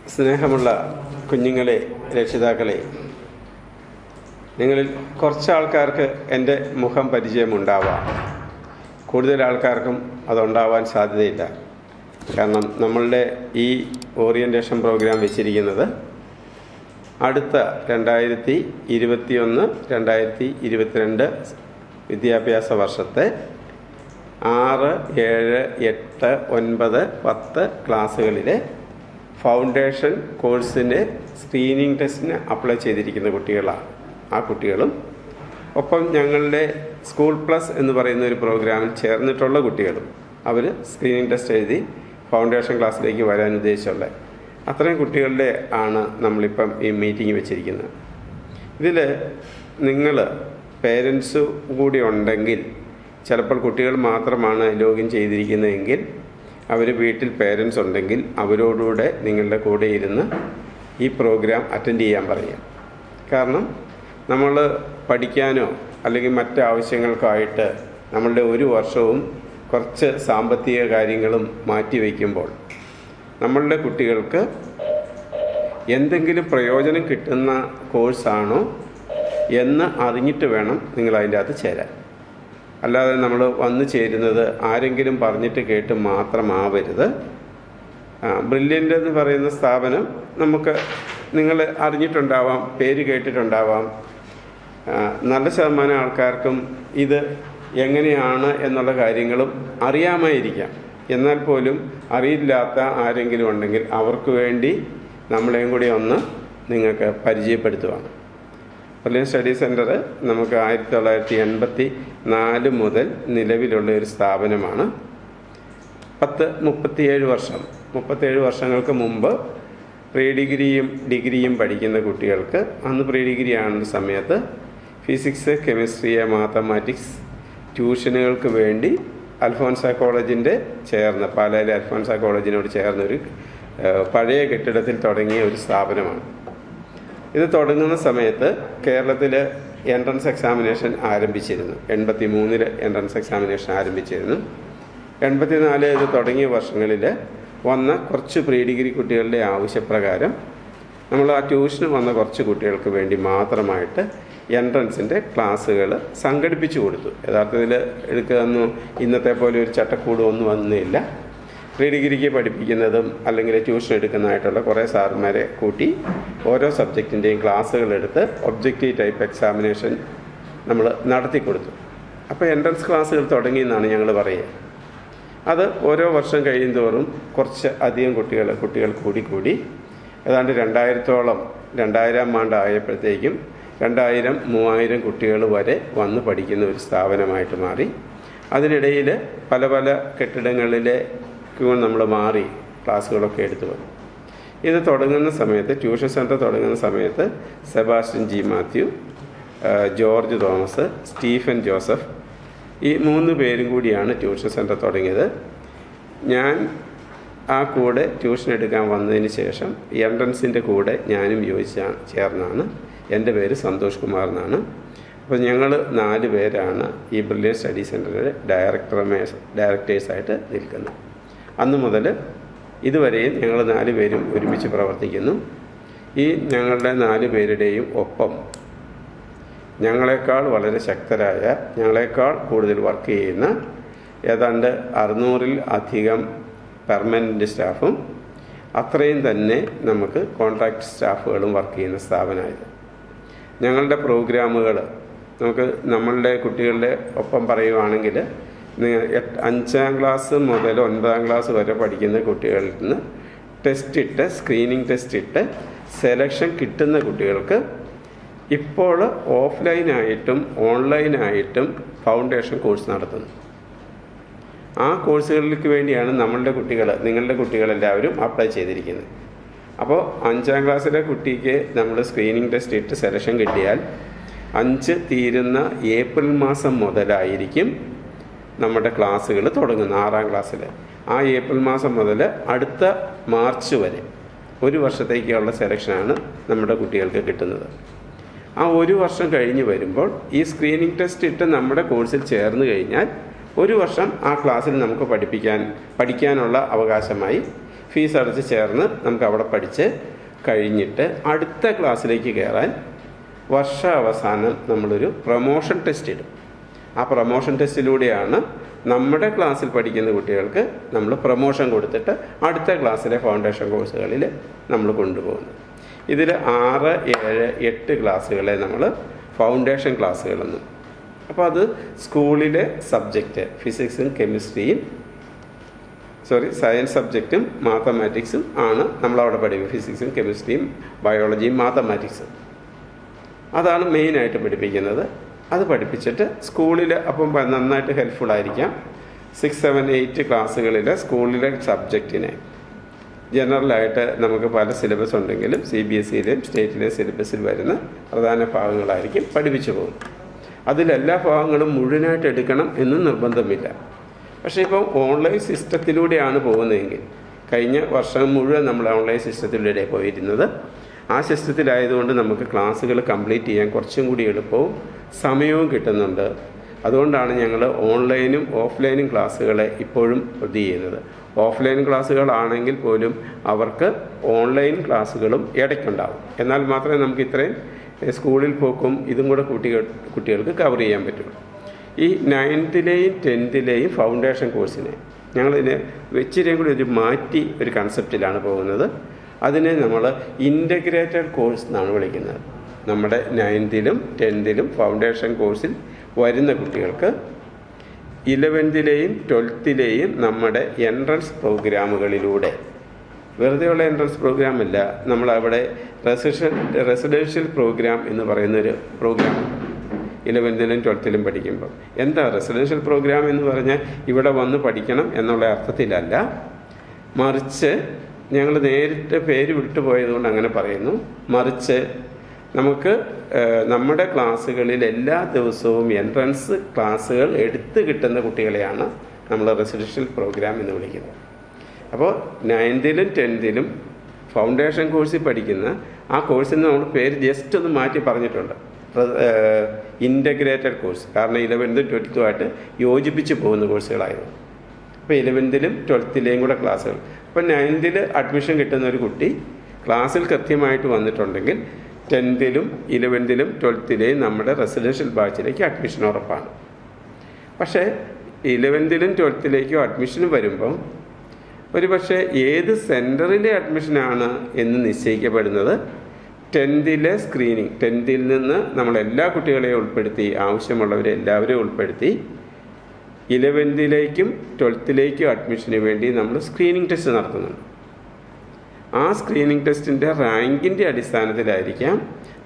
സ്നേഹമുള്ള കുഞ്ഞുങ്ങളെ, രക്ഷിതാക്കളെ, നിങ്ങളിൽ കുറച്ച് ആൾക്കാർക്ക് എൻ്റെ മുഖം പരിചയമുണ്ടാവാം. കൂടുതൽ ആൾക്കാർക്കും അതുണ്ടാവാൻ സാധ്യതയില്ല. കാരണം നമ്മളുടെ ഈ ഓറിയൻറ്റേഷൻ പ്രോഗ്രാം വെച്ചിരിക്കുന്നത് അടുത്ത 2021-2022 വിദ്യാഭ്യാസ വർഷത്തെ 6, 7, 8, 9, 10 ക്ലാസ്സുകളിലെ ഫൗണ്ടേഷൻ കോഴ്സിൻ്റെ സ്ക്രീനിങ് ടെസ്റ്റിന് അപ്ലൈ ചെയ്തിരിക്കുന്ന കുട്ടികളാണ്. ആ കുട്ടികളും ഒപ്പം ഞങ്ങളുടെ സ്കൂൾ പ്ലസ് എന്ന് പറയുന്ന ഒരു പ്രോഗ്രാമിൽ ചേർന്നിട്ടുള്ള കുട്ടികളും അവർ സ്ക്രീനിങ് ടെസ്റ്റ് എഴുതി ഫൗണ്ടേഷൻ ക്ലാസ്സിലേക്ക് വരാൻ ഉദ്ദേശിച്ചുള്ള അത്രയും കുട്ടികളുടെ ആണ് നമ്മളിപ്പം ഈ മീറ്റിംഗ് വെച്ചിരിക്കുന്നത്. ഇതിൽ നിങ്ങൾ പേരൻസ് കൂടി ഉണ്ടെങ്കിൽ, ചിലപ്പോൾ കുട്ടികൾ മാത്രമാണ് ലോഗിൻ ചെയ്തിരിക്കുന്നതെങ്കിൽ അവർ വീട്ടിൽ പേരൻസ് ഉണ്ടെങ്കിൽ അവരോടുകൂടെ നിങ്ങളുടെ കൂടെ ഇരുന്ന് ഈ പ്രോഗ്രാം അറ്റൻഡ് ചെയ്യാൻ പറയുക. കാരണം നമ്മൾ പഠിക്കാനോ അല്ലെങ്കിൽ മറ്റ് ആവശ്യങ്ങൾക്കായിട്ട് നമ്മളുടെ ഒരു വർഷവും കുറച്ച് സാമ്പത്തിക കാര്യങ്ങളും മാറ്റിവെക്കുമ്പോൾ നമ്മളുടെ കുട്ടികൾക്ക് എന്തെങ്കിലും പ്രയോജനം കിട്ടുന്ന കോഴ്സാണോ എന്ന് അറിഞ്ഞിട്ട് വേണം നിങ്ങൾ അതിൻ്റെ അകത്ത് ചേരാൻ. അല്ലാതെ നമ്മൾ വന്നു ചേരുന്നത് ആരെങ്കിലും പറഞ്ഞിട്ട് കേട്ട് മാത്രമാവരുത്. ബ്രില്യൻ്റ് എന്ന് പറയുന്ന സ്ഥാപനം നമുക്ക് നിങ്ങൾ അറിഞ്ഞിട്ടുണ്ടാവാം, പേര് കേട്ടിട്ടുണ്ടാവാം. നല്ല ശതമാനം ആൾക്കാർക്കും ഇത് എങ്ങനെയാണ് എന്നുള്ള കാര്യങ്ങളും അറിയാമായിരിക്കാം. എന്നാൽ പോലും അറിയില്ലാത്ത ആരെങ്കിലും ഉണ്ടെങ്കിൽ അവർക്ക് വേണ്ടി നമ്മളെയും കൂടി ഒന്ന് നിങ്ങൾക്ക് പരിചയപ്പെടുത്തുവാണ്. ബ്രില്യൻ്റ് സ്റ്റഡി സെൻറ്റർ നമുക്ക് 1984 മുതൽ നിലവിലുള്ള ഒരു സ്ഥാപനമാണ്. 37 വർഷങ്ങൾക്ക് മുമ്പ് പ്രീ ഡിഗ്രിയും ഡിഗ്രിയും പഠിക്കുന്ന കുട്ടികൾക്ക്, അന്ന് പ്രീ ഡിഗ്രി ആകുന്ന സമയത്ത് ഫിസിക്സ്, കെമിസ്ട്രി, മാത്തമാറ്റിക്സ് ട്യൂഷനുകൾക്ക് വേണ്ടി അൽഫോൻസ കോളേജിൻ്റെ ചേർന്ന്, പാലായിലെ അൽഫോൻസ കോളേജിനോട് ചേർന്നൊരു പഴയ കെട്ടിടത്തിൽ തുടങ്ങിയ ഒരു സ്ഥാപനമാണ്. ഇത് തുടങ്ങുന്ന സമയത്ത് കേരളത്തിൽ എൻട്രൻസ് എക്സാമിനേഷൻ ആരംഭിച്ചിരുന്നു. 83 എൻട്രൻസ് എക്സാമിനേഷൻ ആരംഭിച്ചിരുന്നു. 84 ഇത് തുടങ്ങിയ വർഷങ്ങളിൽ വന്ന കുറച്ച് പ്രീ ഡിഗ്രി കുട്ടികളുടെ ആവശ്യപ്രകാരം നമ്മൾ ആ ട്യൂഷന് വന്ന കുറച്ച് കുട്ടികൾക്ക് വേണ്ടി മാത്രമായിട്ട് എൻട്രൻസിൻ്റെ ക്ലാസ്സുകൾ സംഘടിപ്പിച്ചു കൊടുത്തു. യഥാർത്ഥത്തിൽ എടുക്കുകയെന്നും ഇന്നത്തെ പോലെ ഒരു ചട്ടക്കൂട് ഒന്നും വന്നില്ല. പ്രീ ഡിഗ്രിക്ക് പഠിപ്പിക്കുന്നതും അല്ലെങ്കിൽ ട്യൂഷൻ എടുക്കുന്നതായിട്ടുള്ള കുറേ സാറുമാരെ കൂട്ടി ഓരോ സബ്ജക്റ്റിൻ്റെയും ക്ലാസ്സുകളെടുത്ത് ഒബ്ജക്റ്റീവ് ടൈപ്പ് എക്സാമിനേഷൻ നമ്മൾ നടത്തി കൊടുത്തു. അപ്പോൾ എൻട്രൻസ് ക്ലാസ്സുകൾ തുടങ്ങിയെന്നാണ് ഞങ്ങൾ പറയുക. അത് ഓരോ വർഷം കഴിയുന്തോറും കുറച്ച് അധികം കുട്ടികൾ കൂടി ഏതാണ്ട് 2000 ആയപ്പോഴത്തേക്കും 2000-3000 കുട്ടികൾ വരെ വന്ന് പഠിക്കുന്ന ഒരു സ്ഥാപനമായിട്ട് മാറി. അതിനിടയിൽ പല കെട്ടിടങ്ങളിലെ നമ്മൾ മാറി ക്ലാസ്സുകളൊക്കെ എടുത്തു വന്നു. ഇത് തുടങ്ങുന്ന സമയത്ത്, ട്യൂഷൻ സെൻറ്റർ തുടങ്ങുന്ന സമയത്ത് Sebastian G Mathew, George Thomas, Stephen Joseph, ഈ 3 പേരും കൂടിയാണ് ട്യൂഷൻ സെൻറ്റർ തുടങ്ങിയത്. ഞാൻ ആ കൂടെ ട്യൂഷൻ എടുക്കാൻ വന്നതിന് ശേഷം എൻട്രൻസിൻ്റെ കൂടെ ഞാനും ചേർന്നാണ്. എൻ്റെ പേര് സന്തോഷ് കുമാർ എന്നാണ്. അപ്പോൾ ഞങ്ങൾ 4 പേരാണ് ഈ ബ്രില്യൻ്റ് സ്റ്റഡി സെൻറ്ററിലെ ഡയറക്ടേഴ്സായിട്ട് നിൽക്കുന്നത്. അന്ന് മുതൽ ഇതുവരെയും ഞങ്ങൾ 4 പേരും ഒരുമിച്ച് പ്രവർത്തിക്കുന്നു. ഈ ഞങ്ങളുടെ 4 പേരുടെയും ഒപ്പം ഞങ്ങളെക്കാൾ വളരെ ശക്തരായ, ഞങ്ങളെക്കാൾ കൂടുതൽ വർക്ക് ചെയ്യുന്ന ഏതാണ്ട് 600-ൽ അധികം പെർമനൻ്റ് സ്റ്റാഫും അത്രയും തന്നെ നമുക്ക് കോൺട്രാക്ട് സ്റ്റാഫുകളും വർക്ക് ചെയ്യുന്ന സ്ഥാപനമായത്. ഞങ്ങളുടെ പ്രോഗ്രാമുകൾ നമുക്ക് നമ്മളുടെ കുട്ടികളുടെ ഒപ്പം പറയുവാണെങ്കിൽ 5ാം ക്ലാസ് മുതൽ 9ാം ക്ലാസ് വരെ പഠിക്കുന്ന കുട്ടികളിൽ നിന്ന് സ്ക്രീനിങ് ടെസ്റ്റ് ഇട്ട് സെലക്ഷൻ കിട്ടുന്ന കുട്ടികൾക്ക് ഇപ്പോൾ ഓഫ്ലൈനായിട്ടും ഓൺലൈനായിട്ടും ഫൗണ്ടേഷൻ കോഴ്സ് നടത്തുന്നു. ആ കോഴ്സുകൾക്ക് വേണ്ടിയാണ് നിങ്ങളുടെ കുട്ടികളെല്ലാവരും അപ്ലൈ ചെയ്തിരിക്കുന്നത്. അപ്പോൾ 5ാം ക്ലാസ്സിലെ കുട്ടിക്ക് നമ്മൾ സ്ക്രീനിങ് ടെസ്റ്റ് ഇട്ട് സെലക്ഷൻ കിട്ടിയാൽ 5 തീരുന്ന ഏപ്രിൽ മാസം മുതലായിരിക്കും നമ്മുടെ ക്ലാസ്സുകൾ തുടങ്ങുന്നത്. 6ാം ക്ലാസ്സിൽ ആ ഏപ്രിൽ മാസം മുതൽ അടുത്ത മാർച്ച് വരെ 1 വർഷത്തേക്കുള്ള സെലക്ഷനാണ് നമ്മുടെ കുട്ടികൾക്ക് കിട്ടുന്നത്. ആ 1 വർഷം കഴിഞ്ഞ് വരുമ്പോൾ ഈ സ്ക്രീനിങ് ടെസ്റ്റ് ഇട്ട് നമ്മുടെ കോഴ്സിൽ ചേർന്ന് കഴിഞ്ഞാൽ 1 വർഷം ആ ക്ലാസ്സിൽ നമുക്ക് പഠിക്കാനുള്ള അവകാശമായി ഫീസ് അടച്ച് ചേർന്ന് നമുക്ക് അവിടെ പഠിച്ച് കഴിഞ്ഞിട്ട് അടുത്ത ക്ലാസ്സിലേക്ക് കയറാൻ വർഷാവസാനം നമ്മളൊരു പ്രൊമോഷൻ ടെസ്റ്റ് ഇടും. ആ പ്രൊമോഷൻ ടെസ്റ്റിലൂടെയാണ് നമ്മുടെ ക്ലാസ്സിൽ പഠിക്കുന്ന കുട്ടികൾക്ക് നമ്മൾ പ്രൊമോഷൻ കൊടുത്തിട്ട് അടുത്ത ക്ലാസ്സിലെ ഫൗണ്ടേഷൻ കോഴ്സുകളിൽ നമ്മൾ കൊണ്ടുപോകുന്നത്. ഇതിൽ 6, 7, 8 ക്ലാസ്സുകളെ നമ്മൾ ഫൗണ്ടേഷൻ ക്ലാസ്സുകളെന്നും. അപ്പോൾ അത് സ്കൂളിലെ സബ്ജക്റ്റ് ഫിസിക്സും കെമിസ്ട്രിയും സയൻസ് സബ്ജക്റ്റും മാത്തമാറ്റിക്സും ആണ് നമ്മളവിടെ പഠിക്കുന്നത്. ഫിസിക്സും കെമിസ്ട്രിയും ബയോളജിയും മാത്തമാറ്റിക്സും അതാണ് മെയിനായിട്ട് പഠിപ്പിക്കുന്നത്. അത് പഠിപ്പിച്ചിട്ട് സ്കൂളിൽ അപ്പം നന്നായിട്ട് ഹെൽപ്ഫുള്ളായിരിക്കാം. 6, 7, 8 ക്ലാസ്സുകളിൽ സ്കൂളിലെ സബ്ജക്റ്റിനെ ജനറലായിട്ട് നമുക്ക് പല സിലബസ് ഉണ്ടെങ്കിലും CBSEയിലെയും സ്റ്റേറ്റിലെയും സിലബസിൽ വരുന്ന പ്രധാന ഭാഗങ്ങളായിരിക്കും പഠിപ്പിച്ചു പോകുന്നത്. അതിലെല്ലാ ഭാഗങ്ങളും മുഴുവനായിട്ട് എടുക്കണം എന്നും നിർബന്ധമില്ല. പക്ഷേ ഇപ്പം ഓൺലൈൻ സിസ്റ്റത്തിലൂടെയാണ് പോകുന്നതെങ്കിൽ, കഴിഞ്ഞ വർഷം മുഴുവൻ നമ്മൾ ഓൺലൈൻ സിസ്റ്റത്തിലൂടെ പോയിരുന്നത്, ആ സിസ്റ്റത്തിലായതുകൊണ്ട് നമുക്ക് ക്ലാസ്സുകൾ കംപ്ലീറ്റ് ചെയ്യാൻ കുറച്ചും കൂടി എളുപ്പവും സമയവും കിട്ടുന്നുണ്ട്. അതുകൊണ്ടാണ് ഞങ്ങൾ ഓൺലൈനും ഓഫ്ലൈനും ക്ലാസ്സുകളെ ഇപ്പോഴും ഇത് ചെയ്യുന്നത്. ഓഫ്ലൈൻ ക്ലാസ്സുകളാണെങ്കിൽ പോലും അവർക്ക് ഓൺലൈൻ ക്ലാസ്സുകളും ഇടയ്ക്കുണ്ടാവും. എന്നാൽ മാത്രമേ നമുക്ക് ഇത്രയും സ്കൂളിൽ പോക്കും ഇതും കൂടെ കുട്ടികൾക്ക് കവർ ചെയ്യാൻ പറ്റുള്ളൂ. ഈ 9th-ലെയും 10th-ലെയും ഫൗണ്ടേഷൻ കോഴ്സിനെ ഞങ്ങളിതിനെ വെച്ചിരിയും കൂടി ഒരു മാറ്റി ഒരു കൺസെപ്റ്റിലാണ് പോകുന്നത്. അതിനെ നമ്മൾ ഇൻ്റഗ്രേറ്റഡ് കോഴ്സ് എന്നാണ് വിളിക്കുന്നത്. നമ്മുടെ 9th-ലും 10th-ലും ഫൗണ്ടേഷൻ കോഴ്സിൽ വരുന്ന കുട്ടികൾക്ക് 11th-ലെയും 12th-ലെയും നമ്മുടെ എൻട്രൻസ് പ്രോഗ്രാമുകളിലൂടെ, വെറുതെയുള്ള എൻട്രൻസ് പ്രോഗ്രാമല്ല, നമ്മളവിടെ റെസിഡൻഷ്യൽ പ്രോഗ്രാം എന്ന് പറയുന്നൊരു പ്രോഗ്രാമുണ്ട് 11th-ലും 12th-ലും പഠിക്കുമ്പോൾ. എന്താ റെസിഡൻഷ്യൽ പ്രോഗ്രാം എന്ന് പറഞ്ഞാൽ ഇവിടെ വന്ന് പഠിക്കണം എന്നുള്ള അർത്ഥത്തിലല്ല, മറിച്ച് ഞങ്ങൾ നേരിട്ട് പേര് വിട്ടുപോയതുകൊണ്ട് അങ്ങനെ പറയുന്നു. മറിച്ച് നമുക്ക് നമ്മുടെ ക്ലാസ്സുകളിൽ എല്ലാ ദിവസവും എൻട്രൻസ് ക്ലാസ്സുകൾ എടുത്ത് കിട്ടുന്ന കുട്ടികളെയാണ് നമ്മൾ റെസിഡൻഷ്യൽ പ്രോഗ്രാം എന്ന് വിളിക്കുന്നത്. അപ്പോൾ 9th-ലും 10th-ലും ഫൗണ്ടേഷൻ കോഴ്സിൽ പഠിക്കുന്ന ആ കോഴ്സിന് നമ്മൾ പേര് ജസ്റ്റ് ഒന്ന് മാറ്റി പറഞ്ഞിട്ടുണ്ട്, ഇൻ്റഗ്രേറ്റഡ് കോഴ്സ്. കാരണം 11th-ഉം 12th-ഉമായിട്ട് യോജിപ്പിച്ച് പോകുന്ന കോഴ്സുകളായിരുന്നു. അപ്പോൾ 11th-ലും 12th-ലെയും കൂടെ ക്ലാസ്സുകൾ. അപ്പോൾ 9th-ൽ അഡ്മിഷൻ കിട്ടുന്ന ഒരു കുട്ടി ക്ലാസ്സിൽ കൃത്യമായിട്ട് വന്നിട്ടുണ്ടെങ്കിൽ 10th-ലും 11th-ലും 12th-ലെയും നമ്മുടെ റെസിഡൻഷ്യൽ ബാച്ചിലേക്ക് അഡ്മിഷൻ ഉറപ്പാണ്. പക്ഷേ 11th-ലും 12th-ലേക്കും അഡ്മിഷൻ വരുമ്പം ഒരു പക്ഷേ ഏത് സെൻറ്ററിലെ അഡ്മിഷനാണ് എന്ന് നിശ്ചയിക്കപ്പെടുന്നത് 10th-ലെ സ്ക്രീനിങ്. 10th-ൽ നിന്ന് നമ്മളെല്ലാ കുട്ടികളെയും ഉൾപ്പെടുത്തി, ആവശ്യമുള്ളവരെ എല്ലാവരെയും ഉൾപ്പെടുത്തി 11th-ലേക്കും 12th-ലേക്കും അഡ്മിഷന് വേണ്ടി നമ്മൾ സ്ക്രീനിങ് ടെസ്റ്റ് നടത്തുന്നുണ്ട്. ആ സ്ക്രീനിങ് ടെസ്റ്റിൻ്റെ റാങ്കിൻ്റെ അടിസ്ഥാനത്തിലായിരിക്കാം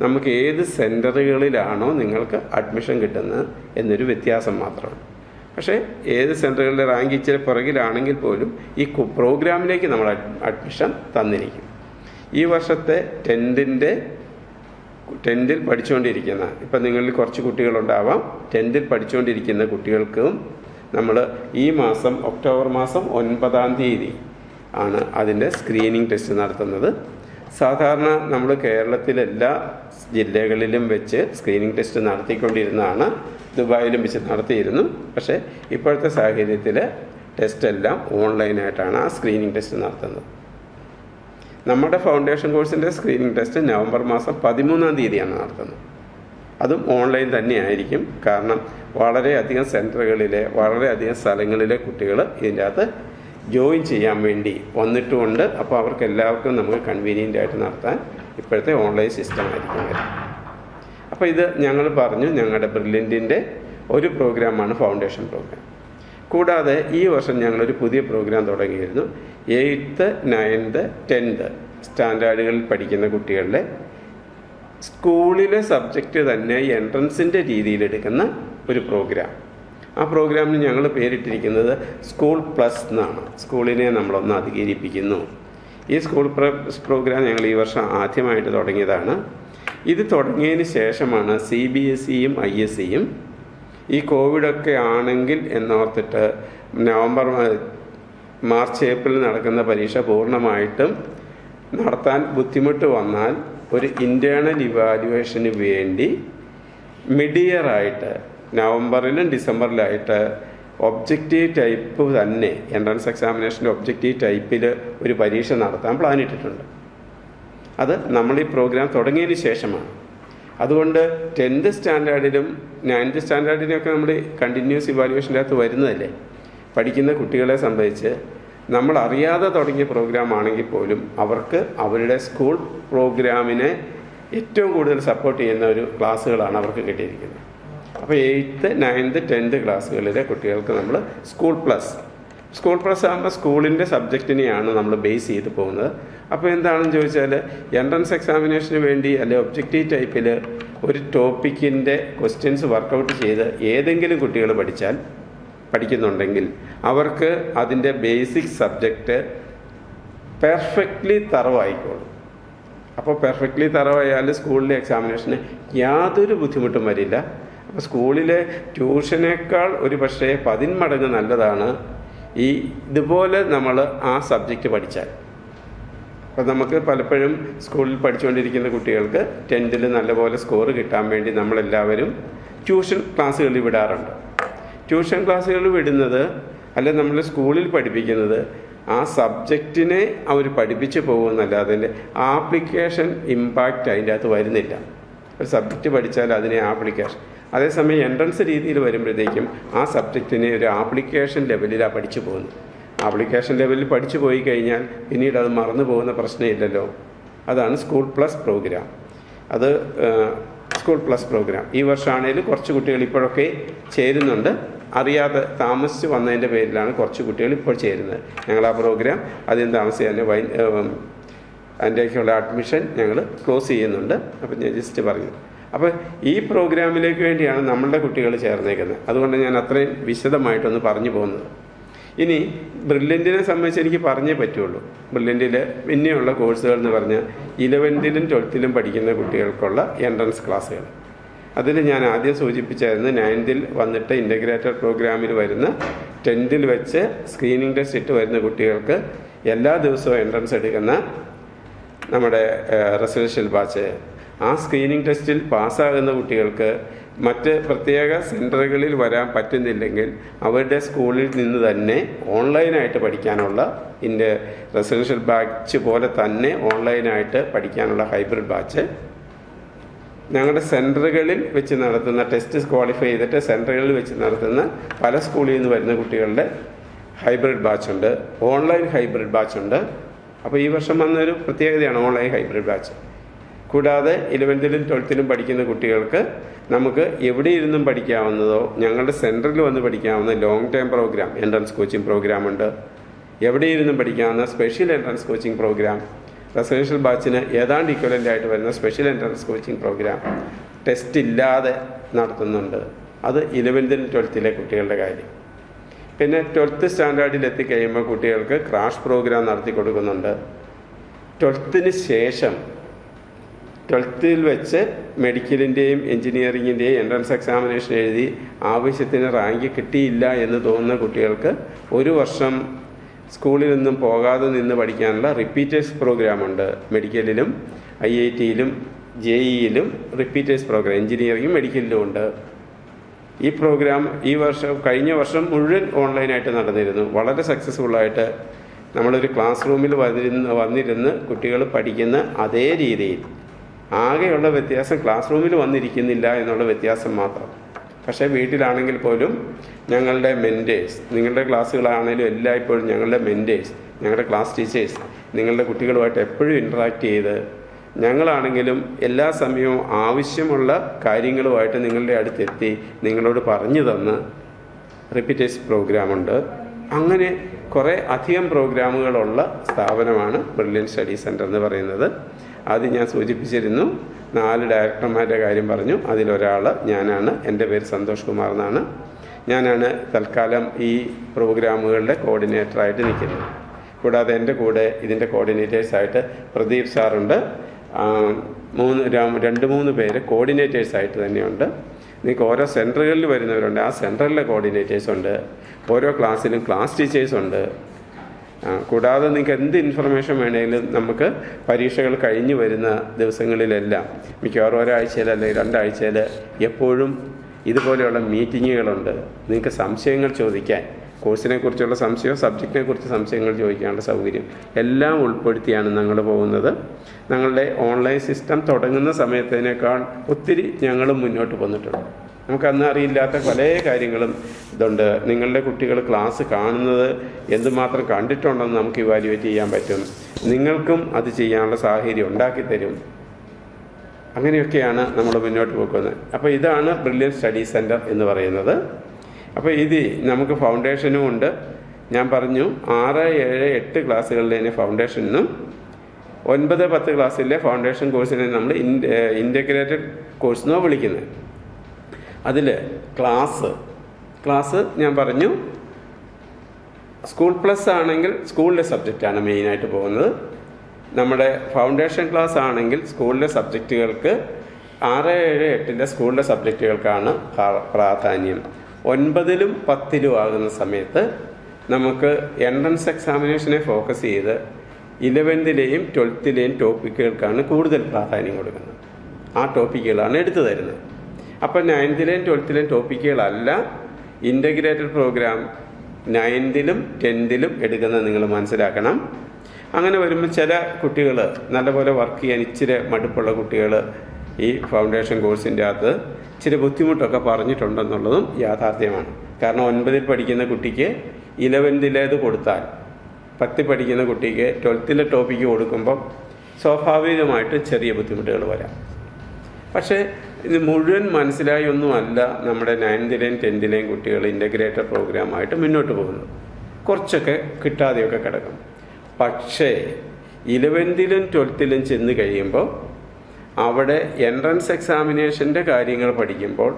നമുക്ക് ഏത് സെൻറ്ററുകളിലാണോ നിങ്ങൾക്ക് അഡ്മിഷൻ കിട്ടുന്നത് എന്നൊരു വ്യത്യാസം മാത്രമാണ്. പക്ഷേ ഏത് സെൻറ്ററുകളിലെ റാങ്ക് ഇച്ചിരി പുറകിലാണെങ്കിൽ പോലും ഈ പ്രോഗ്രാമിലേക്ക് നമ്മൾ അഡ്മിഷൻ തന്നിരിക്കും. ഈ വർഷത്തെ 10th-ൽ പഠിച്ചുകൊണ്ടിരിക്കുന്ന, ഇപ്പം നിങ്ങളിൽ കുറച്ച് കുട്ടികളുണ്ടാവാം, 10th-ൽ പഠിച്ചുകൊണ്ടിരിക്കുന്ന കുട്ടികൾക്കും നമ്മൾ ഈ മാസം ഒക്ടോബർ മാസം 9-ാം തീയതി ആണ് അതിൻ്റെ സ്ക്രീനിങ് ടെസ്റ്റ് നടത്തുന്നത്. സാധാരണ നമ്മൾ കേരളത്തിലെല്ലാ ജില്ലകളിലും വെച്ച് സ്ക്രീനിങ് ടെസ്റ്റ് നടത്തിക്കൊണ്ടിരുന്നതാണ്. ദുബായിലും വെച്ച് നടത്തിയിരുന്നു. പക്ഷേ ഇപ്പോഴത്തെ സാഹചര്യത്തിൽ ടെസ്റ്റെല്ലാം ഓൺലൈനായിട്ടാണ് ആ സ്ക്രീനിങ് ടെസ്റ്റ് നടത്തുന്നത്. നമ്മുടെ ഫൗണ്ടേഷൻ കോഴ്സിൻ്റെ സ്ക്രീനിങ് ടെസ്റ്റ് നവംബർ മാസം 13-ാം തീയതിയാണ് നടത്തുന്നത്. അതും ഓൺലൈൻ തന്നെയായിരിക്കും. കാരണം വളരെയധികം സെൻറ്ററുകളിലെ വളരെയധികം സ്ഥലങ്ങളിലെ കുട്ടികൾ ഇതിൻ്റെ അകത്ത് ജോയിൻ ചെയ്യാൻ വേണ്ടി വന്നിട്ടുമുണ്ട്. അപ്പോൾ അവർക്ക് എല്ലാവർക്കും നമുക്ക് കൺവീനിയൻ്റ് ആയിട്ട് നടത്താൻ ഇപ്പോഴത്തെ ഓൺലൈൻ സിസ്റ്റം ആയിരിക്കും വരുന്നത്. അപ്പോൾ ഇത് ഞങ്ങൾ പറഞ്ഞു, ഞങ്ങളുടെ ബ്രില്യൻറ്റിൻ്റെ ഒരു പ്രോഗ്രാമാണ് ഫൗണ്ടേഷൻ പ്രോഗ്രാം. കൂടാതെ ഈ വർഷം ഞങ്ങളൊരു പുതിയ പ്രോഗ്രാം തുടങ്ങിയിരുന്നു. 8th, 9th, 10th സ്റ്റാൻഡേർഡുകളിൽ പഠിക്കുന്ന കുട്ടികളുടെ സ്കൂളിലെ സബ്ജക്റ്റ് തന്നെ എൻട്രൻസിൻ്റെ രീതിയിലെടുക്കുന്ന ഒരു പ്രോഗ്രാം. ആ പ്രോഗ്രാമിന് ഞങ്ങൾ പേരിട്ടിരിക്കുന്നത് സ്കൂൾ പ്ലസ് എന്നാണ്. സ്കൂളിനെ നമ്മളൊന്ന് അധികരിപ്പിക്കുന്നു. ഈ സ്കൂൾ പ്രോഗ്രാം ഞങ്ങൾ ഈ വർഷം ആദ്യമായിട്ട് തുടങ്ങിയതാണ്. ഇത് തുടങ്ങിയതിന് ശേഷമാണ് CBSEയും ISEയും ഈ കോവിഡൊക്കെ ആണെങ്കിൽ എന്നോർത്തിട്ട് മാർച്ച് ഏപ്രിൽ നടക്കുന്ന പരീക്ഷ പൂർണ്ണമായിട്ടും നടത്താൻ ബുദ്ധിമുട്ട് വന്നാൽ ഒരു ഇൻറ്റേർണൽ ഇവാലുവേഷന് വേണ്ടി മിഡ് ഇയറായിട്ട് നവംബറിലും ഡിസംബറിലായിട്ട് ഒബ്ജക്റ്റീവ് ടൈപ്പ് തന്നെ എൻട്രൻസ് എക്സാമിനേഷൻ്റെ ഒബ്ജക്റ്റീവ് ടൈപ്പിൽ ഒരു പരീക്ഷ നടത്താൻ പ്ലാൻ ഇട്ടിട്ടുണ്ട്. അത് നമ്മൾ ഈ പ്രോഗ്രാം തുടങ്ങിയതിന് ശേഷമാണ്. അതുകൊണ്ട് 10th സ്റ്റാൻഡേർഡിലും 9th സ്റ്റാൻഡേർഡിനൊക്കെ നമ്മൾ കണ്ടിന്യൂസ് ഇവാലുവേഷൻ്റെ അകത്ത് വരുന്നതല്ലേ. പഠിക്കുന്ന കുട്ടികളെ സംബന്ധിച്ച് നമ്മൾ അറിയാതെ തുടങ്ങിയ പ്രോഗ്രാം ആണെങ്കിൽ പോലും അവർക്ക് അവരുടെ സ്കൂൾ പ്രോഗ്രാമിനെ ഏറ്റവും കൂടുതൽ സപ്പോർട്ട് ചെയ്യുന്ന ഒരു ക്ലാസ്സുകളാണ് അവർക്ക് കിട്ടിയിരിക്കുന്നത്. അപ്പോൾ 8th 9th 10th ക്ലാസ്സുകളിലെ കുട്ടികൾക്ക് നമ്മൾ സ്കൂൾ പ്ലസ് ആകുമ്പോൾ സ്കൂളിൻ്റെ സബ്ജക്റ്റിനെയാണ് നമ്മൾ ബേസ് ചെയ്ത് പോകുന്നത്. അപ്പോൾ എന്താണെന്ന് ചോദിച്ചാൽ എൻട്രൻസ് എക്സാമിനേഷന് വേണ്ടി അല്ലെ ഒബ്ജക്റ്റീവ് ടൈപ്പിൽ ഒരു ടോപ്പിക്കിൻ്റെ ക്വസ്റ്റ്യൻസ് വർക്കൗട്ട് ചെയ്ത് ഏതെങ്കിലും കുട്ടികൾ പഠിക്കുന്നുണ്ടെങ്കിൽ അവർക്ക് അതിൻ്റെ ബേസിക് സബ്ജക്റ്റ് പെർഫെക്റ്റ്ലി തറവായിക്കോളും. അപ്പോൾ പെർഫെക്റ്റ്ലി തറവായാൽ സ്കൂളിലെ എക്സാമിനേഷന് യാതൊരു ബുദ്ധിമുട്ടും വരില്ല. അപ്പോൾ സ്കൂളിലെ ട്യൂഷനേക്കാൾ ഒരു പക്ഷേ 10 മടങ്ങ് നല്ലതാണ് ഇതുപോലെ നമ്മൾ ആ സബ്ജക്റ്റ് പഠിച്ചാൽ. അപ്പോൾ നമുക്ക് പലപ്പോഴും സ്കൂളിൽ പഠിച്ചുകൊണ്ടിരിക്കുന്ന കുട്ടികൾക്ക് 10th നല്ലപോലെ സ്കോർ കിട്ടാൻ വേണ്ടി നമ്മളെല്ലാവരും ട്യൂഷൻ ക്ലാസ്സുകളിൽ വിടാറുണ്ട്. ട്യൂഷൻ ക്ലാസ്സുകൾ വിടുന്നത് അല്ലെ നമ്മൾ സ്കൂളിൽ പഠിപ്പിക്കുന്നത് ആ സബ്ജക്റ്റിനെ അവർ പഠിപ്പിച്ച് പോകുന്നല്ലാതെ അതിൻ്റെ ആപ്ലിക്കേഷൻ ഇമ്പാക്റ്റ് അതിൻ്റെ അകത്ത് വരുന്നില്ല. ഒരു സബ്ജക്റ്റ് പഠിച്ചാൽ അതിനെ ആപ്ലിക്കേഷൻ, അതേസമയം എൻട്രൻസ് രീതിയിൽ വരുമ്പോഴത്തേക്കും ആ സബ്ജക്റ്റിനെ ഒരു ആപ്ലിക്കേഷൻ ലെവലിലാണ് പഠിച്ചു പോകുന്നത്. ആപ്ലിക്കേഷൻ ലെവലിൽ പഠിച്ചു പോയി കഴിഞ്ഞാൽ പിന്നീട് അത് മറന്നു പോകുന്ന പ്രശ്നമില്ലല്ലോ. അതാണ് സ്കൂൾ പ്ലസ് പ്രോഗ്രാം. അത് സ്കൂൾ പ്ലസ് പ്രോഗ്രാം ഈ വർഷമാണെങ്കിലും കുറച്ച് കുട്ടികൾ ഇപ്പോഴൊക്കെ ചേരുന്നുണ്ട്. അറിയാതെ താമസിച്ച് വന്നതിൻ്റെ പേരിലാണ് കുറച്ച് കുട്ടികൾ ഇപ്പോൾ ചേരുന്നത്. ഞങ്ങൾ ആ പ്രോഗ്രാം അധികം താമസിച്ച് തന്നെ അതിൻ്റെയൊക്കെയുള്ള അഡ്മിഷൻ ഞങ്ങൾ ക്ലോസ് ചെയ്യുന്നുണ്ട്. അപ്പം ഞാൻ ജസ്റ്റ് പറഞ്ഞു. അപ്പോൾ ഈ പ്രോഗ്രാമിലേക്ക് വേണ്ടിയാണ് നമ്മളുടെ കുട്ടികൾ ചേർന്നേക്കുന്നത്. അതുകൊണ്ട് ഞാൻ അത്രയും വിശദമായിട്ടൊന്ന് പറഞ്ഞു പോകുന്നത്. ഇനി ബ്രില്യൻറ്റിനെ സംബന്ധിച്ച് എനിക്ക് പറഞ്ഞേ പറ്റുള്ളൂ. ബ്രില്യൻറ്റിൽ പിന്നെയുള്ള കോഴ്സുകൾ എന്ന് പറഞ്ഞാൽ 11th 12th പഠിക്കുന്ന കുട്ടികൾക്കുള്ള എൻട്രൻസ് ക്ലാസ്സുകൾ. അതിൽ ഞാൻ ആദ്യം സൂചിപ്പിച്ചായിരുന്നു 9th വന്നിട്ട് ഇൻ്റഗ്രേറ്റഡ് പ്രോഗ്രാമിൽ വരുന്ന 10th വെച്ച് സ്ക്രീനിങ് ടെസ്റ്റ് ഇട്ട് വരുന്ന കുട്ടികൾക്ക് എല്ലാ ദിവസവും എൻട്രൻസ് എടുക്കുന്ന നമ്മുടെ റെസിഡൻഷ്യൽ ബാച്ച്. ആ സ്ക്രീനിങ് ടെസ്റ്റിൽ പാസ്സാകുന്ന കുട്ടികൾക്ക് മറ്റ് പ്രത്യേക സെൻറ്ററുകളിൽ വരാൻ പറ്റുന്നില്ലെങ്കിൽ അവരുടെ സ്കൂളിൽ നിന്ന് തന്നെ ഓൺലൈനായിട്ട് പഠിക്കാനുള്ള റെസിഡൻഷ്യൽ ബാച്ച് പോലെ തന്നെ ഓൺലൈനായിട്ട് പഠിക്കാനുള്ള ഹൈബ്രിഡ് ബാച്ച് ഞങ്ങളുടെ സെൻറ്ററുകളിൽ വെച്ച് നടത്തുന്ന ടെസ്റ്റ് ക്വാളിഫൈ ചെയ്തിട്ട് സെൻറ്ററുകളിൽ വെച്ച് നടത്തുന്ന പല സ്കൂളിൽ നിന്ന് വരുന്ന കുട്ടികളുടെ ഹൈബ്രിഡ് ബാച്ചുണ്ട്, ഓൺലൈൻ ഹൈബ്രിഡ് ബാച്ചുണ്ട്. അപ്പോൾ ഈ വർഷം വന്നൊരു പ്രത്യേകതയാണ് ഓൺലൈൻ ഹൈബ്രിഡ് ബാച്ച്. കൂടാതെ 11th 12th പഠിക്കുന്ന കുട്ടികൾക്ക് നമുക്ക് എവിടെ ഇരുന്നും പഠിക്കാവുന്നതോ ഞങ്ങളുടെ സെൻറ്ററിൽ വന്ന് പഠിക്കാവുന്ന long term programme entrance coaching പ്രോഗ്രാമുണ്ട്. എവിടെ ഇരുന്നും പഠിക്കാവുന്ന special entrance coaching programme, residential ബാച്ചിന് ഏതാണ്ട് ഈക്വലൻ്റ് ആയിട്ട് വരുന്ന special entrance coaching programme test ഇല്ലാതെ നടത്തുന്നുണ്ട്. അത് 11th 12th കുട്ടികളുടെ കാര്യം. പിന്നെ 12th സ്റ്റാൻഡേർഡിൽ എത്തിക്കഴിയുമ്പോൾ കുട്ടികൾക്ക് ക്രാഷ് പ്രോഗ്രാം നടത്തി കൊടുക്കുന്നുണ്ട്. 12th ശേഷം 12th വെച്ച് മെഡിക്കലിൻ്റെയും എൻജിനീയറിങ്ങിൻ്റെയും എൻട്രൻസ് എക്സാമിനേഷൻ എഴുതി ആവശ്യത്തിന് റാങ്ക് കിട്ടിയില്ല എന്ന് തോന്നുന്ന കുട്ടികൾക്ക് ഒരു വർഷം സ്കൂളിൽ നിന്നും പോകാതെ നിന്ന് പഠിക്കാനുള്ള റിപ്പീറ്റേഴ്സ് പ്രോഗ്രാമുണ്ട്. മെഡിക്കലിലും IIT-യിലും JEE-യിലും റിപ്പീറ്റേഴ്സ് പ്രോഗ്രാം എൻജിനീയറിങ്ങും മെഡിക്കലിലും ഉണ്ട്. ഈ പ്രോഗ്രാം കഴിഞ്ഞ വർഷം മുഴുവൻ ഓൺലൈനായിട്ട് നടന്നിരുന്നു. വളരെ സക്സസ്ഫുള്ളായിട്ട് നമ്മളൊരു ക്ലാസ് റൂമിൽ വന്നിരുന്ന് കുട്ടികൾ പഠിക്കുന്ന അതേ രീതിയിൽ. ആകെയുള്ള വ്യത്യാസം ക്ലാസ് റൂമിൽ വന്നിരിക്കുന്നില്ല എന്നുള്ള വ്യത്യാസം മാത്രം. പക്ഷേ വീട്ടിലാണെങ്കിൽ പോലും ഞങ്ങളുടെ മെൻറ്റേഴ്സ്, നിങ്ങളുടെ ക്ലാസ്സുകളാണെങ്കിലും എല്ലായ്പ്പോഴും ഞങ്ങളുടെ മെൻറ്റേഴ്സ്, ഞങ്ങളുടെ ക്ലാസ് ടീച്ചേഴ്സ് നിങ്ങളുടെ കുട്ടികളുമായിട്ട് എപ്പോഴും ഇൻട്രാക്ട് ചെയ്ത് ഞങ്ങളാണെങ്കിലും എല്ലാ സമയവും ആവശ്യമുള്ള കാര്യങ്ങളുമായിട്ട് നിങ്ങളുടെ അടുത്തെത്തി നിങ്ങളോട് പറഞ്ഞു തന്ന് റിപ്പീറ്റേഴ്സ് പ്രോഗ്രാമുണ്ട്. അങ്ങനെ കുറേ അധികം പ്രോഗ്രാമുകളുള്ള സ്ഥാപനമാണ് ബ്രില്യൻറ്റ് സ്റ്റഡി സെൻറ്റർ എന്ന് പറയുന്നത്. അത് ഞാൻ സൂചിപ്പിച്ചിരുന്നു. 4 ഡയറക്ടർമാരുടെ കാര്യം പറഞ്ഞു. അതിലൊരാൾ ഞാനാണ്. എൻ്റെ പേര് സന്തോഷ് കുമാർ എന്നാണ്. ഞാനാണ് തൽക്കാലം ഈ പ്രോഗ്രാമുകളുടെ കോർഡിനേറ്ററായിട്ട് നിൽക്കുന്നത്. കൂടാതെ എൻ്റെ കൂടെ ഇതിൻ്റെ കോർഡിനേറ്റേഴ്സായിട്ട് പ്രദീപ് സാറുണ്ട്. 2-3 പേര് കോർഡിനേറ്റേഴ്സായിട്ട് തന്നെയുണ്ട്. നിങ്ങൾക്ക് ഓരോ സെൻറ്ററുകളിൽ വരുന്നവരുണ്ട്. ആ സെൻറ്ററിലെ കോർഡിനേറ്റേഴ്സുണ്ട്. ഓരോ ക്ലാസ്സിലും ക്ലാസ് ടീച്ചേഴ്സുണ്ട്. കൂടാതെ നിങ്ങൾക്ക് എന്ത് ഇൻഫർമേഷൻ വേണമെങ്കിലും നമുക്ക് പരീക്ഷകൾ കഴിഞ്ഞ് വരുന്ന ദിവസങ്ങളിലെല്ലാം മിക്കവാറും ഒരാഴ്ചയിൽ അല്ലെങ്കിൽ 2 ആഴ്ചയിൽ എപ്പോഴും ഇതുപോലെയുള്ള മീറ്റിങ്ങുകളുണ്ട്. നിങ്ങൾക്ക് സംശയങ്ങൾ ചോദിക്കാൻ, കോഴ്സിനെ കുറിച്ചുള്ള സംശയമോ സബ്ജക്റ്റിനെ കുറിച്ച് സംശയങ്ങൾ ചോദിക്കാനുള്ള സൗകര്യം എല്ലാം ഉൾപ്പെടുത്തിയാണ് ഞങ്ങൾ പോകുന്നത്. ഞങ്ങളുടെ ഓൺലൈൻ സിസ്റ്റം തുടങ്ങുന്ന സമയത്തിനേക്കാൾ ഒത്തിരി ഞങ്ങളും മുന്നോട്ട് വന്നിട്ടുണ്ട്. നമുക്കന്ന് അറിയില്ലാത്ത പല കാര്യങ്ങളും ഇതുണ്ട്. നിങ്ങളുടെ കുട്ടികൾ ക്ലാസ് കാണുന്നത് എന്തുമാത്രം കണ്ടിട്ടുണ്ടെന്ന് നമുക്ക് ഇവാലുവേറ്റ് ചെയ്യാൻ പറ്റും. നിങ്ങൾക്കും അത് ചെയ്യാനുള്ള സാഹചര്യം ഉണ്ടാക്കി തരും. അങ്ങനെയൊക്കെയാണ് നമ്മൾ മുന്നോട്ട് പോകുന്നത്. അപ്പോൾ ഇതാണ് ബ്രില്യൻ സ്റ്റഡി സെൻറ്റർ എന്ന് പറയുന്നത്. അപ്പോൾ ഇത് നമുക്ക് ഫൗണ്ടേഷനും ഉണ്ട്. ഞാൻ പറഞ്ഞു 6, 7, 8 ക്ലാസ്സുകളിലെ ഫൗണ്ടേഷനും 9, 10 ക്ലാസ്സിലെ ഫൗണ്ടേഷൻ കോഴ്സിനെ നമ്മൾ ഇൻ്റഗ്രേറ്റഡ് കോഴ്സ് എന്നാണ് വിളിക്കുന്നത്. അതിൽ ക്ലാസ് ഞാൻ പറഞ്ഞു, സ്കൂൾ പ്ലസ് ആണെങ്കിൽ സ്കൂളിലെ സബ്ജക്റ്റാണ് മെയിനായിട്ട് പോകുന്നത്. നമ്മുടെ ഫൗണ്ടേഷൻ ക്ലാസ് ആണെങ്കിൽ സ്കൂളിലെ സബ്ജക്റ്റുകൾക്ക് 6, 7, 8 സ്കൂളിലെ സബ്ജക്റ്റുകൾക്കാണ് പ്രാധാന്യം. 9ലും 10ലും ആകുന്ന സമയത്ത് നമുക്ക് എൻട്രൻസ് എക്സാമിനേഷനെ ഫോക്കസ് ചെയ്ത് 11ലെയും 12ലെയും ടോപ്പിക്കുകൾക്കാണ് കൂടുതൽ പ്രാധാന്യം കൊടുക്കുന്നത്. ആ ടോപ്പിക്കുകളാണ് എടുത്തു തരുന്നത്. അപ്പം 9ലെയും 12ലെയും ടോപ്പിക്കുകളല്ല ഇൻ്റഗ്രേറ്റഡ് പ്രോഗ്രാം 9ലും 10ലും എടുക്കുന്നത് നിങ്ങൾ മനസ്സിലാക്കണം. അങ്ങനെ വരുമ്പോൾ ചില കുട്ടികൾ നല്ലപോലെ വർക്ക് ചെയ്യാൻ ഇച്ചിരി മടുപ്പുള്ള കുട്ടികൾ ഈ ഫൗണ്ടേഷൻ കോഴ്സിൻ്റെ അകത്ത് ഇച്ചിരി ബുദ്ധിമുട്ടൊക്കെ പറഞ്ഞിട്ടുണ്ടെന്നുള്ളതും യാഥാർത്ഥ്യമാണ്. കാരണം 9ൽ പഠിക്കുന്ന കുട്ടിക്ക് 11ലേത് കൊടുത്താൽ 10 പഠിക്കുന്ന കുട്ടിക്ക് 12ലെ ടോപ്പിക്ക് കൊടുക്കുമ്പം സ്വാഭാവികമായിട്ട് ചെറിയ ബുദ്ധിമുട്ടുകൾ വരാം. പക്ഷേ ഇത് മുഴുവൻ മനസ്സിലായി ഒന്നുമല്ല നമ്മുടെ 9ലെയും 10ലെയും കുട്ടികൾ ഇൻ്റഗ്രേറ്റഡ് പ്രോഗ്രാമായിട്ട് മുന്നോട്ട് പോകുന്നത്. കുറച്ചൊക്കെ കിട്ടാതെയൊക്കെ കിടക്കും. പക്ഷേ 11ലും 12ലും ചെന്ന് കഴിയുമ്പോൾ അവിടെ എൻട്രൻസ് എക്സാമിനേഷൻ്റെ കാര്യങ്ങൾ പഠിക്കുമ്പോൾ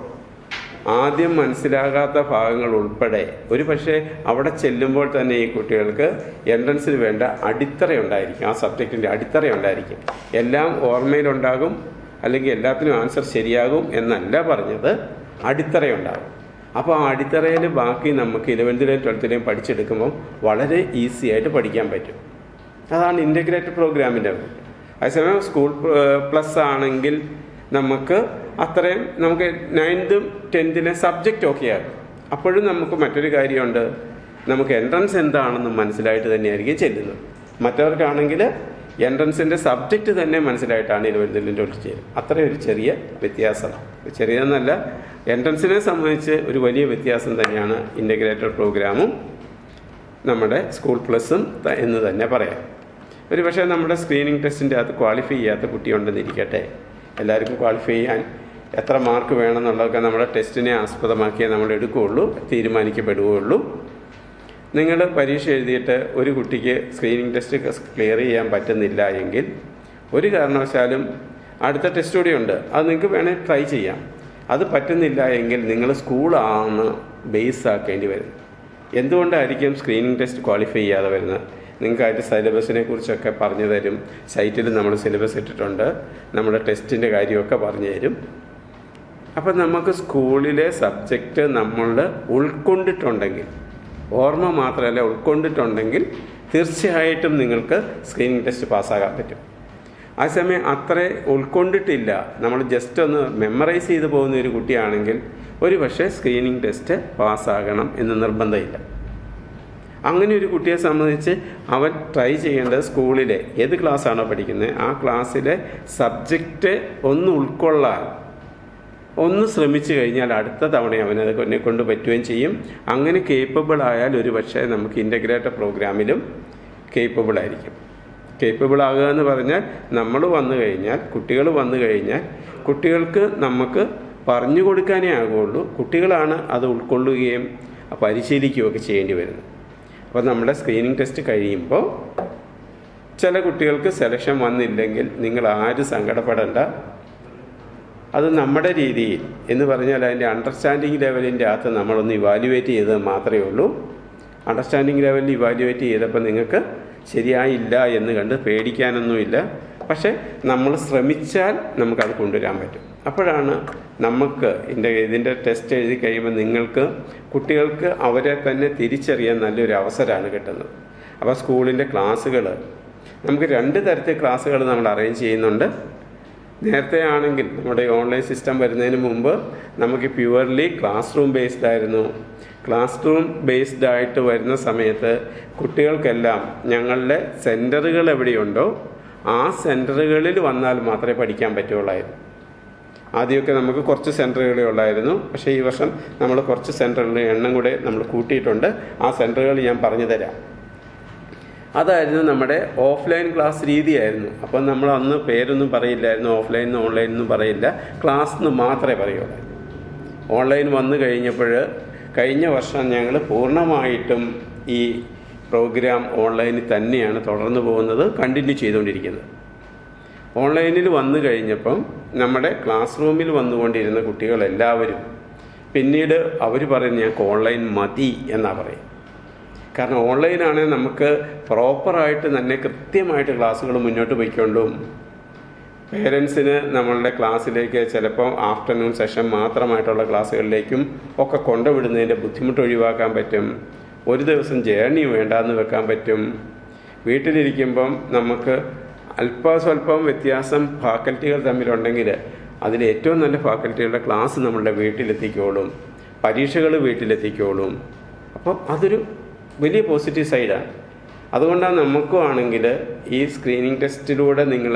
ആദ്യം മനസ്സിലാകാത്ത ഭാഗങ്ങൾ ഉൾപ്പെടെ ഒരു പക്ഷേ അവിടെ ചെല്ലുമ്പോൾ തന്നെ ഈ കുട്ടികൾക്ക് എൻട്രൻസിന് വേണ്ട അടിത്തറയുണ്ടായിരിക്കും. ആ സബ്ജക്റ്റിൻ്റെ അടിത്തറയുണ്ടായിരിക്കും. എല്ലാം ഓർമ്മയിലുണ്ടാകും, അല്ലെങ്കിൽ എല്ലാത്തിനും ആൻസർ ശരിയാകും എന്നല്ല പറഞ്ഞത്, അടിത്തറയുണ്ടാകും. അപ്പോൾ ആ അടിത്തറയിൽ ബാക്കി നമുക്ക് 11ലെയും 12ലെയും പഠിച്ചെടുക്കുമ്പം വളരെ ഈസി ആയിട്ട് പഠിക്കാൻ പറ്റും. അതാണ് ഇൻ്റഗ്രേറ്റഡ് പ്രോഗ്രാമിൻ്റെ. അതേസമയം സ്കൂൾ പ്ലസ് ആണെങ്കിൽ നമുക്ക് അത്രയും നമുക്ക് 9th 10th സബ്ജക്റ്റ് ഓക്കെ ആകും. അപ്പോഴും നമുക്ക് മറ്റൊരു കാര്യമുണ്ട്, നമുക്ക് എൻട്രൻസ് എന്താണെന്ന് മനസ്സിലായിട്ട് തന്നെയായിരിക്കും ചെല്ലുന്നത്. മറ്റവർക്കാണെങ്കിൽ എൻട്രൻസിൻ്റെ സബ്ജക്റ്റ് തന്നെ മനസ്സിലായിട്ടാണ് 11ലും 12ലും ചേരും. അത്രയും ഒരു ചെറിയ വ്യത്യാസം, ചെറിയതെന്നല്ല, എൻട്രൻസിനെ സംബന്ധിച്ച് ഒരു വലിയ വ്യത്യാസം തന്നെയാണ് ഇൻ്റഗ്രേറ്റഡ് പ്രോഗ്രാമും നമ്മുടെ സ്കൂൾ പ്ലസും എന്ന് തന്നെ പറയാം. ഒരു പക്ഷേ നമ്മുടെ സ്ക്രീനിങ് ടെസ്റ്റിൻ്റെ അകത്ത് ക്വാളിഫൈ ചെയ്യാത്ത കുട്ടിയുണ്ടെന്നിരിക്കട്ടെ, എല്ലാവർക്കും ക്വാളിഫൈ ചെയ്യാൻ എത്ര മാർക്ക് വേണമെന്നുള്ളതൊക്കെ നമ്മുടെ ടെസ്റ്റിനെ ആസ്പദമാക്കിയേ നമ്മൾ എടുക്കുകയുള്ളൂ, തീരുമാനിക്കപ്പെടുകയുള്ളൂ. നിങ്ങൾ പരീക്ഷ എഴുതിയിട്ട് ഒരു കുട്ടിക്ക് സ്ക്രീനിങ് ടെസ്റ്റ് ക്ലിയർ ചെയ്യാൻ പറ്റുന്നില്ല എങ്കിൽ ഒരു കാരണവശാലും അടുത്ത ടെസ്റ്റ് കൂടി ഉണ്ട്, അത് നിങ്ങൾക്ക് വേണേൽ ട്രൈ ചെയ്യാം. അത് പറ്റുന്നില്ല എങ്കിൽ നിങ്ങൾ സ്കൂളാണ് ബേസ് ആക്കേണ്ടി വരും. എന്തുകൊണ്ടായിരിക്കും സ്ക്രീനിങ് ടെസ്റ്റ് ക്വാളിഫൈ ചെയ്യാതെ വരുന്നത്? നിങ്ങൾക്കായിട്ട് സിലബസിനെ കുറിച്ചൊക്കെ പറഞ്ഞു തരും. സൈറ്റിൽ നമ്മൾ സിലബസ് ഇട്ടിട്ടുണ്ട്, നമ്മുടെ ടെസ്റ്റിൻ്റെ കാര്യമൊക്കെ പറഞ്ഞു തരും. അപ്പം നമുക്ക് സ്കൂളിലെ സബ്ജക്റ്റ് നമ്മൾ ഉൾക്കൊണ്ടിട്ടുണ്ടെങ്കിൽ, ഓർമ്മ മാത്രമല്ല ഉൾക്കൊണ്ടിട്ടുണ്ടെങ്കിൽ തീർച്ചയായിട്ടും നിങ്ങൾക്ക് സ്ക്രീനിങ് ടെസ്റ്റ് പാസ്സാകാൻ പറ്റും. അതേസമയം അത്ര ഉൾക്കൊണ്ടിട്ടില്ല, നമ്മൾ ജസ്റ്റ് ഒന്ന് മെമ്മറൈസ് ചെയ്ത് പോകുന്ന ഒരു കുട്ടിയാണെങ്കിൽ ഒരു പക്ഷേ സ്ക്രീനിങ് ടെസ്റ്റ് പാസ്സാകണം എന്ന് നിർബന്ധമില്ല. അങ്ങനെ ഒരു കുട്ടിയെ സംബന്ധിച്ച് അവൻ ട്രൈ ചെയ്യേണ്ടത് സ്കൂളിലെ ഏത് ക്ലാസ്സാണോ പഠിക്കുന്നത് ആ ക്ലാസ്സിലെ സബ്ജക്റ്റ് ഒന്ന് ഉൾക്കൊള്ളാൻ ഒന്ന് ശ്രമിച്ചു കഴിഞ്ഞാൽ അടുത്ത തവണ അവനത് കൊണ്ട് പറ്റുകയും ചെയ്യും. അങ്ങനെ കേപ്പബിൾ ആയാൽ ഒരു പക്ഷേ നമുക്ക് ഇൻ്റഗ്രേറ്റഡ് പ്രോഗ്രാമിലും കേപ്പബിൾ ആയിരിക്കും. കേപ്പബിൾ ആകുക എന്ന് പറഞ്ഞാൽ നമ്മൾ വന്നു കഴിഞ്ഞാൽ, കുട്ടികൾ വന്നു കഴിഞ്ഞാൽ കുട്ടികൾക്ക് നമുക്ക് പറഞ്ഞു കൊടുക്കാനേ ആകുള്ളൂ. കുട്ടികളാണ് അത് ഉൾക്കൊള്ളുകയും പരിശീലിക്കുകയൊക്കെ ചെയ്യേണ്ടി വരുന്നത്. അപ്പോൾ നമ്മുടെ സ്ക്രീനിങ് ടെസ്റ്റ് കഴിയുമ്പോൾ ചില കുട്ടികൾക്ക് സെലക്ഷൻ വന്നില്ലെങ്കിൽ നിങ്ങൾ ആരും സങ്കടപ്പെടേണ്ട. അത് നമ്മുടെ രീതിയിൽ എന്ന് പറഞ്ഞാൽ അതിൻ്റെ അണ്ടർസ്റ്റാൻഡിങ് ലെവലിൻ്റെ അകത്ത് നമ്മളൊന്ന് ഇവാലുവേറ്റ് ചെയ്തത് മാത്രമേ ഉള്ളൂ. അണ്ടർസ്റ്റാൻഡിങ് ലെവലിൽ ഇവാലുവേറ്റ് ചെയ്തപ്പോൾ നിങ്ങൾക്ക് ശരിയായില്ല എന്ന് കണ്ട് പേടിക്കാനൊന്നുമില്ല. പക്ഷേ നമ്മൾ ശ്രമിച്ചാൽ നമുക്കത് കൊണ്ടുവരാൻ പറ്റും. അപ്പോഴാണ് നമുക്ക് ഇതിൻ്റെ ടെസ്റ്റ് എഴുതി കഴിയുമ്പോൾ നിങ്ങൾക്ക് കുട്ടികൾക്ക് അവരെ തന്നെ തിരിച്ചറിയാൻ നല്ലൊരു അവസരമാണ് കിട്ടുന്നത്. അപ്പോൾ സ്കൂളിൻ്റെ ക്ലാസ്സുകൾ നമുക്ക് 2 തരത്തിൽ ക്ലാസ്സുകൾ നമ്മൾ അറേഞ്ച് ചെയ്യുന്നുണ്ട്. നേരത്തെ ആണെങ്കിൽ നമ്മുടെ ഓൺലൈൻ സിസ്റ്റം വരുന്നതിന് മുമ്പ് നമുക്ക് പ്യുവർലി ക്ലാസ് റൂം ബേസ്ഡ് ആയിരുന്നു. ക്ലാസ് റൂം ബേസ്ഡ് ആയിട്ട് വരുന്ന സമയത്ത് കുട്ടികൾക്കെല്ലാം ഞങ്ങളുടെ സെൻറ്ററുകൾ എവിടെയുണ്ടോ ആ സെൻറ്ററുകളിൽ വന്നാൽ മാത്രമേ പഠിക്കാൻ പറ്റുള്ളായിരുന്നു. ആദ്യമൊക്കെ നമുക്ക് കുറച്ച് സെൻറ്ററുകളേ ഉള്ളായിരുന്നു. പക്ഷേ ഈ വർഷം നമ്മൾ കുറച്ച് സെൻറ്ററുകളുടെ എണ്ണം കൂടെ നമ്മൾ കൂട്ടിയിട്ടുണ്ട്. ആ സെൻറ്ററുകൾ ഞാൻ പറഞ്ഞു തരാം. അതായിരുന്നു നമ്മുടെ ഓഫ്ലൈൻ ക്ലാസ് രീതിയായിരുന്നു. അപ്പം നമ്മൾ അന്ന് പേരൊന്നും പറയില്ലായിരുന്നു, ഓഫ്ലൈൻ നിന്ന് ഓൺലൈൻ എന്നും പറയില്ല, ക്ലാസ് എന്ന് മാത്രമേ പറയുള്ളൂ. ഓൺലൈൻ വന്നു കഴിഞ്ഞപ്പോൾ കഴിഞ്ഞ വർഷം ഞങ്ങൾ പൂർണ്ണമായിട്ടും ഈ പ്രോഗ്രാം ഓൺലൈനിൽ തന്നെയാണ് തുടർന്നു പോകുന്നത്, കണ്ടിന്യൂ ചെയ്തുകൊണ്ടിരിക്കുന്നത്. ഓൺലൈനിൽ വന്നു കഴിഞ്ഞപ്പം നമ്മുടെ ക്ലാസ് റൂമിൽ വന്നുകൊണ്ടിരുന്ന കുട്ടികളെല്ലാവരും പിന്നീട് അവർ പറയുന്നത് ഞങ്ങൾക്ക് ഓൺലൈൻ മതി എന്നാണ് പറയും. കാരണം ഓൺലൈനാണെങ്കിൽ നമുക്ക് പ്രോപ്പറായിട്ട് തന്നെ കൃത്യമായിട്ട് ക്ലാസ്സുകൾ മുന്നോട്ട് പോയിക്കൊണ്ടും പേരൻസിന് നമ്മളുടെ ക്ലാസ്സിലേക്ക് ചിലപ്പം ആഫ്റ്റർനൂൺ സെഷൻ മാത്രമായിട്ടുള്ള ക്ലാസ്സുകളിലേക്കും ഒക്കെ കൊണ്ടുവിടുന്നതിൻ്റെ ബുദ്ധിമുട്ട് ഒഴിവാക്കാൻ പറ്റും. ഒരു ദിവസം ജേർണി വേണ്ടാന്ന് വെക്കാൻ പറ്റും. വീട്ടിലിരിക്കുമ്പം നമുക്ക് അല്പസ്വല്പം വ്യത്യാസം ഫാക്കൽറ്റികൾ തമ്മിലുണ്ടെങ്കിൽ അതിൽ ഏറ്റവും നല്ല ഫാക്കൽറ്റികളുടെ ക്ലാസ് നമ്മളുടെ വീട്ടിലെത്തിക്കോളും, പരീക്ഷകൾ വീട്ടിലെത്തിക്കോളും. അപ്പം അതൊരു വലിയ പോസിറ്റീവ് സൈഡാണ്. അതുകൊണ്ടാണ് നമുക്കും ആണെങ്കിൽ ഈ സ്ക്രീനിങ് ടെസ്റ്റിലൂടെ നിങ്ങൾ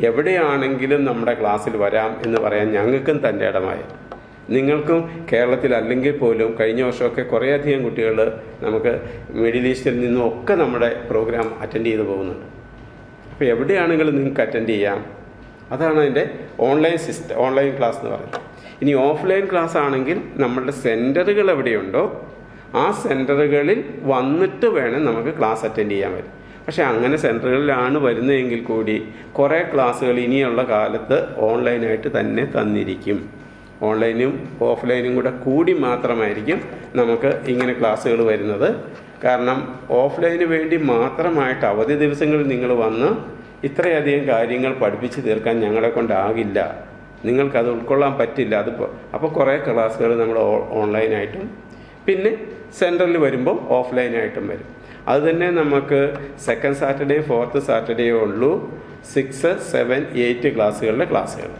എവിടെയാണെങ്കിലും നമ്മുടെ ക്ലാസ്സിൽ വരാം എന്ന് പറയാൻ ഞങ്ങൾക്കും തൻ്റെ ഇടമായി. നിങ്ങൾക്കും കേരളത്തിൽ അല്ലെങ്കിൽ പോലും കഴിഞ്ഞ വർഷമൊക്കെ കുറേയധികം കുട്ടികൾ നമുക്ക് മിഡിൽ ഈസ്റ്റിൽ നിന്നും ഒക്കെ നമ്മുടെ പ്രോഗ്രാം അറ്റൻഡ് ചെയ്ത് പോകുന്നുണ്ട്. അപ്പോൾ എവിടെയാണെങ്കിലും നിങ്ങൾക്ക് അറ്റൻഡ് ചെയ്യാം. അതാണ് അതിൻ്റെ ഓൺലൈൻ ക്ലാസ് എന്ന് പറയുന്നത്. ഇനി ഓഫ്ലൈൻ ക്ലാസ് ആണെങ്കിൽ നമ്മളുടെ സെൻറ്ററുകൾ എവിടെയുണ്ടോ ആ സെൻറ്ററുകളിൽ വന്നിട്ട് വേണം നമുക്ക് ക്ലാസ് അറ്റൻഡ് ചെയ്യാൻ പറ്റും. പക്ഷേ അങ്ങനെ സെൻറ്ററുകളിലാണ് വരുന്നതെങ്കിൽ കൂടി കുറേ ക്ലാസ്സുകൾ ഇനിയുള്ള കാലത്ത് ഓൺലൈനായിട്ട് തന്നെ തന്നിരിക്കും. ഓൺലൈനും ഓഫ്ലൈനും കൂടെ കൂടി മാത്രമായിരിക്കും നമുക്ക് ഇങ്ങനെ ക്ലാസ്സുകൾ വരുന്നത്. കാരണം ഓഫ്ലൈന് വേണ്ടി മാത്രമായിട്ട് അവധി ദിവസങ്ങളിൽ നിങ്ങൾ വന്ന് ഇത്രയധികം കാര്യങ്ങൾ പഠിപ്പിച്ച് തീർക്കാൻ ഞങ്ങളെ കൊണ്ടാകില്ല, നിങ്ങൾക്കത് ഉൾക്കൊള്ളാൻ പറ്റില്ല. അപ്പോൾ കുറേ ക്ലാസ്സുകൾ നമ്മൾ ഓൺലൈനായിട്ടും പിന്നെ സെൻറ്ററിൽ വരുമ്പോൾ ഓഫ്ലൈനായിട്ടും വരും. അതുതന്നെ നമുക്ക് സെക്കൻഡ് സാറ്റർഡേ ഫോർത്ത് സാറ്റർഡേ ഉള്ളൂ 6, 7, 8 ക്ലാസ്സുകളുടെ ക്ലാസ്സുകൾ.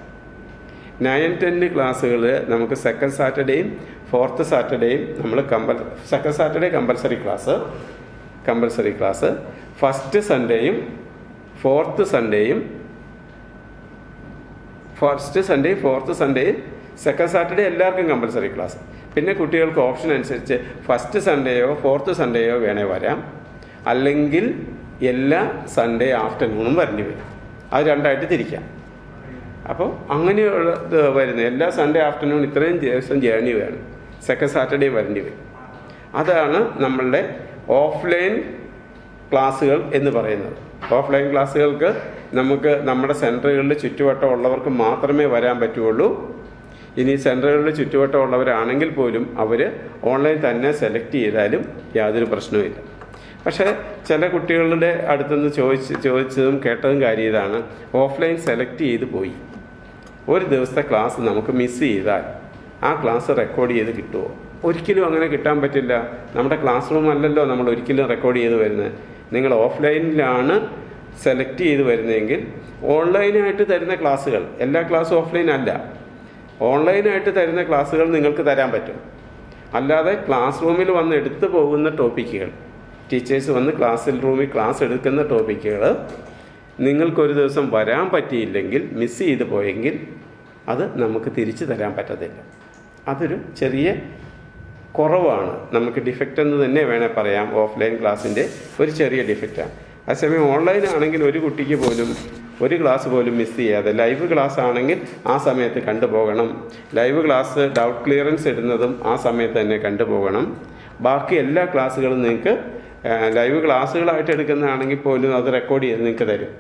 9, 10 ക്ലാസ്സുകൾ നമുക്ക് സെക്കൻഡ് സാറ്റർഡേയും ഫോർത്ത് സാറ്റർഡേയും നമ്മൾ second Saturday compulsory class, first സൺഡേയും ഫോർത്ത് സൺഡേയും സെക്കൻഡ് സാറ്റർഡേ എല്ലാവർക്കും കമ്പൽസറി ക്ലാസ്. പിന്നെ കുട്ടികൾക്ക് ഓപ്ഷൻ അനുസരിച്ച് ഫസ്റ്റ് സൺഡേയോ ഫോർത്ത് സൺഡേയോ വേണേ വരാം, അല്ലെങ്കിൽ എല്ലാ സൺഡേ ആഫ്റ്റർനൂണും വരേണ്ടി വരും. അത് രണ്ടായിട്ട് തിരിക്കാം. അപ്പോൾ അങ്ങനെയുള്ള വരുന്നത് എല്ലാ സൺഡേ ആഫ്റ്റർനൂൺ ഇത്രയും ദിവസം ജേർണി വേണം, സെക്കൻഡ് സാറ്റർഡേ വരേണ്ടി വരും. അതാണ് നമ്മളുടെ ഓഫ്ലൈൻ ക്ലാസ്സുകൾ എന്ന് പറയുന്നത്. ഓഫ്ലൈൻ ക്ലാസ്സുകൾക്ക് നമുക്ക് നമ്മുടെ സെൻറ്ററുകളിൽ ചുറ്റുവട്ടം ഉള്ളവർക്ക് മാത്രമേ വരാൻ പറ്റുള്ളൂ. ഇനി സെൻറ്ററുകളിൽ ചുറ്റുവട്ടം ഉള്ളവരാണെങ്കിൽ പോലും അവർ ഓൺലൈൻ തന്നെ സെലക്ട് ചെയ്താലും യാതൊരു പ്രശ്നവുമില്ല. പക്ഷേ ചില കുട്ടികളുടെ അടുത്തുനിന്ന് ചോദിച്ചതും കേട്ടതും കാര്യം ഇതാണ്, ഓഫ്ലൈൻ സെലക്ട് ചെയ്ത് പോയി, ഒരു ദിവസത്തെ ക്ലാസ് നമുക്ക് മിസ് ചെയ്താൽ ആ ക്ലാസ് റെക്കോർഡ് ചെയ്ത് കിട്ടുമോ? ഒരിക്കലും അങ്ങനെ കിട്ടാൻ പറ്റില്ല. നമ്മുടെ ക്ലാസ് റൂം അല്ലല്ലോ നമ്മൾ ഒരിക്കലും റെക്കോർഡ് ചെയ്ത് വരുന്നത്. നിങ്ങൾ ഓഫ്ലൈനിലാണ് സെലക്ട് ചെയ്ത് വരുന്നതെങ്കിൽ ഓൺലൈനായിട്ട് തരുന്ന ക്ലാസ്സുകൾ, എല്ലാ ക്ലാസ്സും ഓഫ്ലൈൻ അല്ല, ഓൺലൈനായിട്ട് തരുന്ന ക്ലാസ്സുകൾ നിങ്ങൾക്ക് തരാൻ പറ്റും. അല്ലാതെ ക്ലാസ് റൂമിൽ വന്ന് എടുത്തു പോകുന്ന ടോപ്പിക്കുകൾ, ടീച്ചേഴ്സ് വന്ന് റൂമിൽ ക്ലാസ് എടുക്കുന്ന ടോപ്പിക്കുകൾ നിങ്ങൾക്കൊരു ദിവസം വരാൻ പറ്റിയില്ലെങ്കിൽ, മിസ് ചെയ്ത് പോയെങ്കിൽ അത് നമുക്ക് തിരിച്ചു തരാൻ പറ്റത്തില്ല. അതൊരു ചെറിയ കുറവാണ്, നമുക്ക് ഡിഫക്റ്റ് എന്ന് തന്നെ വേണേൽ പറയാം. ഓഫ്ലൈൻ ക്ലാസ്സിൻ്റെ ഒരു ചെറിയ ഡിഫക്റ്റാണ്. അതേസമയം ഓൺലൈൻ ആണെങ്കിൽ ഒരു കുട്ടിക്ക് പോലും ഒരു ക്ലാസ് പോലും മിസ് ചെയ്യാതെ, ലൈവ് ക്ലാസ് ആണെങ്കിൽ ആ സമയത്ത് കണ്ടുപോകണം. ലൈവ് ക്ലാസ് ഡൗട്ട് ക്ലിയറൻസ് ഇടുന്നതും ആ സമയത്ത് തന്നെ കണ്ടുപോകണം. ബാക്കി എല്ലാ ക്ലാസ്സുകളും നിങ്ങൾക്ക് ലൈവ് ക്ലാസ്സുകളായിട്ട് എടുക്കുന്നതാണെങ്കിൽ പോലും അത് റെക്കോർഡ് ചെയ്ത് നിങ്ങൾക്ക് തരും.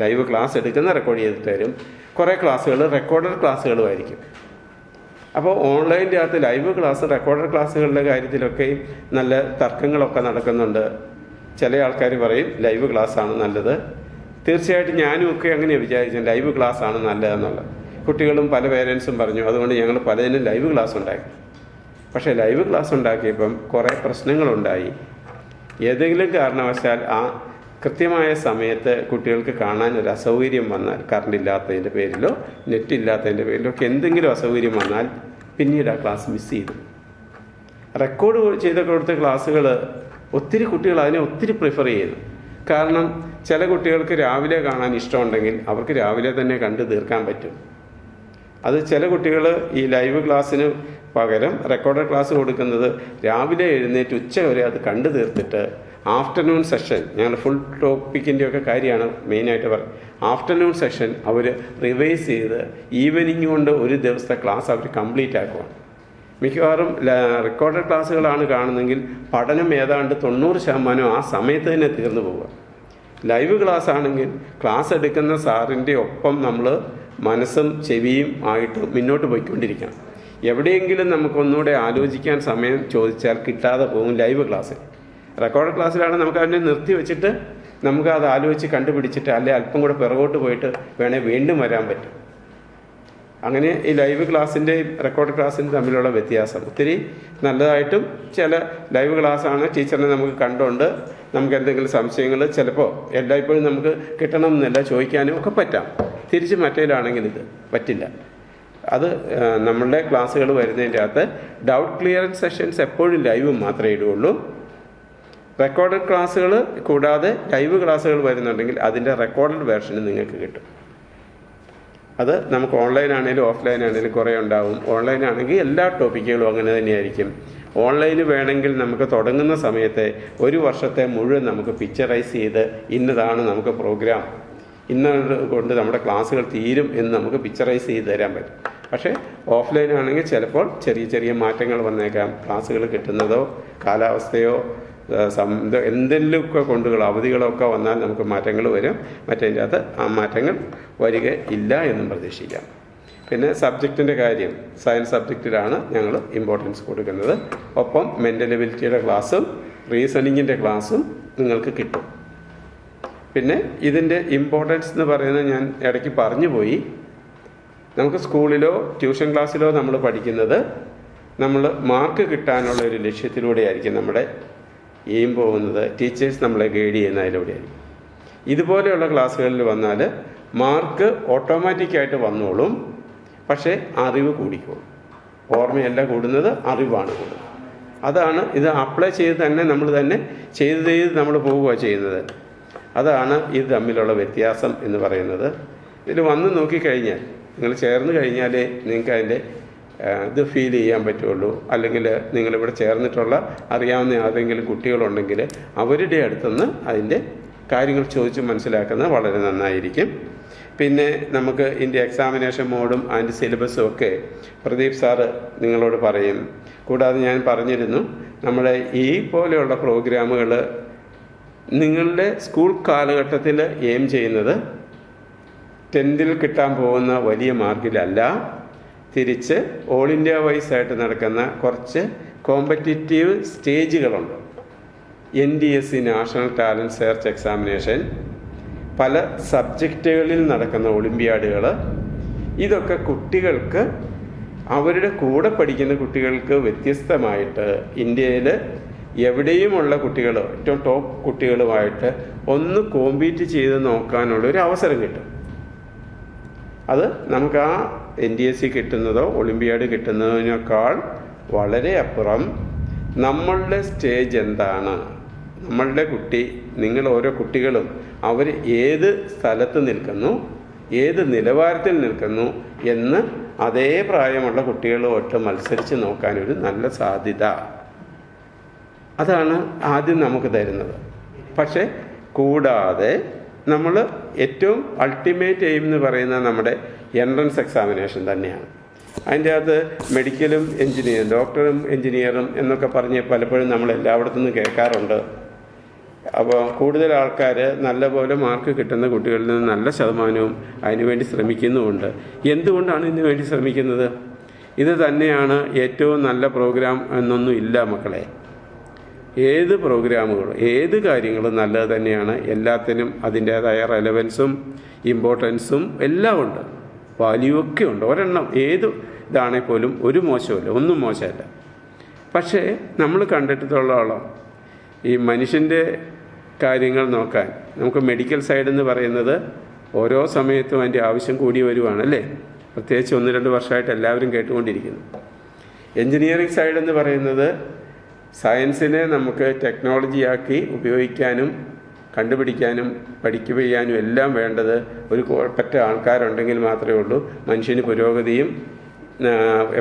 ലൈവ് ക്ലാസ് എടുക്കുന്ന റെക്കോർഡ് ചെയ്ത് തരും. കുറേ ക്ലാസ്സുകൾ റെക്കോർഡഡ് ക്ലാസ്സുകളുമായിരിക്കും. അപ്പോൾ ഓൺലൈൻ്റെ അകത്ത് ലൈവ് ക്ലാസ്, റെക്കോർഡഡ് ക്ലാസ്സുകളുടെ കാര്യത്തിലൊക്കെയും നല്ല തർക്കങ്ങളൊക്കെ നടക്കുന്നുണ്ട്. ചില ആൾക്കാർ പറയും ലൈവ് ക്ലാസ്സാണ് നല്ലത്. തീർച്ചയായിട്ടും ഞാനും ഒക്കെ അങ്ങനെയാണ് വിചാരിച്ചത്, ലൈവ് ക്ലാസ്സാണ് നല്ലതെന്നുള്ളത്. കുട്ടികളും പല പേരൻസും പറഞ്ഞു. അതുകൊണ്ട് ഞങ്ങൾ പലതിനും ലൈവ് ക്ലാസ് ഉണ്ടാക്കി. പക്ഷേ ലൈവ് ക്ലാസ് ഉണ്ടാക്കിയപ്പം കുറേ പ്രശ്നങ്ങളുണ്ടായി. ഏതെങ്കിലും കാരണവശാൽ ആ കൃത്യമായ സമയത്ത് കുട്ടികൾക്ക് കാണാൻ ഒരു അസൗകര്യം വന്നാൽ, കറണ്ട് ഇല്ലാത്തതിൻ്റെ പേരിലോ നെറ്റ് ഇല്ലാത്തതിൻ്റെ പേരിലോ ഒക്കെ എന്തെങ്കിലും അസൗകര്യം വന്നാൽ പിന്നീട് ആ ക്ലാസ് മിസ് ചെയ്തു. റെക്കോർഡ് ചെയ്ത് കൊടുത്ത ക്ലാസ്സുകൾ ഒത്തിരി കുട്ടികൾ അതിനെ ഒത്തിരി പ്രിഫർ ചെയ്യുന്നു. കാരണം ചില കുട്ടികൾക്ക് രാവിലെ കാണാൻ ഇഷ്ടമുണ്ടെങ്കിൽ അവർക്ക് രാവിലെ തന്നെ കണ്ടു തീർക്കാൻ പറ്റും. അത് ചില കുട്ടികൾ ഈ ലൈവ് ക്ലാസ്സിന് പകരം റെക്കോർഡഡ് ക്ലാസ് കൊടുക്കുന്നത് രാവിലെ എഴുന്നേറ്റ് ഉച്ച വരെ അത് കണ്ടു തീർത്തിട്ട് ആഫ്റ്റർനൂൺ സെഷൻ, ഞങ്ങൾ ഫുൾ ടോപ്പിക്കിൻ്റെയൊക്കെ കാര്യമാണ് മെയിനായിട്ട് പറയുന്നത്, ആഫ്റ്റർനൂൺ സെഷൻ അവർ റിവൈസ് ചെയ്ത് ഈവനിങ് കൊണ്ട് ഒരു ദിവസത്തെ ക്ലാസ് അവർ കംപ്ലീറ്റ് ആക്കുവാണ്. മിക്കവാറും റെക്കോർഡഡ് ക്ലാസ്സുകളാണ് കാണുന്നതെങ്കിൽ പഠനം ഏതാണ്ട് 90% ആ സമയത്ത് തന്നെ തീർന്നു പോവുക. ലൈവ് ക്ലാസ് ആണെങ്കിൽ ക്ലാസ് എടുക്കുന്ന സാറിൻ്റെ ഒപ്പം നമ്മൾ മനസ്സും ചെവിയും ആയിട്ട് മുന്നോട്ട് പോയിക്കൊണ്ടിരിക്കണം. എവിടെയെങ്കിലും നമുക്കൊന്നുകൂടെ ആലോചിക്കാൻ സമയം ചോദിച്ചാൽ കിട്ടാതെ പോകും ലൈവ് ക്ലാസ്സിൽ. റെക്കോർഡ് ക്ലാസ്സിലാണ് നമുക്ക് അതിനെ നിർത്തി വെച്ചിട്ട് നമുക്ക് അത് ആലോചിച്ച് കണ്ടുപിടിച്ചിട്ട് അല്ലെ അല്പം കൂടെ പിറകോട്ട് പോയിട്ട് വേണേൽ വീണ്ടും വരാൻ പറ്റും. അങ്ങനെ ഈ ലൈവ് ക്ലാസ്സിൻ്റെയും റെക്കോർഡ് ക്ലാസ്സിൻ്റെയും തമ്മിലുള്ള വ്യത്യാസം ഒത്തിരി നല്ലതായിട്ടും, ചില ലൈവ് ക്ലാസ്സാണ് ടീച്ചറിനെ നമുക്ക് കണ്ടുകൊണ്ട് നമുക്ക് എന്തെങ്കിലും സംശയങ്ങൾ ചിലപ്പോൾ എല്ലായ്പ്പോഴും നമുക്ക് കിട്ടണം എന്നല്ല, ചോദിക്കാനും ഒക്കെ പറ്റാം. തിരിച്ച് മറ്റേലാണെങ്കിൽ ഇത് പറ്റില്ല. അത് നമ്മളുടെ ക്ലാസ്സുകൾ വരുന്നതിൻ്റെ അകത്ത് ഡൗട്ട് ക്ലിയറൻസ് സെഷൻസ് എപ്പോഴും ലൈവ് മാത്രമേ ഇടുകയുള്ളൂ. റെക്കോർഡഡ് ക്ലാസ്സുകൾ കൂടാതെ ലൈവ് ക്ലാസ്സുകൾ വരുന്നുണ്ടെങ്കിൽ അതിൻ്റെ റെക്കോർഡഡ് വേർഷന് നിങ്ങൾക്ക് കിട്ടും. അത് നമുക്ക് ഓൺലൈൻ ആണെങ്കിലും ഓഫ്ലൈൻ ആണെങ്കിലും കുറേ ഉണ്ടാവും. ഓൺലൈൻ ആണെങ്കിൽ എല്ലാ ടോപ്പിക്കുകളും അങ്ങനെ തന്നെയായിരിക്കും. ഓൺലൈന് വേണമെങ്കിൽ നമുക്ക് തുടങ്ങുന്ന സമയത്തെ ഒരു വർഷത്തെ മുഴുവൻ നമുക്ക് പിക്ചറൈസ് ചെയ്ത് ഇന്നതാണ് നമുക്ക് പ്രോഗ്രാം, ഇന്ന കൊണ്ട് നമ്മുടെ ക്ലാസ്സുകൾ തീരും എന്ന് നമുക്ക് പിക്ചറൈസ് ചെയ്ത് തരാൻ പറ്റും. പക്ഷേ ഓഫ്ലൈൻ ആണെങ്കിൽ ചിലപ്പോൾ ചെറിയ ചെറിയ മാറ്റങ്ങൾ വന്നേക്കാം. ക്ലാസ്സുകൾ കിട്ടുന്നതോ കാലാവസ്ഥയോ എന്തെങ്കിലുമൊക്കെ കൊണ്ടുകൾ അവധികളൊക്കെ വന്നാൽ നമുക്ക് മാറ്റങ്ങൾ വരും. മറ്റേതിൻ്റെ അകത്ത് ആ മാറ്റങ്ങൾ വരിക ഇല്ല എന്നും പ്രതീക്ഷിക്കാം. പിന്നെ സബ്ജക്റ്റിൻ്റെ കാര്യം, സയൻസ് സബ്ജക്റ്റിലാണ് ഞങ്ങൾ ഇമ്പോർട്ടൻസ് കൊടുക്കുന്നത്. ഒപ്പം മെൻ്റൽ എബിലിറ്റിയുടെ ക്ലാസ്സും റീസണിങ്ങിൻ്റെ ക്ലാസ്സും നിങ്ങൾക്ക് കിട്ടും. പിന്നെ ഇതിൻ്റെ ഇമ്പോർട്ടൻസ് എന്ന് പറയുന്നത് ഞാൻ ഇടയ്ക്ക് പറഞ്ഞു പോയി. നമുക്ക് സ്കൂളിലോ ട്യൂഷൻ ക്ലാസ്സിലോ നമ്മൾ പഠിക്കുന്നത് നമ്മൾ മാർക്ക് കിട്ടാനുള്ള ഒരു ലക്ഷ്യത്തിലൂടെയായിരിക്കും നമ്മുടെ എയിം പോകുന്നത്. ടീച്ചേഴ്സ് നമ്മളെ ഗൈഡ് ചെയ്യുന്നതിലൂടെയായിരിക്കും. ഇതുപോലെയുള്ള ക്ലാസ്സുകളിൽ വന്നാൽ മാർക്ക് ഓട്ടോമാറ്റിക്കായിട്ട് വന്നോളും, പക്ഷേ അറിവ് കൂടിക്കോളും. ഓർമ്മയല്ല കൂടുന്നത്, അറിവാണ് കൂടുന്നത്. അതാണ് ഇത് അപ്ലൈ ചെയ്ത് തന്നെ നമ്മൾ തന്നെ ചെയ്ത് നമ്മൾ പോവുക ചെയ്യുന്നത്. അതാണ് ഇത് തമ്മിലുള്ള വ്യത്യാസം എന്ന് പറയുന്നത്. ഇതിൽ വന്ന് നോക്കിക്കഴിഞ്ഞാൽ, നിങ്ങൾ ചേർന്ന് കഴിഞ്ഞാലേ നിങ്ങൾക്ക് അതിൻ്റെ ഇത് ഫീൽ ചെയ്യാൻ പറ്റുള്ളൂ. അല്ലെങ്കിൽ നിങ്ങളിവിടെ ചേർന്നിട്ടുള്ള അറിയാവുന്ന ഏതെങ്കിലും കുട്ടികളുണ്ടെങ്കിൽ അവരുടെ അടുത്തുനിന്ന് അതിൻ്റെ കാര്യങ്ങൾ ചോദിച്ച് മനസ്സിലാക്കുന്നത് വളരെ നന്നായിരിക്കും. പിന്നെ നമുക്ക് ഇതിൻ്റെ എക്സാമിനേഷൻ മോഡും അതിൻ്റെ സിലബസും ഒക്കെ പ്രദീപ് സാറ് നിങ്ങളോട് പറയും. കൂടാതെ ഞാൻ പറഞ്ഞിരുന്നു, നമ്മുടെ ഈ പോലെയുള്ള പ്രോഗ്രാമുകൾ നിങ്ങളുടെ സ്കൂൾ കാലഘട്ടത്തിൽ എയിം ചെയ്യുന്നത് 10th കിട്ടാൻ പോകുന്ന വലിയ മാർക്കിലല്ല, തിരിച്ച് ഓൾ ഇന്ത്യ വൈസ് ആയിട്ട് നടക്കുന്ന കുറച്ച് കോമ്പറ്റിറ്റീവ് സ്റ്റേജുകളുണ്ട്. NDSC national talent search examination, പല സബ്ജക്റ്റുകളിൽ നടക്കുന്ന ഒളിമ്പ്യാഡുകൾ, ഇതൊക്കെ കുട്ടികൾക്ക് അവരുടെ കൂടെ പഠിക്കുന്ന കുട്ടികൾക്ക് വ്യത്യസ്തമായിട്ട് ഇന്ത്യയിൽ എവിടെയുമുള്ള കുട്ടികൾ, ഏറ്റവും ടോപ്പ് കുട്ടികളുമായിട്ട് ഒന്ന് കോമ്പീറ്റ് ചെയ്ത് നോക്കാനുള്ള ഒരു അവസരം കിട്ടും. അത് നമുക്ക് ആ NDSC കിട്ടുന്നതോ ഒളിമ്പ്യാഡ് കിട്ടുന്നതിനേക്കാൾ വളരെ അപ്പുറം നമ്മളുടെ സ്റ്റേജ് എന്താണ്, നമ്മളുടെ കുട്ടി, നിങ്ങൾ ഓരോ കുട്ടികളും അവർ ഏത് സ്ഥലത്ത് നിൽക്കുന്നു, ഏത് നിലവാരത്തിൽ നിൽക്കുന്നു എന്ന് അതേ പ്രായമുള്ള കുട്ടികളുമായിട്ട് മത്സരിച്ച് നോക്കാനൊരു നല്ല സാധ്യത, അതാണ് ആദ്യം നമുക്ക് തരുന്നത്. പക്ഷേ കൂടാതെ നമ്മൾ ഏറ്റവും അൾട്ടിമേറ്റ് എയിം എന്ന് പറയുന്നത് നമ്മുടെ എൻട്രൻസ് എക്സാമിനേഷൻ തന്നെയാണ്. അതിൻ്റെ അകത്ത് മെഡിക്കലും എൻജിനീയറും, ഡോക്ടറും എൻജിനീയറും എന്നൊക്കെ പറഞ്ഞ് പലപ്പോഴും നമ്മൾ എല്ലായിടത്തു നിന്നും കേൾക്കാറുണ്ട്. അപ്പോൾ കൂടുതൽ ആൾക്കാർ നല്ലപോലെ മാർക്ക് കിട്ടുന്ന കുട്ടികളിൽ നിന്ന് നല്ല ശതമാനവും അതിനുവേണ്ടി ശ്രമിക്കുന്നുമുണ്ട്. എന്തുകൊണ്ടാണ് ഇതിനു വേണ്ടി ശ്രമിക്കുന്നത്? ഇത് തന്നെയാണ് ഏറ്റവും നല്ല പ്രോഗ്രാം എന്നൊന്നും ഇല്ല മക്കളെ. ഏത് പ്രോഗ്രാമുകളും ഏത് കാര്യങ്ങളും നല്ലത് തന്നെയാണ്. എല്ലാത്തിനും അതിൻ്റേതായ റെലവൻസും ഇമ്പോർട്ടൻസും എല്ലാം ഉണ്ട്, വാല്യൂ ഒക്കെ ഉണ്ട്. ഒരെണ്ണം ഏത് ഇതാണെങ്കിൽ പോലും ഒരു മോശമല്ല, ഒന്നും മോശമല്ല. പക്ഷേ നമ്മൾ കണ്ടിട്ടുള്ളോളം ഈ മനുഷ്യൻ്റെ കാര്യങ്ങൾ നോക്കാൻ നമുക്ക് മെഡിക്കൽ സൈഡ് എന്ന് പറയുന്നത് ഓരോ സമയത്തും അതിൻ്റെ ആവശ്യം കൂടി വരുവാണല്ലേ, പ്രത്യേകിച്ച് 1-2 വർഷമായിട്ട് എല്ലാവരും കേട്ടുകൊണ്ടിരിക്കുന്നു. എൻജിനീയറിംഗ് സൈഡ് എന്ന് പറയുന്നത് സയൻസിനെ നമുക്ക് ടെക്നോളജിയാക്കി ഉപയോഗിക്കാനും കണ്ടുപിടിക്കാനും പഠിക്കുകയാനും എല്ലാം വേണ്ടത് ഒരു പറ്റ ആൾക്കാരുണ്ടെങ്കിൽ മാത്രമേ ഉള്ളൂ മനുഷ്യന് പുരോഗതിയും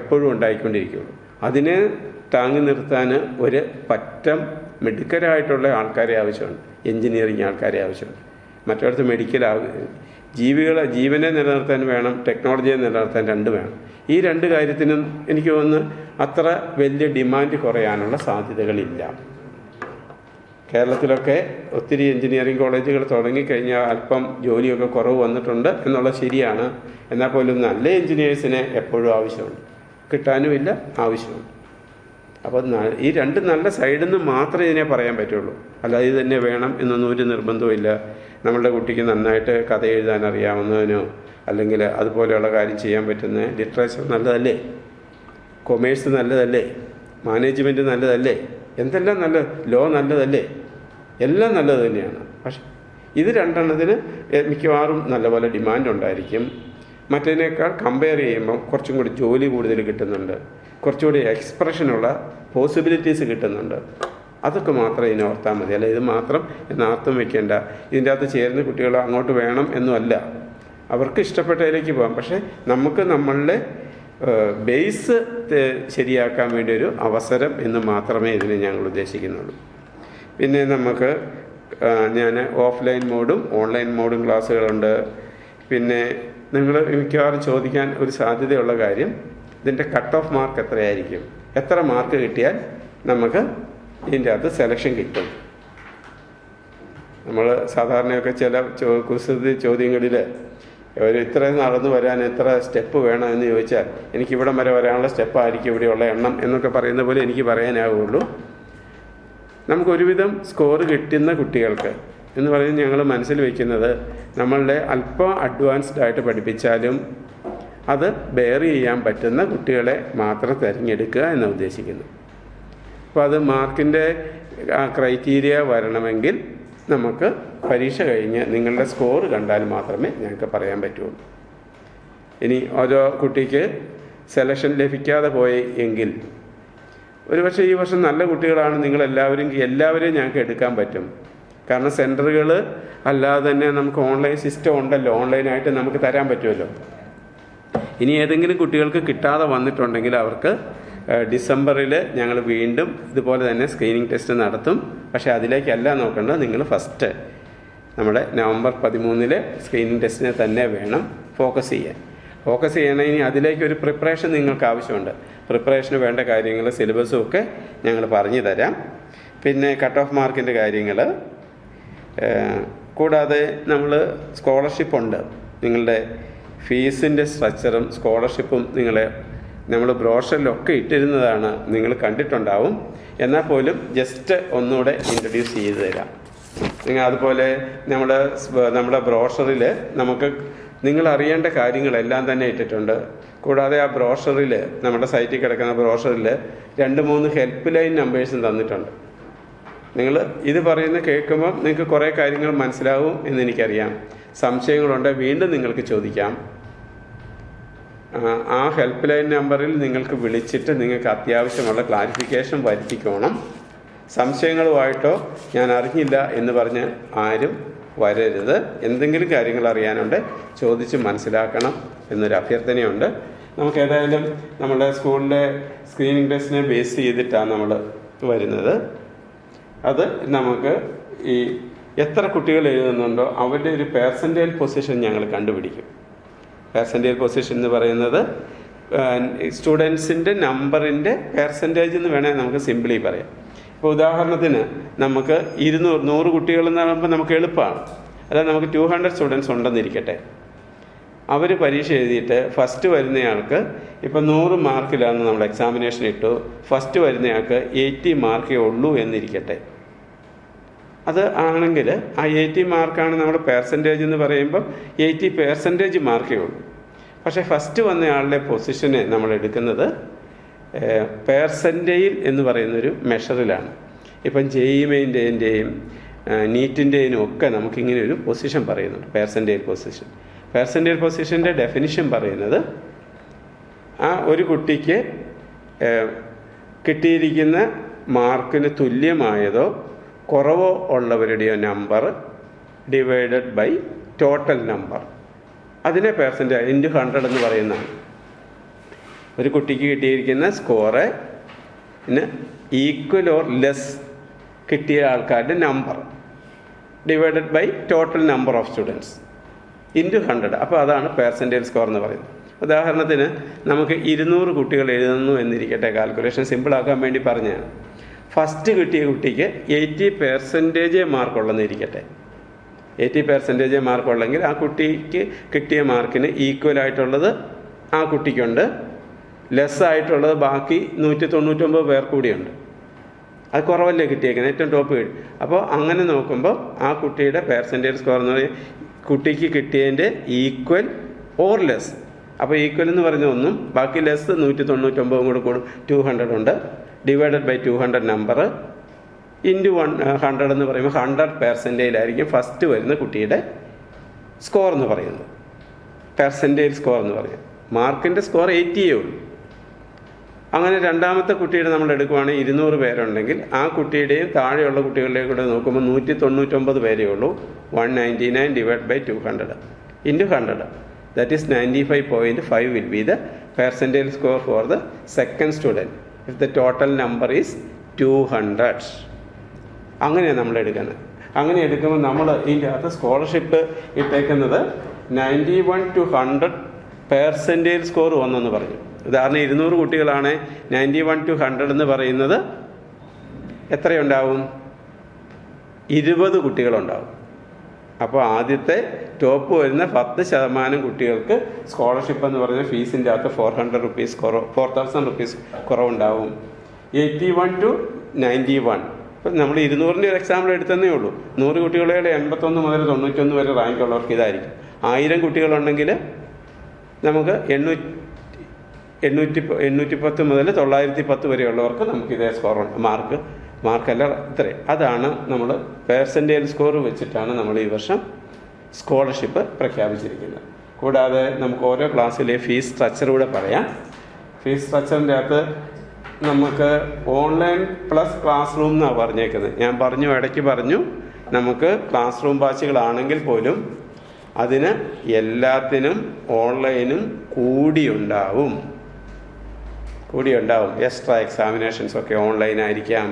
എപ്പോഴും ഉണ്ടായിക്കൊണ്ടിരിക്കുകയുള്ളൂ. അതിനെ താങ്ങി നിർത്താൻ ഒരു പറ്റം മെഡിക്കലായിട്ടുള്ള ആൾക്കാരെ ആവശ്യമുണ്ട്, എൻജിനീയറിങ് ആൾക്കാരെ ആവശ്യമുണ്ട്. മറ്റിടത്ത് മെഡിക്കൽ ജീവനെ നിലനിർത്താൻ വേണം, ടെക്നോളജിയെ നിലനിർത്താൻ രണ്ടും വേണം. ഈ 2 കാര്യത്തിനും എനിക്ക് തോന്നുന്നു അത്ര വലിയ ഡിമാൻഡ് കുറയാനുള്ള സാധ്യതകളില്ല. കേരളത്തിലൊക്കെ ഒത്തിരി എൻജിനീയറിംഗ് കോളേജുകൾ തുടങ്ങിക്കഴിഞ്ഞാൽ അല്പം ജോലിയൊക്കെ കുറവ് വന്നിട്ടുണ്ട് എന്നുള്ളത് ശരിയാണ്. എന്നാൽ പോലും നല്ല എൻജിനീയേഴ്സിനെ എപ്പോഴും ആവശ്യമുണ്ട്, കിട്ടാനുമില്ല, ആവശ്യമുണ്ട്. അപ്പോൾ ഈ 2 നല്ല സൈഡിൽ നിന്ന് മാത്രമേ ഇതിനെ പറയാൻ പറ്റുള്ളൂ. അല്ലാതെ ഇത് തന്നെ വേണം എന്നൊന്നും ഒരു നിർബന്ധവുമില്ല. നമ്മളുടെ കുട്ടിക്ക് നന്നായിട്ട് കഥ എഴുതാൻ അറിയാവുന്നതിനോ അല്ലെങ്കിൽ അതുപോലെയുള്ള കാര്യം ചെയ്യാൻ പറ്റുന്ന ലിറ്ററേച്ചർ നല്ലതല്ലേ, കൊമേഴ്സ് നല്ലതല്ലേ, മാനേജ്മെൻറ്റ് നല്ലതല്ലേ, എന്തെല്ലാം നല്ല ലോ നല്ലതല്ലേ, എല്ലാം നല്ലത് തന്നെയാണ്. പക്ഷെ ഇത് 2 മിക്കവാറും നല്ലപോലെ ഡിമാൻഡ് ഉണ്ടായിരിക്കും. മറ്റതിനേക്കാൾ കമ്പയർ ചെയ്യുമ്പോൾ കുറച്ചും കൂടി ജോലി കൂടുതൽ കിട്ടുന്നുണ്ട്, കുറച്ചുകൂടി എക്സ്പ്രഷനുള്ള പോസിബിലിറ്റീസ് കിട്ടുന്നുണ്ട്. അതൊക്കെ മാത്രമേ ഇതിനെ ഓർത്താൽ മതി. അല്ല ഇത് മാത്രം എന്നർത്ഥം വയ്ക്കേണ്ട. ഇതിൻ്റെ അകത്ത് ചേരുന്ന കുട്ടികൾ അങ്ങോട്ട് വേണം എന്നുമല്ല, അവർക്ക് ഇഷ്ടപ്പെട്ടതിലേക്ക് പോകാം. പക്ഷേ നമുക്ക് നമ്മളുടെ ബേസ് ശരിയാക്കാൻ വേണ്ടി ഒരു അവസരം എന്ന് മാത്രമേ ഇതിനെ ഞങ്ങൾ ഉദ്ദേശിക്കുന്നുള്ളൂ. പിന്നെ നമുക്ക് ഞാൻ ഓഫ്ലൈൻ മോഡും ഓൺലൈൻ മോഡും ക്ലാസ്സുകളുണ്ട്. പിന്നെ നിങ്ങൾ മിക്കവാറും ചോദിക്കാൻ ഒരു സാധ്യതയുള്ള കാര്യം, ഇതിൻ്റെ കട്ട് ഓഫ് മാർക്ക് എത്രയായിരിക്കും, എത്ര മാർക്ക് കിട്ടിയാൽ നമുക്ക് ഇതിൻ്റെ അകത്ത് സെലക്ഷൻ കിട്ടും. നമ്മൾ സാധാരണയൊക്കെ ചില കുസൃതി ചോദ്യങ്ങളിൽ ഇത്രയും നടന്നു വരാൻ എത്ര സ്റ്റെപ്പ് വേണം എന്ന് ചോദിച്ചാൽ എനിക്കിവിടം വരെ വരാനുള്ള സ്റ്റെപ്പായിരിക്കും ഇവിടെയുള്ള എണ്ണം എന്നൊക്കെ പറയുന്ന പോലെ എനിക്ക് പറയാനാവുള്ളൂ. നമുക്കൊരുവിധം സ്കോർ കിട്ടുന്ന കുട്ടികൾക്ക് എന്ന് പറയുന്നത് ഞങ്ങൾ മനസ്സിൽ വയ്ക്കുന്നത് നമ്മളുടെ അല്പം അഡ്വാൻസ്ഡ് ആയിട്ട് പഠിപ്പിച്ചാലും അത് ബെയർ ചെയ്യാൻ പറ്റുന്ന കുട്ടികളെ മാത്രം തിരഞ്ഞെടുക്കുക എന്ന് ഉദ്ദേശിക്കുന്നു. അപ്പോൾ അത് മാർക്കിൻ്റെ ക്രൈറ്റീരിയ വരണമെങ്കിൽ നമുക്ക് പരീക്ഷ കഴിഞ്ഞ് നിങ്ങളുടെ സ്കോർ കണ്ടാൽ മാത്രമേ ഞങ്ങൾക്ക് പറയാൻ പറ്റുള്ളൂ. ഇനി ഓരോ കുട്ടിക്ക് സെലക്ഷൻ ലഭിക്കാതെ പോയി എങ്കിൽ ഒരുപക്ഷെ ഈ വർഷം നല്ല കുട്ടികളാണ് എല്ലാവരെയും ഞങ്ങൾക്ക് എടുക്കാൻ പറ്റും. കാരണം സെൻറ്ററുകൾ അല്ലാതെ തന്നെ നമുക്ക് ഓൺലൈൻ സിസ്റ്റം ഉണ്ടല്ലോ, ഓൺലൈനായിട്ട് നമുക്ക് തരാൻ പറ്റുമല്ലോ. ഇനി ഏതെങ്കിലും കുട്ടികൾക്ക് കിട്ടാതെ വന്നിട്ടുണ്ടെങ്കിൽ അവർക്ക് ഡിസംബറിൽ ഞങ്ങൾ വീണ്ടും ഇതുപോലെ തന്നെ സ്ക്രീനിങ് ടെസ്റ്റ് നടത്തും. പക്ഷേ അതിലേക്കല്ല നോക്കേണ്ടത്, നിങ്ങൾ ഫസ്റ്റ് നമ്മുടെ നവംബർ 13 സ്ക്രീനിങ് ടെസ്റ്റിനെ തന്നെ വേണം ഫോക്കസ് ചെയ്യണമെങ്കിൽ അതിലേക്കൊരു പ്രിപ്പറേഷൻ നിങ്ങൾക്ക് ആവശ്യമുണ്ട്. പ്രിപ്പറേഷന് വേണ്ട കാര്യങ്ങൾ സിലബസും ഒക്കെ ഞങ്ങൾ പറഞ്ഞു തരാം. പിന്നെ കട്ട് ഓഫ് മാർക്കിൻ്റെ കാര്യങ്ങൾ കൂടാതെ നമ്മൾ സ്കോളർഷിപ്പുണ്ട്. നിങ്ങളുടെ ഫീസിൻ്റെ സ്ട്രക്ചറും സ്കോളർഷിപ്പും നമ്മൾ ബ്രോഷറിലൊക്കെ ഇട്ടിരുന്നതാണ്, നിങ്ങൾ കണ്ടിട്ടുണ്ടാവും. എന്നാൽ പോലും ജസ്റ്റ് ഒന്നുകൂടെ ഇൻട്രൊഡ്യൂസ് ചെയ്ത് തരാം. അതുപോലെ നമ്മുടെ ബ്രോഷറിൽ നമുക്ക് നിങ്ങൾ അറിയേണ്ട കാര്യങ്ങളെല്ലാം തന്നെ ഇട്ടിട്ടുണ്ട്. കൂടാതെ ആ ബ്രോഷറിൽ, നമ്മുടെ സൈറ്റിൽ കിടക്കുന്ന ബ്രോഷറിൽ 2-3 ഹെൽപ്പ് ലൈൻ നമ്പേഴ്സും തന്നിട്ടുണ്ട്. നിങ്ങൾ ഇത് കേൾക്കുമ്പോൾ നിങ്ങൾക്ക് കുറേ കാര്യങ്ങൾ മനസ്സിലാവും എന്നെനിക്കറിയാം. സംശയങ്ങളുണ്ട്, വീണ്ടും നിങ്ങൾക്ക് ചോദിക്കാം. ആ ഹെൽപ്പ് ലൈൻ നമ്പറിൽ നിങ്ങൾക്ക് വിളിച്ചിട്ട് നിങ്ങൾക്ക് അത്യാവശ്യമുള്ള ക്ലാരിഫിക്കേഷൻ വരുത്തിക്കോണം. സംശയങ്ങളുമായിട്ടോ ഞാൻ അറിഞ്ഞില്ല എന്ന് പറഞ്ഞ് ആരും വരരുത്. എന്തെങ്കിലും കാര്യങ്ങൾ അറിയാനുണ്ട് ചോദിച്ച് മനസ്സിലാക്കണം എന്നൊരു അഭ്യർത്ഥനയുണ്ട്. നമുക്ക് ഏതായാലും നമ്മുടെ സ്കൂളിലെ സ്ക്രീനിങ് ടെസ്റ്റിനെ ബേസ് ചെയ്തിട്ടാണ് നമ്മൾ വരുന്നത്. അത് നമുക്ക് ഈ എത്ര കുട്ടികൾ എഴുതുന്നുണ്ടോ അവരുടെ ഒരു പെർസെൻറ്റേജ് പൊസിഷൻ ഞങ്ങൾ കണ്ടുപിടിക്കും. പെർസെൻറ്റേജ് പൊസിഷൻ എന്ന് പറയുന്നത് സ്റ്റുഡൻസിൻ്റെ നമ്പറിൻ്റെ പെർസെൻറ്റേജ് എന്ന് വേണമെങ്കിൽ നമുക്ക് സിംപിളി പറയാം. ഇപ്പോൾ ഉദാഹരണത്തിന് നമുക്ക് 100 കുട്ടികളെന്ന് പറയുമ്പോൾ നമുക്ക് എളുപ്പമാണ്. അതായത് നമുക്ക് 200 സ്റ്റുഡൻസ് ഉണ്ടെന്നിരിക്കട്ടെ. അവർ പരീക്ഷ എഴുതിയിട്ട് ഫസ്റ്റ് വരുന്നയാൾക്ക് ഇപ്പം 100 മാർക്കിലാണെന്ന് നമ്മൾ എക്സാമിനേഷൻ ഇട്ടു. ഫസ്റ്റ് വരുന്നയാൾക്ക് 80 മാർക്കേ ഉള്ളൂ എന്നിരിക്കട്ടെ. അത് ആണെങ്കിൽ ആ 80 മാർക്കാണ് നമ്മുടെ പെർസെൻറ്റേജ് എന്ന് പറയുമ്പം 80% മാർക്കേ ഉള്ളൂ. പക്ഷേ ഫസ്റ്റ് വന്നയാളുടെ പൊസിഷനെ നമ്മൾ എടുക്കുന്നത് പെർസെൻറ്റേജിൽ എന്ന് പറയുന്നൊരു മെഷറിലാണ്. ഇപ്പം JEE മെയിൻ്റെയും നീറ്റിൻ്റെതിനും ഒക്കെ നമുക്കിങ്ങനെ ഒരു പൊസിഷൻ പറയുന്നുണ്ട്, പെർസെൻറ്റേജ് പൊസിഷൻ. പെർസെൻറ്റേജ് പൊസിഷൻ്റെ ഡെഫിനിഷൻ പറയുന്നത് ആ ഒരു കുട്ടിക്ക് കിട്ടിയിരിക്കുന്ന മാർക്കിന് തുല്യമായതോ കുറവോ ഉള്ളവരുടെയോ number divided by total number, അതിനെ പെർസെൻറ്റേജ് ഇൻറ്റു 100 എന്ന് പറയുന്നതാണ്. ഒരു കുട്ടിക്ക് കിട്ടിയിരിക്കുന്ന സ്കോറിന് ഈക്വൽ ഓർ ലെസ് കിട്ടിയ ആൾക്കാരുടെ number divided by total number of students into 100. അപ്പോൾ അതാണ് പെർസെൻറ്റേജ് സ്കോർ എന്ന് പറയുന്നത്. ഉദാഹരണത്തിന് നമുക്ക് 200 കുട്ടികൾ എഴുതുന്നു എന്നിരിക്കട്ടെ, കാൽക്കുലേഷൻ സിമ്പിളാക്കാൻ വേണ്ടി പറഞ്ഞതാണ്. ഫസ്റ്റ് കിട്ടിയ കുട്ടിക്ക് 80% മാർക്കുള്ളതെന്നിരിക്കട്ടെ. 80% മാർക്കുള്ളെങ്കിൽ ആ കുട്ടിക്ക് കിട്ടിയ മാർക്കിന് ഈക്വലായിട്ടുള്ളത് ആ കുട്ടിക്കുണ്ട്, ലെസ് ആയിട്ടുള്ളത് ബാക്കി 199 പേർ കൂടിയുണ്ട്. അത് കുറവല്ലേ കിട്ടിയേക്കുന്നത്, ഏറ്റവും ടോപ്പ് കഴിയും. അപ്പോൾ അങ്ങനെ നോക്കുമ്പോൾ ആ കുട്ടിയുടെ പെർസെൻറ്റേജ് സ്കോർ എന്ന് പറയുന്നത് കുട്ടിക്ക് കിട്ടിയതിൻ്റെ ഈക്വൽ ഓർ ലെസ്. അപ്പോൾ ഈക്വൽ എന്ന് പറഞ്ഞ ഒന്നും ബാക്കി ലെസ് 199 കൂടെ കൂടും, 200 ഉണ്ട്, ഡിവൈഡഡ് ബൈ 200 നമ്പർ ഇൻറ്റു 100 എന്ന് പറയുമ്പോൾ 100% ഫസ്റ്റ് വരുന്ന കുട്ടിയുടെ സ്കോർ എന്ന് പറയുന്നത്, പെർസെൻറ്റേജ് സ്കോർ എന്ന് പറയുന്നത്. മാർക്കിൻ്റെ സ്കോർ 80 ഉള്ളൂ. അങ്ങനെ രണ്ടാമത്തെ കുട്ടിയുടെ നമ്മൾ എടുക്കുവാണെങ്കിൽ 200 പേരുണ്ടെങ്കിൽ ആ കുട്ടിയുടെയും താഴെയുള്ള കുട്ടികളുടെയും കൂടെ നോക്കുമ്പോൾ 199 പേരേ ഉള്ളൂ. 199 divide by 200 into 100, that is 95.5 will be the percentage score for the second student if the total number is 200. അങ്ങനെയാണ് നമ്മൾ എടുക്കുന്നത്. അങ്ങനെ എടുക്കുമ്പോൾ നമ്മൾ ഇതിൻ്റെ അകത്ത് സ്കോളർഷിപ്പ് ഇട്ടേക്കുന്നത് 91 to 100% സ്കോർ വന്നെന്ന് പറഞ്ഞു. ഉദാഹരണം 200 കുട്ടികളാണ് 91 to 100 എന്ന് പറയുന്നത് എത്രയുണ്ടാവും? 20 കുട്ടികളുണ്ടാവും. അപ്പോൾ ആദ്യത്തെ ടോപ്പ് വരുന്ന 10% കുട്ടികൾക്ക് സ്കോളർഷിപ്പ് എന്ന് പറയുന്ന ഫീസിൻ്റെ അകത്ത് 400 റുപ്പീസ് 4000 റുപ്പീസ് കുറവുണ്ടാവും. 81 to 91, ഇപ്പം നമ്മൾ 200ൻ്റെ ഒരു എക്സാമ്പിൾ എടുത്തതേ ഉള്ളൂ. 100 കുട്ടികളുടെ 81 മുതൽ 91 വരെ റാങ്ക് ഉള്ളവർക്ക് ഇതായിരിക്കും. 1000 കുട്ടികളുണ്ടെങ്കിൽ നമുക്ക് 810 മുതൽ 910 വരെയുള്ളവർക്ക് നമുക്ക് ഇതേ സ്കോറുണ്ട്. മാർക്കല്ല ഇത്രയും. അതാണ് നമ്മൾ പെർസെൻറ്റേജ് സ്കോർ വെച്ചിട്ടാണ് നമ്മൾ ഈ വർഷം സ്കോളർഷിപ്പ് പ്രഖ്യാപിച്ചിരിക്കുന്നത്. കൂടാതെ നമുക്ക് ഓരോ ക്ലാസ്സിലെ ഫീസ് സ്ട്രക്ചർ കൂടെ പറയാം. ഫീസ് സ്ട്രക്ചറിൻ്റെ അകത്ത് നമുക്ക് ഓൺലൈൻ പ്ലസ് ക്ലാസ് റൂം എന്നാണ് പറഞ്ഞേക്കുന്നത്. ഞാൻ ഇടയ്ക്ക് പറഞ്ഞു നമുക്ക് ക്ലാസ് റൂം ബാച്ചുകളാണെങ്കിൽ പോലും അതിന് എല്ലാത്തിനും ഓൺലൈനും കൂടിയുണ്ടാവും. എക്സ്ട്രാ എക്സാമിനേഷൻസൊക്കെ ഓൺലൈനായിരിക്കാം,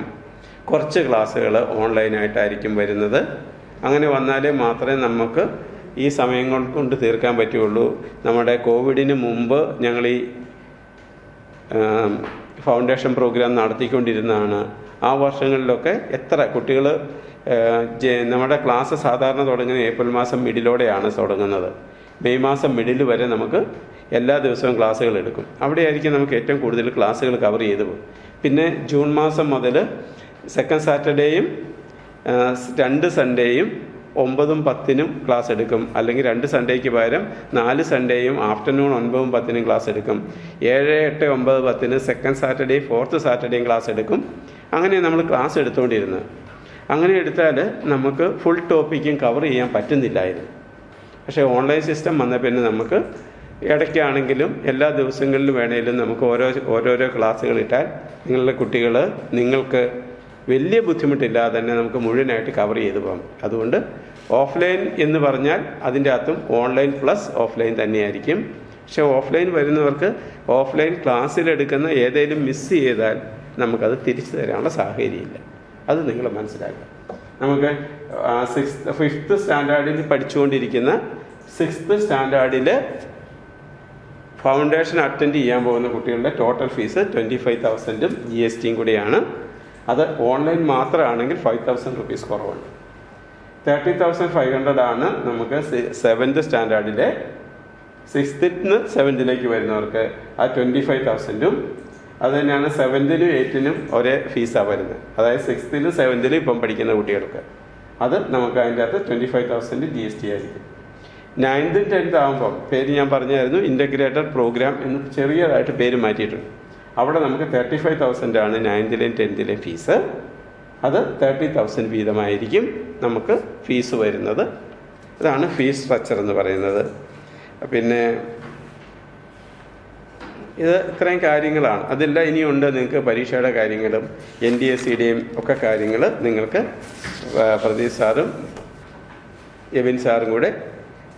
കുറച്ച് ക്ലാസ്സുകൾ ഓൺലൈനായിട്ടായിരിക്കും വരുന്നത്. അങ്ങനെ വന്നാലേ മാത്രമേ നമുക്ക് ഈ സമയങ്ങൾ കൊണ്ട് തീർക്കാൻ പറ്റുള്ളൂ. നമ്മുടെ കോവിഡിന് മുമ്പ് ഞങ്ങൾ ഈ ഫൗണ്ടേഷൻ പ്രോഗ്രാം നടത്തിക്കൊണ്ടിരുന്നതാണ്. ആ വർഷങ്ങളിലൊക്കെ എത്ര കുട്ടികൾ നമ്മുടെ ക്ലാസ് സാധാരണ തുടങ്ങുന്നത് ഏപ്രിൽ മാസം മിഡിലോടെയാണ് തുടങ്ങുന്നത്. മെയ് മാസം മിഡിൽ വരെ നമുക്ക് എല്ലാ ദിവസവും ക്ലാസ്സുകൾ എടുക്കും. അവിടെയായിരിക്കും നമുക്ക് ഏറ്റവും കൂടുതൽ ക്ലാസ്സുകൾ കവർ ചെയ്തു പോകും. പിന്നെ ജൂൺ മാസം മുതൽ സെക്കൻഡ് സാറ്റർഡേയും 2 സൺഡേയും 9ഉം 10നും ക്ലാസ് എടുക്കും. അല്ലെങ്കിൽ 2 സൺഡേക്ക് പകരം 4 സൺഡേയും ആഫ്റ്റർനൂൺ 9ഉം 10നും ക്ലാസ് എടുക്കും. 7, 8, 9, 10 സെക്കൻഡ് സാറ്റർഡേ 4th സാറ്റർഡേയും ക്ലാസ് എടുക്കും. അങ്ങനെ നമ്മൾ ക്ലാസ് എടുത്തുകൊണ്ടിരുന്നത്. അങ്ങനെ എടുത്താൽ നമുക്ക് ഫുൾ ടോപ്പിക്കും കവർ ചെയ്യാൻ പറ്റുന്നില്ലായിരുന്നു. പക്ഷേ ഓൺലൈൻ സിസ്റ്റം വന്ന പിന്നെ നമുക്ക് ഇടയ്ക്കാണെങ്കിലും എല്ലാ ദിവസങ്ങളിലും വേണമെങ്കിലും നമുക്ക് ഓരോരോ ക്ലാസ്സുകൾ ഇട്ടാൽ നിങ്ങളുടെ കുട്ടികൾ നിങ്ങൾക്ക് വലിയ ബുദ്ധിമുട്ടില്ലാതെ തന്നെ നമുക്ക് മുഴുവനായിട്ട് കവർ ചെയ്തു പോകാം. അതുകൊണ്ട് ഓഫ്ലൈൻ എന്ന് പറഞ്ഞാൽ അതിൻ്റെ അകത്തും ഓൺലൈൻ പ്ലസ് ഓഫ്ലൈൻ തന്നെയായിരിക്കും. പക്ഷേ ഓഫ്ലൈൻ വരുന്നവർക്ക് ഓഫ്ലൈൻ ക്ലാസ്സിലെടുക്കുന്ന ഏതെങ്കിലും മിസ് ചെയ്താൽ നമുക്കത് തിരിച്ചു തരാനുള്ള സാഹചര്യമില്ല. അത് നിങ്ങൾ മനസ്സിലാക്കുക. നമുക്ക് 5th സ്റ്റാൻഡേർഡിൽ പഠിച്ചുകൊണ്ടിരിക്കുന്ന 6th സ്റ്റാൻഡേർഡിൽ ഫൗണ്ടേഷൻ അറ്റൻഡ് ചെയ്യാൻ പോകുന്ന കുട്ടികളുടെ ടോട്ടൽ ഫീസ് 25,000 GSTയും കൂടിയാണ്. അത് ഓൺലൈൻ മാത്രമാണെങ്കിൽ 5,000 റുപ്പീസ് കുറവുണ്ട്. 30,500 ആണ് നമുക്ക് 7th സ്റ്റാൻഡേർഡിലെ 6th നിന്ന് 7th വരുന്നവർക്ക്. ആ 25,000ഉം അത് തന്നെയാണ് 7th നും 8th നും ഒരേ ഫീസാണ് വരുന്നത്. അതായത് 6th ലും 7th ലും ഇപ്പം പഠിക്കുന്ന കുട്ടികൾക്ക് അത് നമുക്ക് അതിൻ്റെ അകത്ത് 25,000 GST ആയിരിക്കും. 9th 10th ആകുമ്പം പേര് ഞാൻ പറഞ്ഞായിരുന്നു, ഇൻ്റഗ്രേറ്റഡ് പ്രോഗ്രാം എന്ന് ചെറിയതായിട്ട് പേര് മാറ്റിയിട്ടുണ്ട്. അവിടെ നമുക്ക് 35,000 ആണ് 9th ലെയും 10th ലെയും ഫീസ്. അത് 30,000 വീതമായിരിക്കും നമുക്ക് ഫീസ് വരുന്നത്. ഇതാണ് ഫീസ് സ്ട്രക്ചർ എന്ന് പറയുന്നത്. പിന്നെ ഇത് ഇത്രയും കാര്യങ്ങളാണ്. അതെല്ലാം ഇനിയുണ്ട്. നിങ്ങൾക്ക് പരീക്ഷയുടെ കാര്യങ്ങളും NDSCയുടെയും ഒക്കെ കാര്യങ്ങൾ നിങ്ങൾക്ക് പ്രദീപ് സാറും എബിൻ സാറും കൂടെ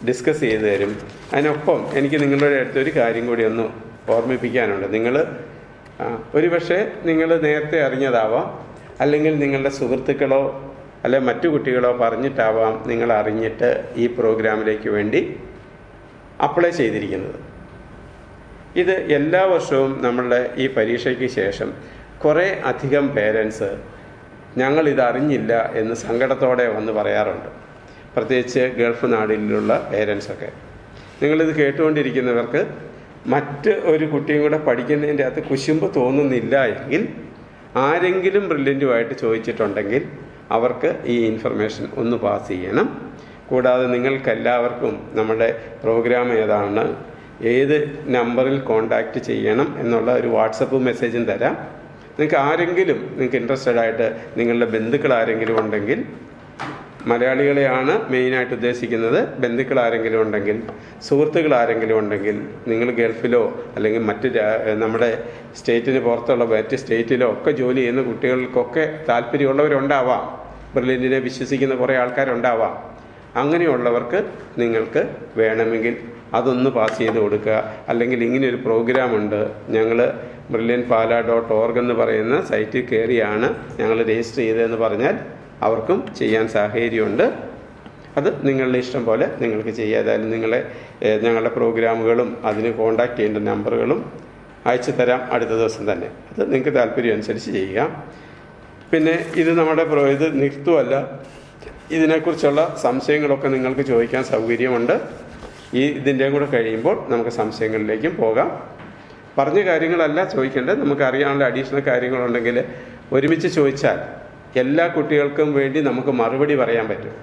ഡിസ്കസ് ചെയ്ത് തരും. അതിനൊപ്പം എനിക്ക് നിങ്ങളുടെ അടുത്തൊരു കാര്യം കൂടി ഒന്ന് ഓർമ്മിപ്പിക്കാനുണ്ട്. നിങ്ങൾ ഒരുപക്ഷെ നിങ്ങൾ നേരത്തെ അറിഞ്ഞതാവാം, അല്ലെങ്കിൽ നിങ്ങളുടെ സുഹൃത്തുക്കളോ അല്ലെ മറ്റു കുട്ടികളോ പറഞ്ഞിട്ടാവാം നിങ്ങൾ അറിഞ്ഞിട്ട് ഈ പ്രോഗ്രാമിലേക്ക് വേണ്ടി അപ്ലൈ ചെയ്തിരിക്കുന്നത്. ഇത് എല്ലാ വർഷവും നമ്മളുടെ ഈ പരീക്ഷയ്ക്ക് ശേഷം കുറേ അധികം പേരൻസ് ഞങ്ങളിത് അറിഞ്ഞില്ല എന്ന് സങ്കടത്തോടെ വന്ന് പറയാറുണ്ട്. പ്രത്യേകിച്ച് ഗൾഫ് നാടിലുള്ള പേരൻസൊക്കെ. നിങ്ങളിത് കേട്ടുകൊണ്ടിരിക്കുന്നവർക്ക് മറ്റ് ഒരു കുട്ടിയും കൂടെ പഠിക്കുന്നതിൻ്റെ അകത്ത് കുശുമ്പ് തോന്നുന്നില്ല എങ്കിൽ ആരെങ്കിലും ബ്രില്യൻറ്റുമായിട്ട് ചോദിച്ചിട്ടുണ്ടെങ്കിൽ അവർക്ക് ഈ ഇൻഫർമേഷൻ ഒന്ന് പാസ് ചെയ്യണം. കൂടാതെ നിങ്ങൾക്കെല്ലാവർക്കും നമ്മുടെ പ്രോഗ്രാം ഏതാണ്, ഏത് നമ്പറിൽ കോൺടാക്റ്റ് ചെയ്യണം എന്നുള്ള ഒരു വാട്സപ്പ് മെസ്സേജും തരാം. നിങ്ങൾക്ക് ഇൻട്രസ്റ്റഡ് ആയിട്ട് നിങ്ങളുടെ ബന്ധുക്കൾ ആരെങ്കിലും ഉണ്ടെങ്കിൽ, മലയാളികളെയാണ് മെയിനായിട്ട് ഉദ്ദേശിക്കുന്നത്, ബന്ധുക്കൾ ആരെങ്കിലും ഉണ്ടെങ്കിൽ, സുഹൃത്തുക്കൾ ആരെങ്കിലും ഉണ്ടെങ്കിൽ, നിങ്ങൾ ഗൾഫിലോ അല്ലെങ്കിൽ നമ്മുടെ സ്റ്റേറ്റിന് പുറത്തുള്ള മറ്റ് സ്റ്റേറ്റിലോ ഒക്കെ ജോലി ചെയ്യുന്ന കുട്ടികൾക്കൊക്കെ താല്പര്യമുള്ളവരുണ്ടാവാം. ബ്രില്യൻറ്റിനെ വിശ്വസിക്കുന്ന കുറേ ആൾക്കാരുണ്ടാവാം. അങ്ങനെയുള്ളവർക്ക് നിങ്ങൾക്ക് വേണമെങ്കിൽ അതൊന്ന് പാസ് ചെയ്ത് കൊടുക്കുക. അല്ലെങ്കിൽ ഇങ്ങനെയൊരു പ്രോഗ്രാമുണ്ട്, ഞങ്ങൾ brilliantpala.org എന്ന് പറയുന്ന സൈറ്റിൽ കയറിയാണ് ഞങ്ങൾ രജിസ്റ്റർ ചെയ്തതെന്ന് പറഞ്ഞാൽ അവർക്കും ചെയ്യാൻ സാഹചര്യമുണ്ട്. അത് നിങ്ങളുടെ ഇഷ്ടം പോലെ നിങ്ങൾക്ക് ചെയ്യാം. ഏതായാലും ഞങ്ങളുടെ പ്രോഗ്രാമുകളും അതിന് കോൺടാക്റ്റ് ചെയ്യേണ്ട നമ്പറുകളും അയച്ചു തരാം അടുത്ത ദിവസം തന്നെ. അത് നിങ്ങൾക്ക് താല്പര്യം അനുസരിച്ച് ചെയ്യുക. പിന്നെ ഇത് ഇത് നിർത്തുമല്ല, ഇതിനെക്കുറിച്ചുള്ള സംശയങ്ങളൊക്കെ നിങ്ങൾക്ക് ചോദിക്കാൻ സൗകര്യമുണ്ട്. ഇതിൻ്റെയും കൂടെ കഴിയുമ്പോൾ നമുക്ക് സംശയങ്ങളിലേക്കും പോകാം. പറഞ്ഞ കാര്യങ്ങളല്ല ചോദിക്കേണ്ടത്, നമുക്ക് അറിയാനുള്ള അഡീഷണൽ കാര്യങ്ങളുണ്ടെങ്കിൽ ഒരുമിച്ച് ചോദിച്ചാൽ എല്ലാ കുട്ടികൾക്കും വേണ്ടി നമുക്ക് മറുപടി പറയാൻ പറ്റും.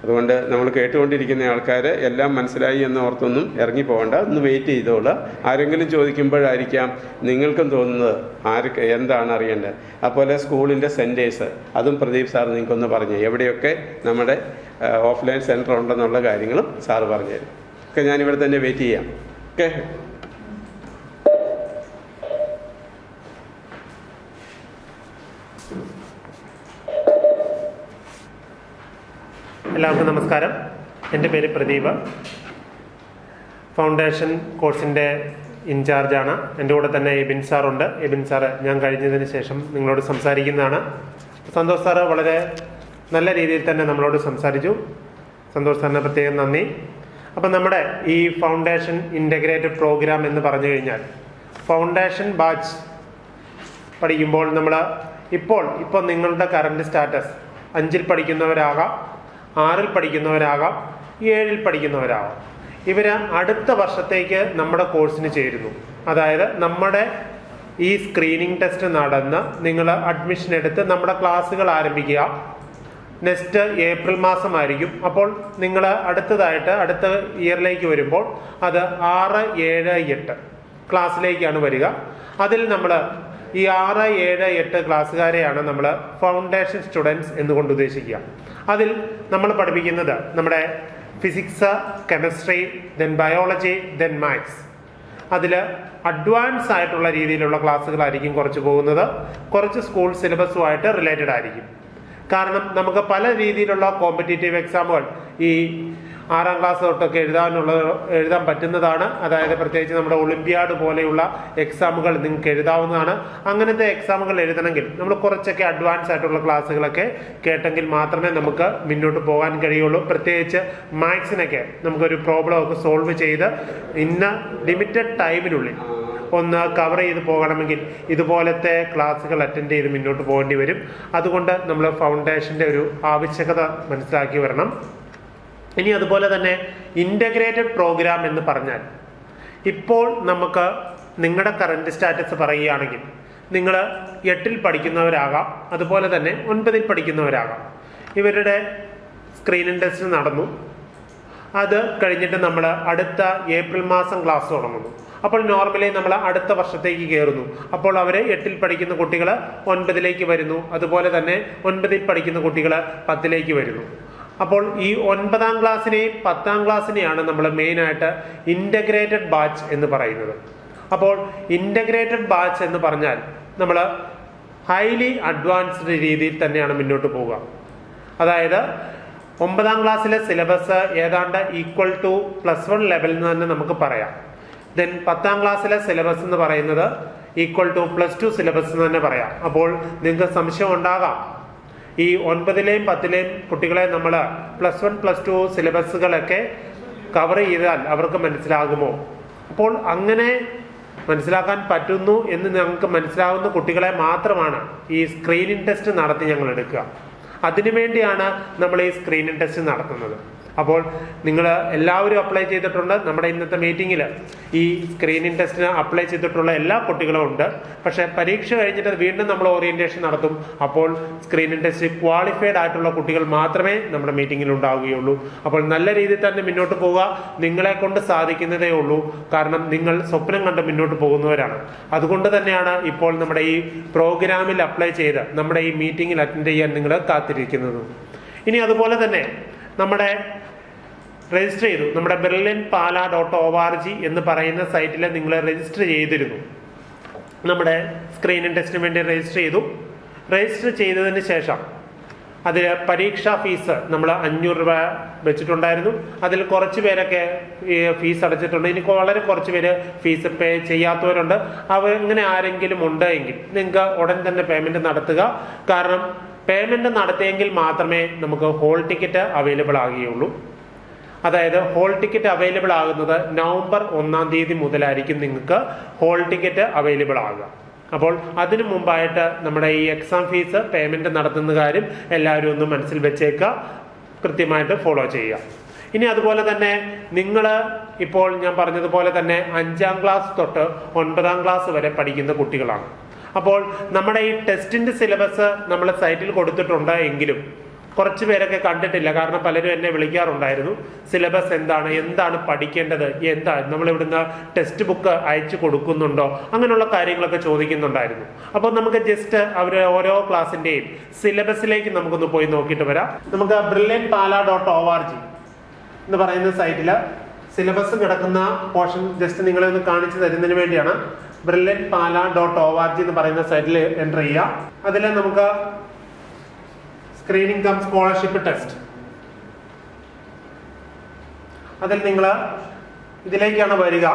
അതുകൊണ്ട് നമ്മൾ കേട്ടുകൊണ്ടിരിക്കുന്ന ആൾക്കാർ എല്ലാം മനസ്സിലായി എന്ന് ഓർത്തൊന്നും ഇറങ്ങിപ്പോകണ്ട, ഒന്ന് വെയിറ്റ് ചെയ്തോളുക. ആരെങ്കിലും ചോദിക്കുമ്പോഴായിരിക്കാം നിങ്ങൾക്കും തോന്നുന്നത് എന്താണ് അറിയേണ്ടത്. അതുപോലെ സ്കൂളിൻ്റെ സെൻറ്റേഴ്സ്, അതും പ്രദീപ് സാർ നിങ്ങൾക്കൊന്ന് പറഞ്ഞു എവിടെയൊക്കെ നമ്മുടെ ഓഫ്ലൈൻ സെൻറ്റർ ഉണ്ടെന്നുള്ള കാര്യങ്ങളും സാറ് പറഞ്ഞുതരും. ഒക്കെ ഞാനിവിടെ തന്നെ വെയിറ്റ് ചെയ്യാം. ഓക്കെ. എല്ലാവർക്കും നമസ്കാരം. എൻ്റെ പേര് പ്രദീപ്. ഫൗണ്ടേഷൻ കോഴ്സിൻ്റെ ഇൻചാർജാണ്. എൻ്റെ കൂടെ തന്നെ എബിൻ സാറുണ്ട്. എബിൻ സാറ് ഞാൻ കഴിഞ്ഞതിന് ശേഷം നിങ്ങളോട് സംസാരിക്കുന്നതാണ്. സന്തോഷ് സാറ് വളരെ നല്ല രീതിയിൽ തന്നെ നമ്മളോട് സംസാരിച്ചു. സന്തോഷ് സാറിന് പ്രത്യേകം നന്ദി. അപ്പം നമ്മുടെ ഈ ഫൗണ്ടേഷൻ ഇൻ്റഗ്രേറ്റഡ് പ്രോഗ്രാം എന്ന് പറഞ്ഞു കഴിഞ്ഞാൽ ഫൗണ്ടേഷൻ ബാച്ച് പഠിക്കുമ്പോൾ നമ്മൾ ഇപ്പോൾ നിങ്ങളുടെ കറണ്ട് സ്റ്റാറ്റസ് 5ൽ പഠിക്കുന്നവരാകാം, 6ൽ പഠിക്കുന്നവരാകാം, 7ൽ പഠിക്കുന്നവരാകാം. ഇവർ അടുത്ത വർഷത്തേക്ക് നമ്മുടെ കോഴ്സിന് ചേരുന്നു. അതായത് നമ്മുടെ ഈ സ്ക്രീനിങ് ടെസ്റ്റ് നടന്ന് നിങ്ങൾ അഡ്മിഷൻ എടുത്ത് നമ്മുടെ ക്ലാസ്സുകൾ ആരംഭിക്കുക. നെക്സ്റ്റ് ഏപ്രിൽ മാസമായിരിക്കും. അപ്പോൾ നിങ്ങൾ അടുത്ത ഇയറിലേക്ക് വരുമ്പോൾ അത് 6, 7, 8 ക്ലാസ്സിലേക്കാണ് വരിക. അതിൽ നമ്മൾ ഈ 6, 7, 8 ക്ലാസ്സുകാരെയാണ് നമ്മൾ ഫൗണ്ടേഷൻ സ്റ്റുഡൻസ് എന്നുകൊണ്ട് ഉദ്ദേശിക്കുക. അതിൽ നമ്മൾ പഠിപ്പിക്കുന്നത് നമ്മുടെ physics, chemistry, then biology, then maths. അതിൽ അഡ്വാൻസ് ആയിട്ടുള്ള രീതിയിലുള്ള ക്ലാസ്സുകളായിരിക്കും കുറച്ച് പോകുന്നത്. കുറച്ച് സ്കൂൾ സിലബസുമായിട്ട് റിലേറ്റഡ് ആയിരിക്കും. കാരണം നമുക്ക് പല രീതിയിലുള്ള കോമ്പറ്റീറ്റീവ് എക്സാമുകൾ ഈ 6ാം ക്ലാസ് തൊട്ടൊക്കെ എഴുതാൻ പറ്റുന്നതാണ്. അതായത് പ്രത്യേകിച്ച് നമ്മുടെ ഒളിമ്പ്യാഡ് പോലെയുള്ള എക്സാമുകൾ നിങ്ങൾക്ക് എഴുതാവുന്നതാണ്. അങ്ങനത്തെ എക്സാമുകൾ എഴുതണമെങ്കിൽ നമ്മൾ കുറച്ചൊക്കെ അഡ്വാൻസ് ആയിട്ടുള്ള ക്ലാസ്സുകളൊക്കെ കേട്ടെങ്കിൽ മാത്രമേ നമുക്ക് മുന്നോട്ട് പോകാൻ കഴിയുള്ളൂ. പ്രത്യേകിച്ച് മാത്സിനൊക്കെ നമുക്കൊരു പ്രോബ്ലം ഒക്കെ സോൾവ് ചെയ്ത് ഇന്ന ലിമിറ്റഡ് ടൈമിനുള്ളിൽ ഒന്ന് കവർ ചെയ്ത് പോകണമെങ്കിൽ ഇതുപോലത്തെ ക്ലാസ്സുകൾ അറ്റൻഡ് ചെയ്ത് മുന്നോട്ട് പോകേണ്ടി വരും. അതുകൊണ്ട് നമ്മൾ ഫൗണ്ടേഷൻ്റെ ഒരു ആവശ്യകത മനസ്സിലാക്കി വരണം. ഇനി അതുപോലെ തന്നെ ഇൻ്റഗ്രേറ്റഡ് പ്രോഗ്രാം എന്ന് പറഞ്ഞാൽ ഇപ്പോൾ നമുക്ക് നിങ്ങളുടെ കറണ്ട് സ്റ്റാറ്റസ് പറയുകയാണെങ്കിൽ നിങ്ങൾ 8ൽ പഠിക്കുന്നവരാകാം, അതുപോലെ തന്നെ 9ൽ പഠിക്കുന്നവരാകാം. ഇവരുടെ സ്ക്രീനിങ് ടെസ്റ്റ് നടന്നു. അത് കഴിഞ്ഞിട്ട് നമ്മൾ അടുത്ത ഏപ്രിൽ മാസം ക്ലാസ് തുടങ്ങുന്നു. അപ്പോൾ നോർമലി നമ്മൾ അടുത്ത വർഷത്തേക്ക് കയറുന്നു. അപ്പോൾ അവർ 8ൽ പഠിക്കുന്ന കുട്ടികൾ 9ലേക്ക് വരുന്നു. അതുപോലെ തന്നെ 9ൽ പഠിക്കുന്ന കുട്ടികൾ 10ലേക്ക് വരുന്നു. അപ്പോൾ ഈ 9ാം ക്ലാസ്സിനെയും 10ാം ക്ലാസ്സിനെയാണ് നമ്മൾ മെയിനായിട്ട് ഇൻ്റഗ്രേറ്റഡ് ബാച്ച് എന്ന് പറയുന്നത്. അപ്പോൾ ഇൻ്റഗ്രേറ്റഡ് ബാച്ച് എന്ന് പറഞ്ഞാൽ നമ്മൾ ഹൈലി അഡ്വാൻസ്ഡ് രീതിയിൽ തന്നെയാണ് മുന്നോട്ട് പോവുക. അതായത് 9ാം ക്ലാസ്സിലെ സിലബസ് ഏതാണ്ട് ഈക്വൽ ടു +1 ലെവലിൽ നിന്ന് തന്നെ നമുക്ക് പറയാം. ദെൻ 10ാം ക്ലാസ്സിലെ സിലബസ് എന്ന് പറയുന്നത് ഈക്വൽ ടു +2 സിലബസ് എന്ന് തന്നെ പറയാം. അപ്പോൾ നിങ്ങൾക്ക് സംശയം ഉണ്ടാകാം, ഈ 9ലെയും 10ലെയും കുട്ടികളെ നമ്മൾ +1 +2 സിലബസുകളൊക്കെ കവർ ചെയ്താൽ അവർക്ക് മനസ്സിലാകുമോ? അപ്പോൾ അങ്ങനെ മനസ്സിലാക്കാൻ പറ്റുന്നു എന്ന് ഞങ്ങൾക്ക് മനസ്സിലാവുന്ന കുട്ടികളെ മാത്രമാണ് ഈ സ്ക്രീനിങ് ടെസ്റ്റ് നടത്തി ഞങ്ങൾ എടുക്കുക. അതിനുവേണ്ടിയാണ് നമ്മൾ ഈ സ്ക്രീനിങ് ടെസ്റ്റ് നടത്തുന്നത്. അപ്പോൾ നിങ്ങൾ എല്ലാവരും അപ്ലൈ ചെയ്തിട്ടുണ്ട്. നമ്മുടെ ഇന്നത്തെ മീറ്റിങ്ങിൽ ഈ സ്ക്രീനിങ് ടെസ്റ്റിന് അപ്ലൈ ചെയ്തിട്ടുള്ള എല്ലാ കുട്ടികളും ഉണ്ട്. പക്ഷേ പരീക്ഷ കഴിഞ്ഞിട്ട് വീണ്ടും നമ്മൾ ഓറിയന്റേഷൻ നടത്തും. അപ്പോൾ സ്ക്രീനിങ് ടെസ്റ്റ് ക്വാളിഫൈഡ് ആയിട്ടുള്ള കുട്ടികൾ മാത്രമേ നമ്മുടെ മീറ്റിങ്ങിൽ ഉണ്ടാവുകയുള്ളൂ. അപ്പോൾ നല്ല രീതിയിൽ തന്നെ മുന്നോട്ട് പോവുക. നിങ്ങളെ കൊണ്ട് സാധിക്കുന്നതേ ഉള്ളൂ. കാരണം നിങ്ങൾ സ്വപ്നം കണ്ട് മുന്നോട്ട് പോകുന്നവരാണ്. അതുകൊണ്ട് തന്നെയാണ് ഇപ്പോൾ നമ്മുടെ ഈ പ്രോഗ്രാമിൽ അപ്ലൈ ചെയ്ത് നമ്മുടെ ഈ മീറ്റിങ്ങിൽ അറ്റൻഡ് ചെയ്യാൻ നിങ്ങൾ കാത്തിരിക്കുന്നത്. ഇനി അതുപോലെ തന്നെ നമ്മുടെ രജിസ്റ്റർ ചെയ്തു, നമ്മുടെ brilliantpala.org എന്ന് പറയുന്ന സൈറ്റിൽ നിങ്ങൾ രജിസ്റ്റർ ചെയ്തിരുന്നു. നമ്മുടെ സ്ക്രീനിങ് ടെസ്റ്റിന് വേണ്ടി രജിസ്റ്റർ ചെയ്തു. രജിസ്റ്റർ ചെയ്തതിന് ശേഷം അതിൽ പരീക്ഷാ ഫീസ് നമ്മൾ 500 രൂപ വെച്ചിട്ടുണ്ടായിരുന്നു. അതിൽ കുറച്ച് പേരൊക്കെ ഈ ഫീസ് അടച്ചിട്ടുണ്ട്. ഇനി വളരെ കുറച്ച് പേര് ഫീസ് പേ ചെയ്യാത്തവരുണ്ട്. അങ്ങനെ ആരെങ്കിലും ഉണ്ടെങ്കിൽ നിങ്ങൾക്ക് ഉടൻ തന്നെ പേയ്മെന്റ് നടത്തുക. കാരണം പേയ്മെന്റ് നടത്തിയെങ്കിൽ മാത്രമേ നമുക്ക് ഹോൾ ടിക്കറ്റ് അവൈലബിൾ ആകുകയുള്ളൂ. അതായത് ഹോൾ ടിക്കറ്റ് അവൈലബിൾ ആകുന്നത് നവംബർ 1-ാം തീയതി മുതലായിരിക്കും നിങ്ങൾക്ക് ഹോൾ ടിക്കറ്റ് അവൈലബിൾ ആകുക. അപ്പോൾ അതിനു മുമ്പായിട്ട് നമ്മുടെ ഈ എക്സാം ഫീസ് പേയ്മെന്റ് നടത്തുന്ന കാര്യം എല്ലാവരും ഒന്ന് മനസ്സിൽ വെച്ചേക്കുക, കൃത്യമായിട്ട് ഫോളോ ചെയ്യുക. ഇനി അതുപോലെ തന്നെ നിങ്ങൾ ഇപ്പോൾ ഞാൻ പറഞ്ഞതുപോലെ തന്നെ 5ാം ക്ലാസ് തൊട്ട് 9ാം ക്ലാസ് വരെ പഠിക്കുന്ന കുട്ടികളാണ്. അപ്പോൾ നമ്മുടെ ഈ ടെസ്റ്റിന്റെ സിലബസ് നമ്മൾ സൈറ്റിൽ കൊടുത്തിട്ടുണ്ട് എങ്കിലും കുറച്ച് പേരൊക്കെ കണ്ടിട്ടില്ല. കാരണം പലരും എന്നെ വിളിക്കാറുണ്ടായിരുന്നു, സിലബസ് എന്താണ് പഠിക്കേണ്ടത്, നമ്മൾ ഇവിടുന്ന് ടെക്സ്റ്റ് ബുക്ക് അയച്ചു കൊടുക്കുന്നുണ്ടോ, അങ്ങനെയുള്ള കാര്യങ്ങളൊക്കെ ചോദിക്കുന്നുണ്ടായിരുന്നു. അപ്പോൾ നമുക്ക് ജസ്റ്റ് അവർ ഓരോ ക്ലാസ്സിന്റെയും സിലബസിലേക്ക് നമുക്കൊന്ന് പോയി നോക്കിയിട്ട് വരാം. നമുക്ക് brilliantpala.org എന്ന് പറയുന്ന സൈറ്റില് സിലബസ് കിടക്കുന്ന പോർഷൻ ജസ്റ്റ് നിങ്ങളെ ഒന്ന് കാണിച്ചു തരുന്നതിന് വേണ്ടിയാണ്. brilliantpala.org എന്ന് പറയുന്ന സൈറ്റിൽ എൻ്റർ ചെയ്യുക. അതിൽ നമുക്ക് സ്ക്രീനിങ് കം സ്കോളർഷിപ്പ് ടെസ്റ്റ്, അതിൽ നിങ്ങൾ ഇതിലേക്കാണ് വരിക.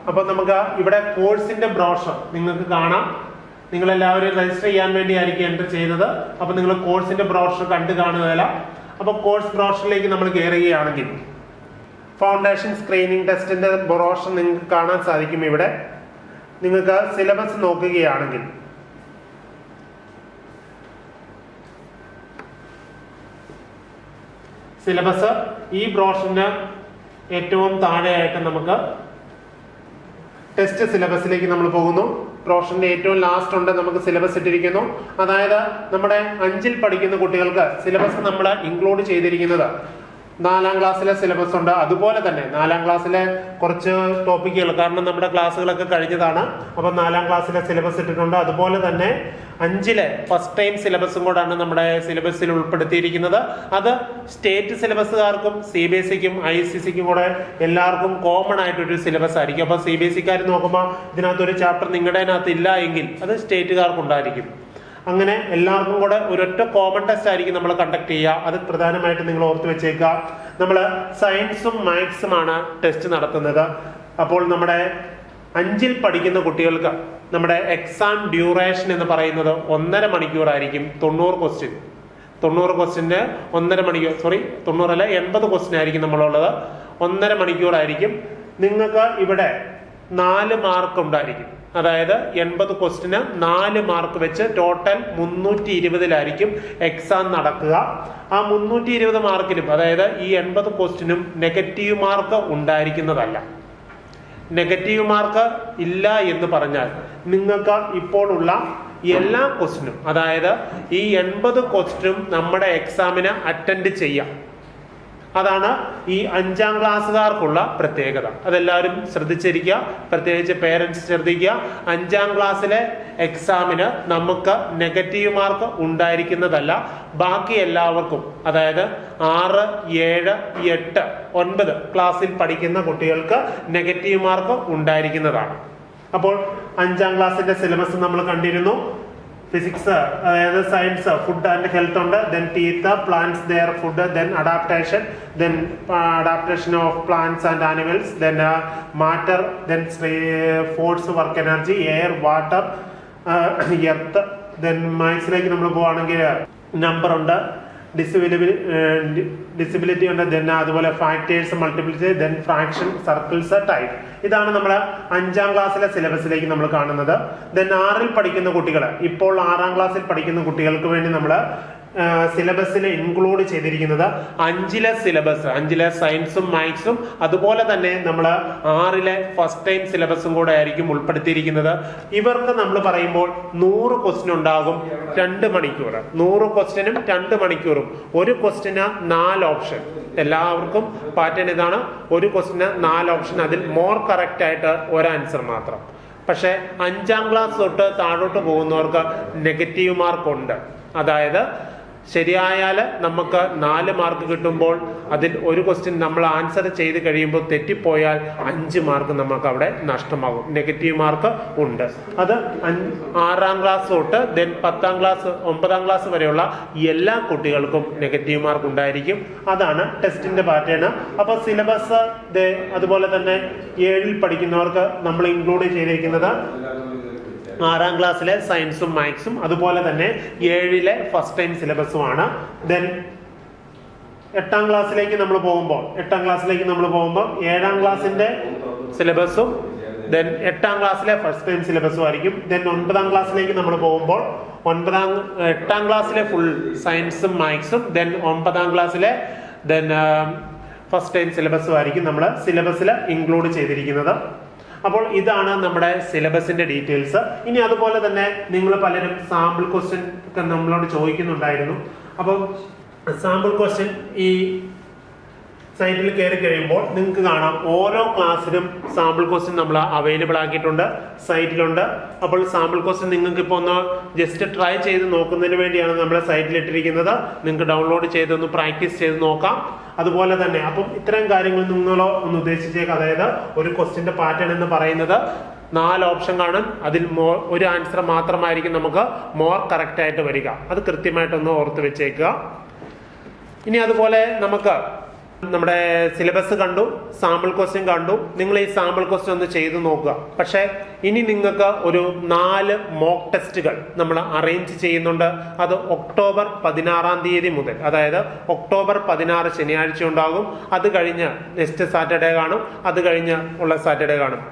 അപ്പൊ നമുക്ക് ഇവിടെ കോഴ്സിന്റെ ബ്രോഷർ നിങ്ങൾക്ക് കാണാം. നിങ്ങൾ എല്ലാവരും രജിസ്റ്റർ ചെയ്യാൻ വേണ്ടിയായിരിക്കും എൻ്റർ ചെയ്തത്. അപ്പൊ നിങ്ങൾ കോഴ്സിന്റെ ബ്രോഷർ കണ്ടു കാണുകയില്ല. അപ്പൊ കോഴ്സ് ബ്രോഷറിലേക്ക് നമ്മൾ കയറുകയാണെങ്കിൽ ഫൗണ്ടേഷൻ സ്ക്രീനിങ് ടെസ്റ്റിന്റെ ബ്രോഷർ നിങ്ങൾക്ക് കാണാൻ സാധിക്കും. ഇവിടെ നിങ്ങൾക്ക് സിലബസ് നോക്കുകയാണെങ്കിൽ സിലബസ് ഈ ബ്രോഷറിന് ഏറ്റവും താഴെയായിട്ട് നമുക്ക് ടെസ്റ്റ് സിലബസിലേക്ക് നമ്മൾ പോകുന്നു. ബ്രോഷറിന്റെ ഏറ്റവും ലാസ്റ്റ് ഉണ്ട് നമുക്ക് സിലബസ് ഇട്ടിരിക്കുന്നു. അതായത് നമ്മുടെ 5ൽ പഠിക്കുന്ന കുട്ടികൾക്ക് സിലബസ് നമ്മൾ ഇൻക്ലൂഡ് ചെയ്തിരിക്കുന്നത് 4ാം ക്ലാസ്സിലെ സിലബസ് ഉണ്ട്. അതുപോലെ തന്നെ 4ാം ക്ലാസ്സിലെ കുറച്ച് ടോപ്പിക്കുകൾ, കാരണം നമ്മുടെ ക്ലാസ്സുകളൊക്കെ കഴിഞ്ഞതാണ്. അപ്പൊ 4ാം ക്ലാസ്സിലെ സിലബസ് ഇട്ടിട്ടുണ്ട്. അതുപോലെ തന്നെ 5ലെ ഫസ്റ്റ് ടൈം സിലബസും കൂടാണ് നമ്മുടെ സിലബസിൽ ഉൾപ്പെടുത്തിയിരിക്കുന്നത്. അത് സ്റ്റേറ്റ് സിലബസുകാർക്കും CBSEക്കും ICSEക്കും കൂടെ എല്ലാവർക്കും കോമൺ ആയിട്ടൊരു സിലബസ് ആയിരിക്കും. അപ്പൊ CBSEക്കാർ നോക്കുമ്പോൾ ഇതിനകത്തൊരു ചാപ്റ്റർ നിങ്ങളുടെ അതിനകത്ത് ഇല്ല എങ്കിൽ അത് സ്റ്റേറ്റുകാർക്കുണ്ടായിരിക്കും. അങ്ങനെ എല്ലാവർക്കും കൂടെ ഒരൊറ്റ കോമൺ ടെസ്റ്റ് ആയിരിക്കും നമ്മൾ കണ്ടക്ട് ചെയ്യുക. അത് പ്രധാനമായിട്ട് നിങ്ങൾ ഓർത്ത് വെച്ചേക്കുക. നമ്മൾ സയൻസും മാത്സുമാണ് ടെസ്റ്റ് നടത്തുന്നത്. അപ്പോൾ നമ്മുടെ 5ൽ പഠിക്കുന്ന കുട്ടികൾക്ക് നമ്മുടെ എക്സാം ഡ്യൂറേഷൻ എന്ന് പറയുന്നത് 1.5 മണിക്കൂറായിരിക്കും. 90 ക്വസ്റ്റ്യൻ 1.5 മണിക്കൂർ, 90 അല്ല 80 ക്വസ്റ്റ്യൻ ആയിരിക്കും നമ്മളുള്ളത്. 1.5 മണിക്കൂറായിരിക്കും. നിങ്ങൾക്ക് ഇവിടെ 4 മാർക്ക് ഉണ്ടായിരിക്കും. അതായത് 80 ക്വസ്റ്റിന് 4 മാർക്ക് വെച്ച് ടോട്ടൽ 320-ലായിരിക്കും എക്സാം നടക്കുക. ആ 320 മാർക്കിനും, അതായത് ഈ 80 ക്വസ്റ്റിനും നെഗറ്റീവ് മാർക്ക് ഉണ്ടായിരിക്കുന്നതല്ല. നെഗറ്റീവ് മാർക്ക് ഇല്ല എന്ന് പറഞ്ഞാൽ നിങ്ങൾക്ക് ഇപ്പോൾ ഉള്ള എല്ലാ ക്വസ്റ്റിനും, അതായത് ഈ 80 ക്വസ്റ്റിനും നമ്മുടെ എക്സാമിന് അറ്റൻഡ് ചെയ്യാം. അതാണ് ഈ 5ാം ക്ലാസ്സുകാർക്കുള്ള പ്രത്യേകത. അതെല്ലാവരും ശ്രദ്ധിച്ചിരിക്കുക. പ്രത്യേകിച്ച് പേരൻസ് ശ്രദ്ധിക്കുക. 5ാം ക്ലാസ്സിലെ എക്സാമിന് നമുക്ക് നെഗറ്റീവ് മാർക്ക് ഉണ്ടായിരിക്കുന്നതല്ല. ബാക്കി എല്ലാവർക്കും, അതായത് 6, 7, 8, 9 ക്ലാസ്സിൽ പഠിക്കുന്ന കുട്ടികൾക്ക് നെഗറ്റീവ് മാർക്ക് ഉണ്ടായിരിക്കുന്നതാണ്. അപ്പോൾ 5ാം ക്ലാസ്സിന്റെ സിലബസ് നമ്മൾ കണ്ടിരുന്നു. ഫിസിക്സ്, അതായത് സയൻസ്, ഫുഡ് ആൻഡ് ഹെൽത്ത് ഉണ്ട്. Then teeth, plants their food, then adaptation, then adaptation of plants and animals, then matter, then force, work energy, air, water, earth. Then മാത്സിലേക്ക് നമ്മൾ പോവുകയാണെങ്കിൽ നമ്പർ ഉണ്ട്, ഡിസിബിലിറ്റി ഉണ്ട്, then അതുപോലെ factors, multiplicity, then fraction, circles, type. ഇതാണ് നമ്മൾ 5ാം ക്ലാസ്സിലെ സിലബസിലേക്ക് നമ്മൾ കാണുന്നത്. ദെൻ 6ൽ പഠിക്കുന്ന കുട്ടികൾ, ഇപ്പോൾ 6ാം ക്ലാസ്സിൽ പഠിക്കുന്ന കുട്ടികൾക്ക് വേണ്ടി നമ്മൾ സിലബസിൽ ഇൻക്ലൂഡ് ചെയ്തിരിക്കുന്നത് 5ലെ സിലബസ്, 5ലെ സയൻസും മാത്സും അതുപോലെ തന്നെ നമ്മൾ 6ലെ ഫസ്റ്റ് ടൈം സിലബസും കൂടെ ആയിരിക്കും ഉൾപ്പെടുത്തിയിരിക്കുന്നത്. ഇവർക്ക് നമ്മൾ പറയുമ്പോൾ 100 ക്വസ്റ്റ്യൻ ഉണ്ടാകും, 2 മണിക്കൂർ. 100 ക്വസ്റ്റ്യനും 2 മണിക്കൂറും. ഒരു ക്വസ്റ്റ്യന് 4 ഓപ്ഷൻ. എല്ലാവർക്കും പാറ്റേൺ ഇതാണ്. ഒരു ക്വസ്റ്റ്യന് 4 ഓപ്ഷൻ, അതിൽ മോർ കറക്റ്റ് ആയിട്ട് ഒരു ആൻസർ മാത്രം. പക്ഷെ 5ാം ക്ലാസ് തൊട്ട് താഴോട്ട് പോകുന്നവർക്ക് നെഗറ്റീവ് മാർക്ക് ഉണ്ട്. അതായത് ശരിയായാൽ നമുക്ക് 4 മാർക്ക് കിട്ടുമ്പോൾ അതിൽ ഒരു ക്വസ്റ്റ്യൻ നമ്മൾ ആൻസർ ചെയ്ത് കഴിയുമ്പോൾ തെറ്റിപ്പോയാൽ 5 മാർക്ക് നമുക്ക് അവിടെ നഷ്ടമാകും. നെഗറ്റീവ് മാർക്ക് ഉണ്ട്. അത് 6ാം ക്ലാസ് തൊട്ട് ദെൻ 10ാം ക്ലാസ് 9ാം ക്ലാസ് വരെയുള്ള എല്ലാ കുട്ടികൾക്കും നെഗറ്റീവ് മാർക്ക് ഉണ്ടായിരിക്കും. അതാണ് ടെസ്റ്റിന്റെ പാറ്റേൺ. അപ്പൊ സിലബസ് അതുപോലെ തന്നെ 7ൽ പഠിക്കുന്നവർക്ക് നമ്മൾ ഇൻക്ലൂഡ് ചെയ്തിരിക്കുന്നത് 6ാം ക്ലാസ്സിലെ സയൻസും മാത്സും അതുപോലെ തന്നെ 7ലെ ഫസ്റ്റ് ടൈം സിലബസുമാണ്. ദെൻ 8ാം ക്ലാസ്സിലേക്ക് നമ്മൾ പോകുമ്പോൾ 7ാം ക്ലാസ്സിന്റെ സിലബസും ദെൻ 8ാം ക്ലാസ്സിലെ ഫസ്റ്റ് ടൈം സിലബസും ആയിരിക്കും. ദെൻ 9ാം ക്ലാസ്സിലേക്ക് നമ്മൾ പോകുമ്പോൾ 8ാം ക്ലാസ്സിലെ ഫുൾ സയൻസും മാത്സും ദെൻ 9ാം ക്ലാസ്സിലെ ദെൻ ഫസ്റ്റ് ടൈം സിലബസും ആയിരിക്കും നമ്മൾ സിലബസിൽ ഇൻക്ലൂഡ് ചെയ്തിരിക്കുന്നത്. അപ്പോൾ ഇതാണ് നമ്മുടെ സിലബസിന്റെ ഡീറ്റെയിൽസ്. ഇനി അതുപോലെ തന്നെ നിങ്ങൾ പലരും സാമ്പിൾ ക്വസ്റ്റ്യൻ ഒക്കെ നമ്മളോട് ചോദിക്കുന്നുണ്ടായിരുന്നു. അപ്പം സാമ്പിൾ ക്വസ്റ്റ്യൻ ഈ സൈറ്റിൽ കയറി കഴിയുമ്പോൾ നിങ്ങൾക്ക് കാണാം ഓരോ ക്ലാസ്സിലും സാമ്പിൾ ക്വസ്റ്റ്യൻ നമ്മൾ അവൈലബിൾ ആക്കിയിട്ടുണ്ട്, സൈറ്റിലുണ്ട്. അപ്പോൾ സാമ്പിൾ ക്വസ്റ്റ്യൻ നിങ്ങൾക്ക് ഇപ്പോൾ ഒന്ന് ജസ്റ്റ് ട്രൈ ചെയ്ത് നോക്കുന്നതിന് വേണ്ടിയാണ് നമ്മൾ സൈറ്റിൽ ഇട്ടിരിക്കുന്നത്. നിങ്ങൾക്ക് ഡൗൺലോഡ് ചെയ്തൊന്ന് പ്രാക്ടീസ് ചെയ്ത് നോക്കാം. അതുപോലെ തന്നെ അപ്പം ഇത്തരം കാര്യങ്ങൾ നിങ്ങളോ ഒന്ന് ഉദ്ദേശിച്ചേക്കാം. അതായത് ഒരു ക്വസ്റ്റ്യന്റെ പാറ്റേൺ എന്ന് പറയുന്നത് 4 ഓപ്ഷൻ കാണും, അതിൽ ഒരു ആൻസർ മാത്രമായിരിക്കും നമുക്ക് മോർ കറക്റ്റ് ആയിട്ട് വരിക. അത് കൃത്യമായിട്ടൊന്ന് ഓർത്ത് വെച്ചേക്കുക. ഇനി അതുപോലെ നമുക്ക് നമ്മുടെ സിലബസ് കണ്ടു, സാമ്പിൾ ക്വസ്റ്റ്യൻ കണ്ടു. നിങ്ങൾ ഈ സാമ്പിൾ ക്വസ്റ്റ്യൻ ഒന്ന് ചെയ്തു നോക്കുക. പക്ഷേ ഇനി നിങ്ങൾക്ക് ഒരു 4 മോക്ക് ടെസ്റ്റുകൾ നമ്മൾ അറേഞ്ച് ചെയ്യുന്നുണ്ട്. അത് ഒക്ടോബർ 16-ാം തീയതി മുതൽ, അതായത് ഒക്ടോബർ 16 ശനിയാഴ്ച ഉണ്ടാകും. അത് കഴിഞ്ഞ് നെക്സ്റ്റ് സാറ്റർഡേ കാണും, അത് കഴിഞ്ഞ് ഉള്ള സാറ്റർഡേ കാണും.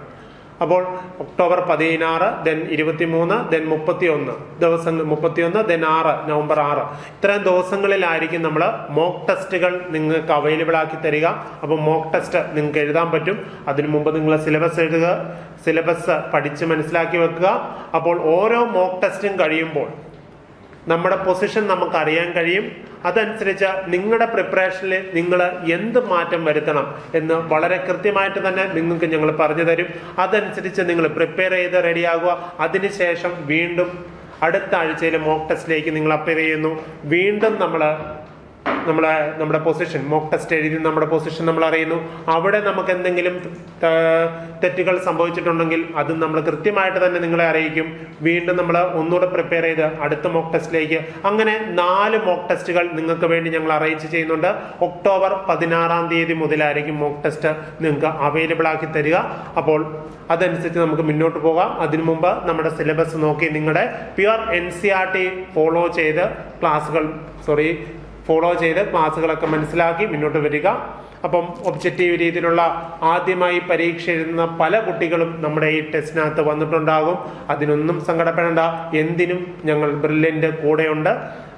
അപ്പോൾ ഒക്ടോബർ 16, ദെൻ 23, ദെൻ 31 ദിവസങ്ങൾ, 31 ദെൻ 6 നവംബർ 6 ഇത്രയും ദിവസങ്ങളിലായിരിക്കും നമ്മൾ മോക്ക് ടെസ്റ്റുകൾ നിങ്ങൾക്ക് അവൈലബിൾ ആക്കി തരിക. അപ്പോൾ മോക്ക് ടെസ്റ്റ് നിങ്ങൾക്ക് എഴുതാൻ പറ്റും. അതിനു മുമ്പ് നിങ്ങൾ സിലബസ് എഴുതുക, സിലബസ് പഠിച്ച് മനസ്സിലാക്കി വെക്കുക. അപ്പോൾ ഓരോ മോക്ക് ടെസ്റ്റും കഴിയുമ്പോൾ നമ്മുടെ പൊസിഷൻ നമുക്ക് അറിയാൻ കഴിയും. അതനുസരിച്ച് നിങ്ങളുടെ പ്രിപ്പറേഷനിൽ നിങ്ങൾ എന്ത് മാറ്റം വരുത്തണം എന്ന് വളരെ കൃത്യമായിട്ട് തന്നെ നിങ്ങൾക്ക് ഞങ്ങൾ പറഞ്ഞു തരും. അതനുസരിച്ച് നിങ്ങൾ പ്രിപ്പയർ ചെയ്ത് റെഡിയാകുക. അതിനുശേഷം വീണ്ടും അടുത്ത ആഴ്ചയിലെ മോക്ക് ടെസ്റ്റിലേക്ക് നിങ്ങൾ അപ്പിയർ ചെയ്യുന്നു. വീണ്ടും നമ്മുടെ പൊസിഷൻ, മോക്ക് ടെസ്റ്റ് എഴുതി നമ്മുടെ പൊസിഷൻ നമ്മൾ അറിയുന്നു. അവിടെ നമുക്ക് എന്തെങ്കിലും തെറ്റുകൾ സംഭവിച്ചിട്ടുണ്ടെങ്കിൽ അത് നമ്മൾ കൃത്യമായിട്ട് തന്നെ നിങ്ങളെ അറിയിക്കും. വീണ്ടും നമ്മൾ ഒന്നുകൂടെ പ്രിപ്പയർ ചെയ്ത് അടുത്ത മോക്ക് ടെസ്റ്റിലേക്ക്. അങ്ങനെ 4 മോക്ക് ടെസ്റ്റുകൾ നിങ്ങൾക്ക് വേണ്ടി ഞങ്ങൾ അറേഞ്ച് ചെയ്യുന്നുണ്ട്. ഒക്ടോബർ 16-ാം തീയതി മുതലായിരിക്കും മോക്ക് ടെസ്റ്റ് നിങ്ങൾക്ക് അവൈലബിൾ ആക്കി തരിക. അപ്പോൾ അതനുസരിച്ച് നമുക്ക് മുന്നോട്ട് പോകാം. അതിനു മുമ്പ് നമ്മുടെ സിലബസ് നോക്കി നിങ്ങളുടെ പ്യുവർ NCERT ഫോളോ ചെയ്ത് ക്ലാസ്സുകളൊക്കെ മനസ്സിലാക്കി മുന്നോട്ട് വരിക. അപ്പം ഒബ്ജക്റ്റീവ് രീതിയിലുള്ള ആദ്യമായി പരീക്ഷ എഴുതുന്ന പല കുട്ടികളും നമ്മുടെ ഈ ടെസ്റ്റിനകത്ത് വന്നിട്ടുണ്ടാകും. അതിനൊന്നും സങ്കടപ്പെടേണ്ട. എന്തിനും ഞങ്ങൾ ബ്രില്യൻ്റ് കൂടെയുണ്ട്.